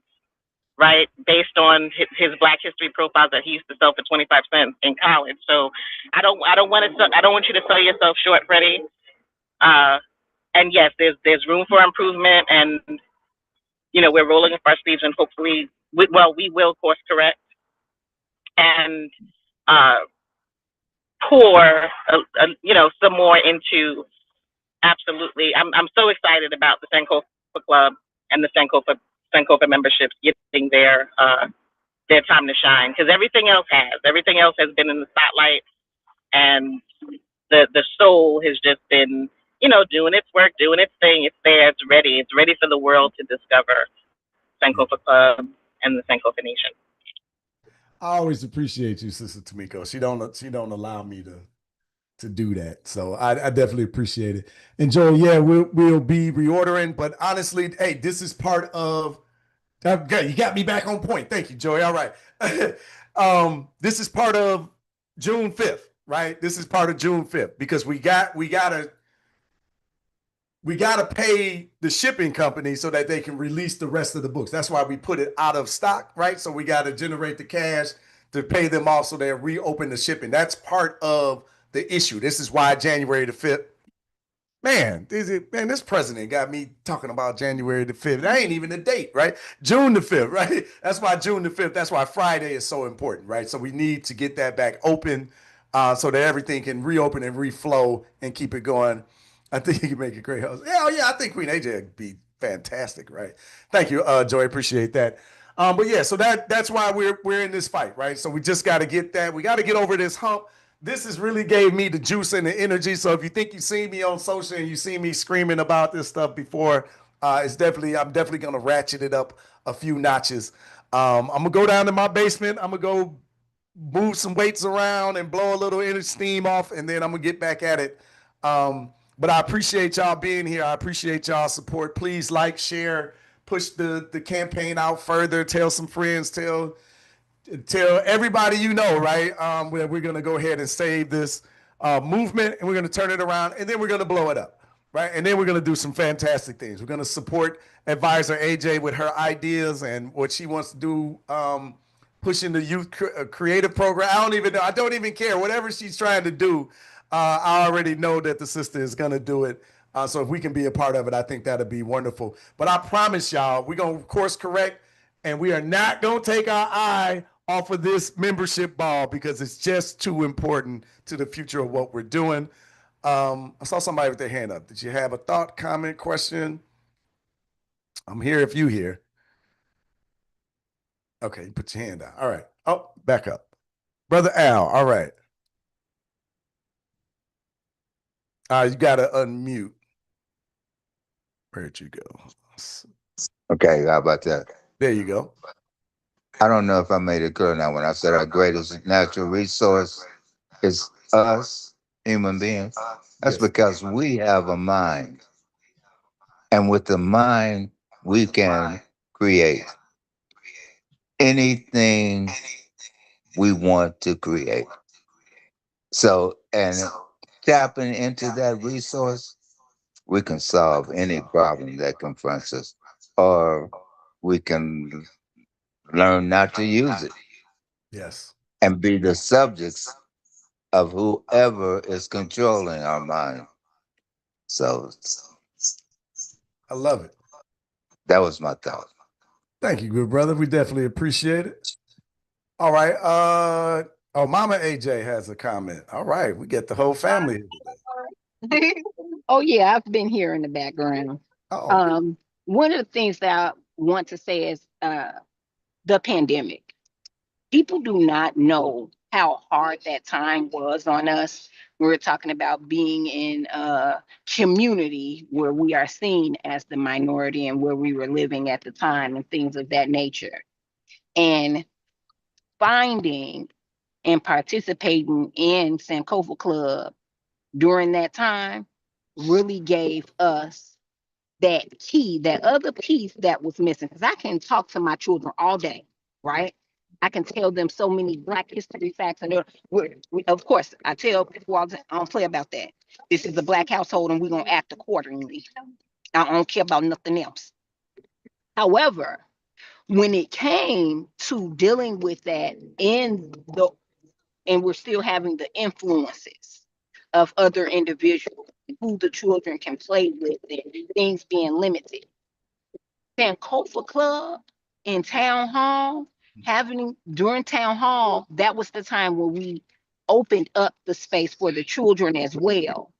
right? Based on his Black History profiles that he used to sell for 25 cents in college. So I don't want you to sell yourself short, Freddie. And yes, there's room for improvement, and we're rolling up our sleeves, and hopefully, we will course correct. And pour, some more into. Absolutely, I'm so excited about the Sankofa Club and the Sankofa memberships getting their time to shine, because everything else has been in the spotlight, and the soul has just been, doing its work, doing its thing. It's there, it's ready for the world to discover Sankofa Club and the Sankofa Nation. I always appreciate you, Sister Tamiko. She don't allow me to do that. So I definitely appreciate it. And Joe, yeah, we'll be reordering, but honestly, hey, this is part of. Okay, you got me back on point. Thank you, Joey. All right. This is part of June 5th, right? This is part of June 5th because we gotta pay the shipping company so that they can release the rest of the books. That's why we put it out of stock, right? So we got to generate the cash to pay them off so they reopen the shipping. That's part of the issue. This is why January the 5th. Man, this president got me talking about January the 5th. That ain't even the date, right? June the 5th, right? That's why June the 5th, that's why Friday is so important, right? So we need to get that back open so that everything can reopen and reflow and keep it going. I think you can make a great host. Yeah, I think Queen AJ would be fantastic, right? Thank you, Joy. Appreciate that. But yeah, so that's why we're in this fight, right? So we just got to get that. We got to get over this hump. This has really gave me the juice and the energy. So if you think you see me on social and you see me screaming about this stuff before, I'm definitely gonna ratchet it up a few notches. I'm gonna go down to my basement. I'm gonna go move some weights around and blow a little inner steam off, and then I'm gonna get back at it. But I appreciate y'all being here. I appreciate y'all support. Please like, share, push the campaign out further. Tell some friends. Tell everybody you know, right? We're going to go ahead and save this movement, and we're going to turn it around, and then we're going to blow it up, right? And then we're going to do some fantastic things. We're going to support Advisor AJ with her ideas and what she wants to do, pushing the youth creative program. I don't even care. Whatever she's trying to do, I already know that the sister is going to do it. So if we can be a part of it, I think that'll be wonderful. But I promise y'all, we're going to course correct, and we are not going to take our eye off of this membership ball because it's just too important to the future of what we're doing. I saw somebody with their hand up. Did you have a thought, comment, question? I'm here if you here. Okay, put your hand down. All right. Oh, back up. Brother Al, all right. You got to unmute. Where'd you go? Okay, how about that? There you go. I don't know if I made it clear now when I said our greatest natural resource is us, human beings. That's because we have a mind. And with the mind, we can create anything we want to create. So, and tapping into that resource, we can solve any problem that confronts us, or we can learn not to use it. Yes. And be the subjects of whoever is controlling our mind. So I love it. That was my thought. Thank you, good brother. We definitely appreciate it. All right. Mama AJ has a comment. All right. We get the whole family. Oh yeah, I've been here in the background. One of the things that I want to say is the pandemic. People do not know how hard that time was on us. We're talking about being in a community where we are seen as the minority and where we were living at the time and things of that nature. And finding and participating in Sankofa Club during that time really gave us that key, that other piece that was missing. Because I can talk to my children all day, right? I can tell them so many Black history facts. And of course, I tell people all the time, I don't play about that. This is a Black household and we're going to act accordingly. I don't care about nothing else. However, when it came to dealing with that and we're still having the influences of other individuals, who the children can play with and things being limited. Sankofa Club in Town Hall, during Town Hall, that was the time where we opened up the space for the children as well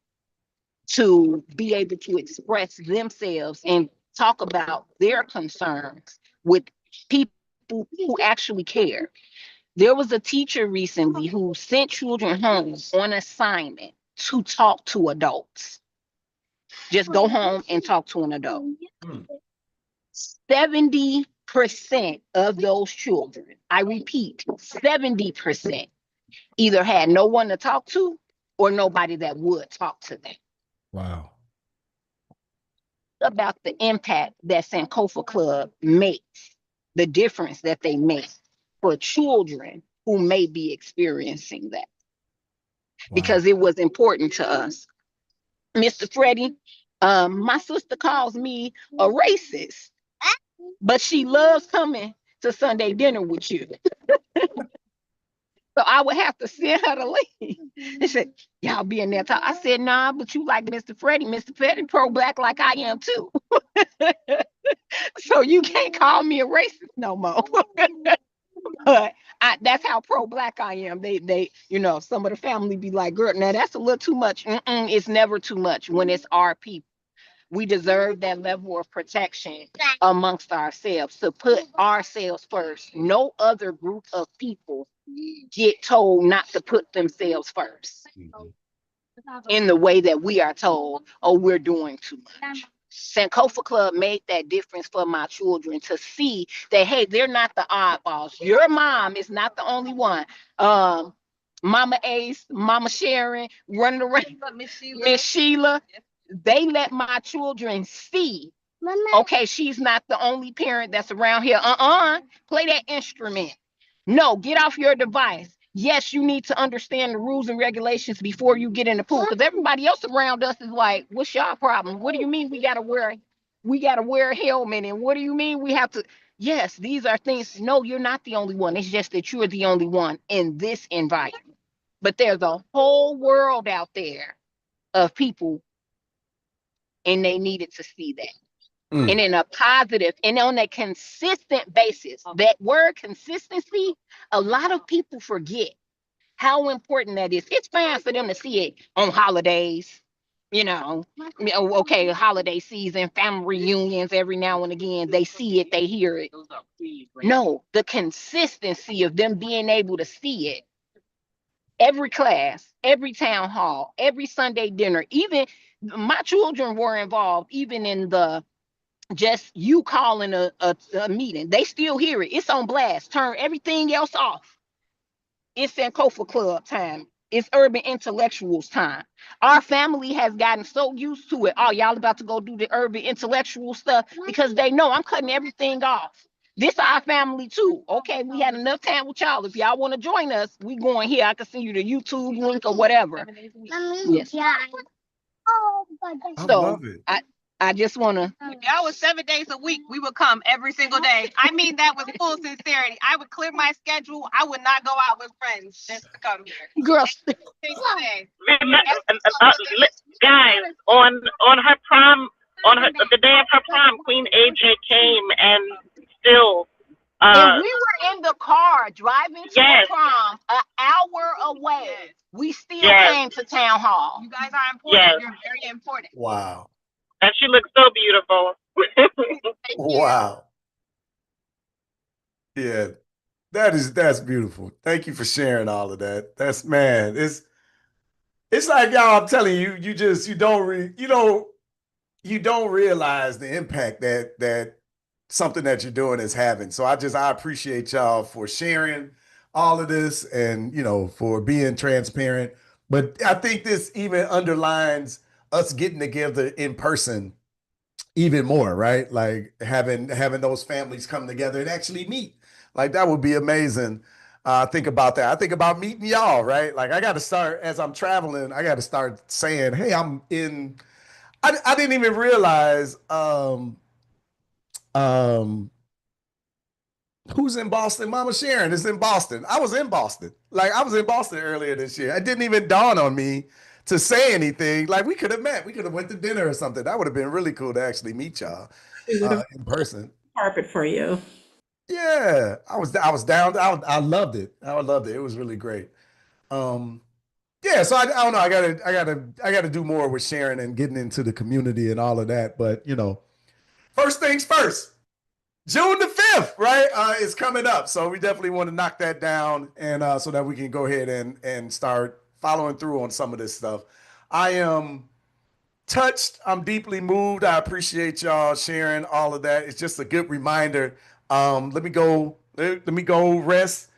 to be able to express themselves and talk about their concerns with people who actually care. There was a teacher recently who sent children home on assignment to talk to adults. Just go home and talk to an adult. 70% of those children, I repeat, 70% either had no one to talk to or nobody that would talk to them. Wow. About the impact that Sankofa Club makes, the difference that they make for children who may be experiencing that. Because it was important to us. Mr. Freddie, my sister calls me a racist, but she loves coming to Sunday dinner with you. So I would have to send her to leave. They said, y'all be in there talk. I said, nah, but you like Mr. Freddie. Mr. Freddie pro-black like I am too. So you can't call me a racist no more. But that's how pro-black I am. They, some of the family be like, girl, now that's a little too much. It's never too much when it's our people. We deserve that level of protection amongst ourselves, to put ourselves first. No other group of people get told not to put themselves first in the way that we are told, oh, we're doing too much. Sankofa Club made that difference for my children to see that, hey, they're not the oddballs. Your mom is not the only one. Mama Ace, Mama Sharon, running around, Miss Sheila, they let my children see, okay, she's not the only parent that's around here. Play that instrument. No, get off your device. Yes, you need to understand the rules and regulations before you get in the pool, because everybody else around us is like, what's your problem? What do you mean we gotta wear a helmet? And what do you mean we have to? Yes, these are things. No, you're not the only one. It's just that you're the only one in this environment. But there's a whole world out there of people, and they needed to see that. And in a positive and on a consistent basis. That word consistency, a lot of people forget how important that is. It's fine for them to see it on holidays, okay, holiday season, family reunions every now and again. They see it, they hear it. No, the consistency of them being able to see it. Every class, every town hall, every Sunday dinner, even my children were involved, even in the just you calling a meeting. They still hear it. It's on blast. Turn everything else off. It's Sankofa Club time. It's Urban Intellectuals time. Our family has gotten so used to it. Oh, y'all about to go do the urban intellectual stuff, because they know I'm cutting everything off. This our family too. Okay, we had enough time with y'all. If y'all want to join us, we going here. I can send you the YouTube link or whatever. Yes. I love it. I just want to. If y'all was 7 days a week, we would come every single day. I mean that with full sincerity. I would clear my schedule. I would not go out with friends just to come here. Girls. Guys, on her prom, the day of her prom, Queen AJ came and still. And we were in the car driving to the prom an hour away. We still came to town hall. You guys are important. You're very important. Wow. And she looks so beautiful. Wow. Yeah, that's beautiful. Thank you for sharing all of that. It's like, y'all, I'm telling you, you don't realize the impact that something that you're doing is having. So I appreciate y'all for sharing all of this and, for being transparent. But I think this even underlines us getting together in person even more, right? Like having those families come together and actually meet. Like that would be amazing. Think about that. I think about meeting y'all, right? Like I got to start, as I'm traveling, I got to start saying, hey, I'm in, I didn't even realize who's in Boston? Mama Sharon is in Boston. I was in Boston. Like I was in Boston earlier this year. It didn't even dawn on me to say anything. Like we could have met. We could have went to dinner or something. That would have been really cool to actually meet y'all in person. Carpet for you. Yeah, I was down. I loved it. I loved it. It was really great. Yeah, so I don't know. I gotta do more with sharing and getting into the community and all of that. But first things first. June the 5th, right? Is coming up. So we definitely want to knock that down and so that we can go ahead and start following through on some of this stuff. I am touched. I'm deeply moved. I appreciate y'all sharing all of that. It's just a good reminder. Let me go rest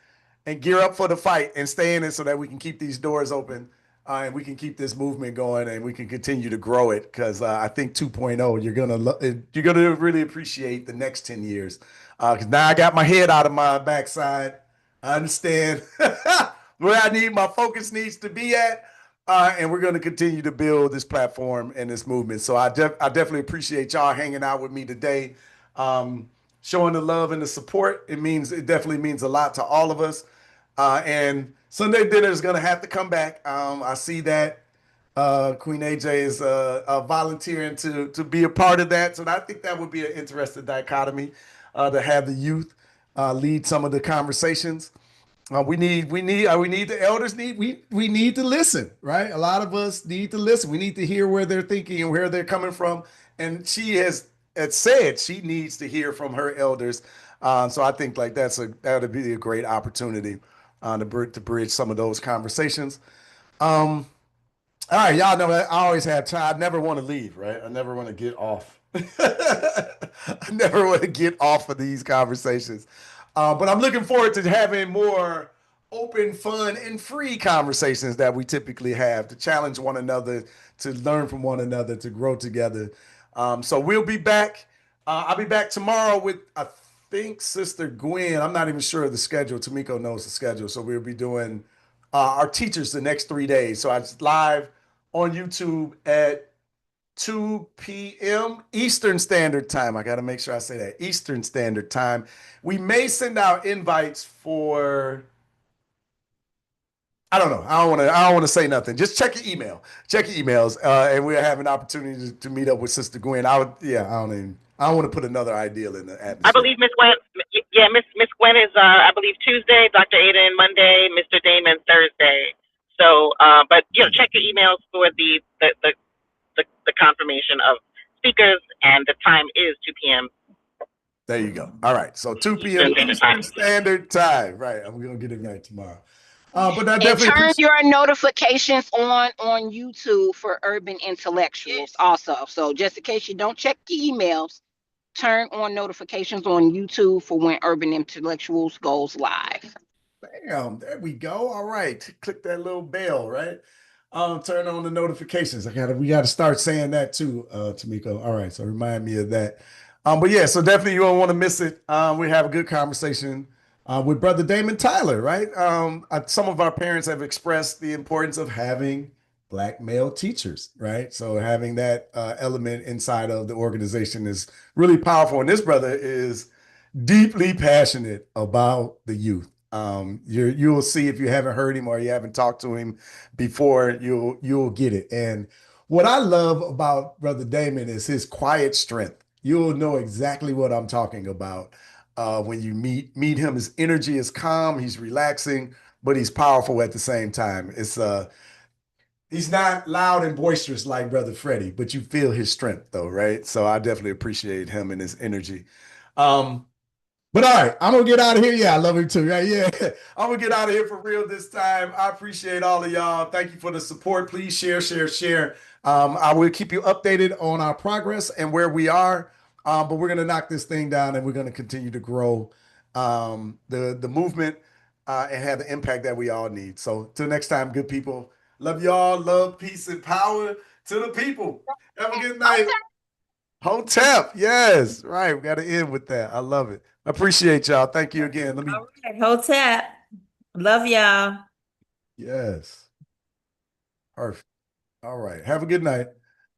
and gear up for the fight and stay in it so that we can keep these doors open and we can keep this movement going and we can continue to grow it. Because I think 2.0, you're gonna really appreciate the next 10 years. Because now I got my head out of my backside. I understand where my focus needs to be at. And we're going to continue to build this platform and this movement. So I definitely appreciate y'all hanging out with me today, showing the love and the support. It definitely means a lot to all of us. And Sunday dinner is going to have to come back. I see that Queen AJ is volunteering to be a part of that. So I think that would be an interesting dichotomy to have the youth lead some of the conversations. We need the elders we need to listen, right? A lot of us need to listen. We need to hear where they're thinking and where they're coming from. And she has said she needs to hear from her elders. So I think like that would be a great opportunity to bridge some of those conversations. All right, y'all know I always have time. I never want to leave, right? I never want to get off. I never want to get off of these conversations. But I'm looking forward to having more open, fun, and free conversations that we typically have to challenge one another, to learn from one another, to grow together. So we'll be back. I'll be back tomorrow with, I think, Sister Gwen. I'm not even sure of the schedule. Tamiko knows the schedule. So we'll be doing our teachers the next 3 days. So it's live on YouTube at 2 p.m. Eastern Standard Time. I got to make sure I say that. Eastern Standard Time. We may send out invites for, I don't know. I don't want to say nothing. Just check your email. Check your emails. And we'll have an opportunity to meet up with Sister Gwen. I don't want to put another ideal in the atmosphere. I believe Miss Gwen, Miss Gwen is, I believe, Tuesday, Dr. Aiden Monday, Mr. Damon Thursday. So, but, check your emails for the confirmation of speakers, and the time is 2 p.m. There you go. All right. So 2 p.m. Eastern Standard Time. Right. I'm going to get it right tomorrow. But I definitely turn your notifications on YouTube for Urban Intellectuals also. So just in case you don't check your emails, turn on notifications on YouTube for when Urban Intellectuals goes live. Bam, there we go. All right. Click that little bell, right? Turn on the notifications. We got to start saying that too, Tamiko. All right. So remind me of that. But yeah, so definitely you don't want to miss it. We have a good conversation with Brother Damon Tyler, right? Some of our parents have expressed the importance of having Black male teachers, right? So having that element inside of the organization is really powerful. And this brother is deeply passionate about the youth. You'll see if you haven't heard him or you haven't talked to him before, you'll get it. And what I love about Brother Damon is his quiet strength. You'll know exactly what I'm talking about when you meet him. His energy is calm, he's relaxing, but he's powerful at the same time. He's not loud and boisterous like Brother Freddie, but you feel his strength though, right? So I definitely appreciate him and his energy. But all right, I'm gonna get out of here. Yeah, I love him too. Right? Yeah, I'm gonna get out of here for real this time. I appreciate all of y'all. Thank you for the support. Please share. I will keep you updated on our progress and where we are. But we're gonna knock this thing down and we're gonna continue to grow the movement and have the impact that we all need. So till next time, good people. Love y'all. Love, peace, and power to the people. Have a good night. Hotep, yes, right. We got to end with that. I love it. I appreciate y'all. Thank you again. All right, Hotep. Love y'all. Yes. Perfect. All right. Have a good night.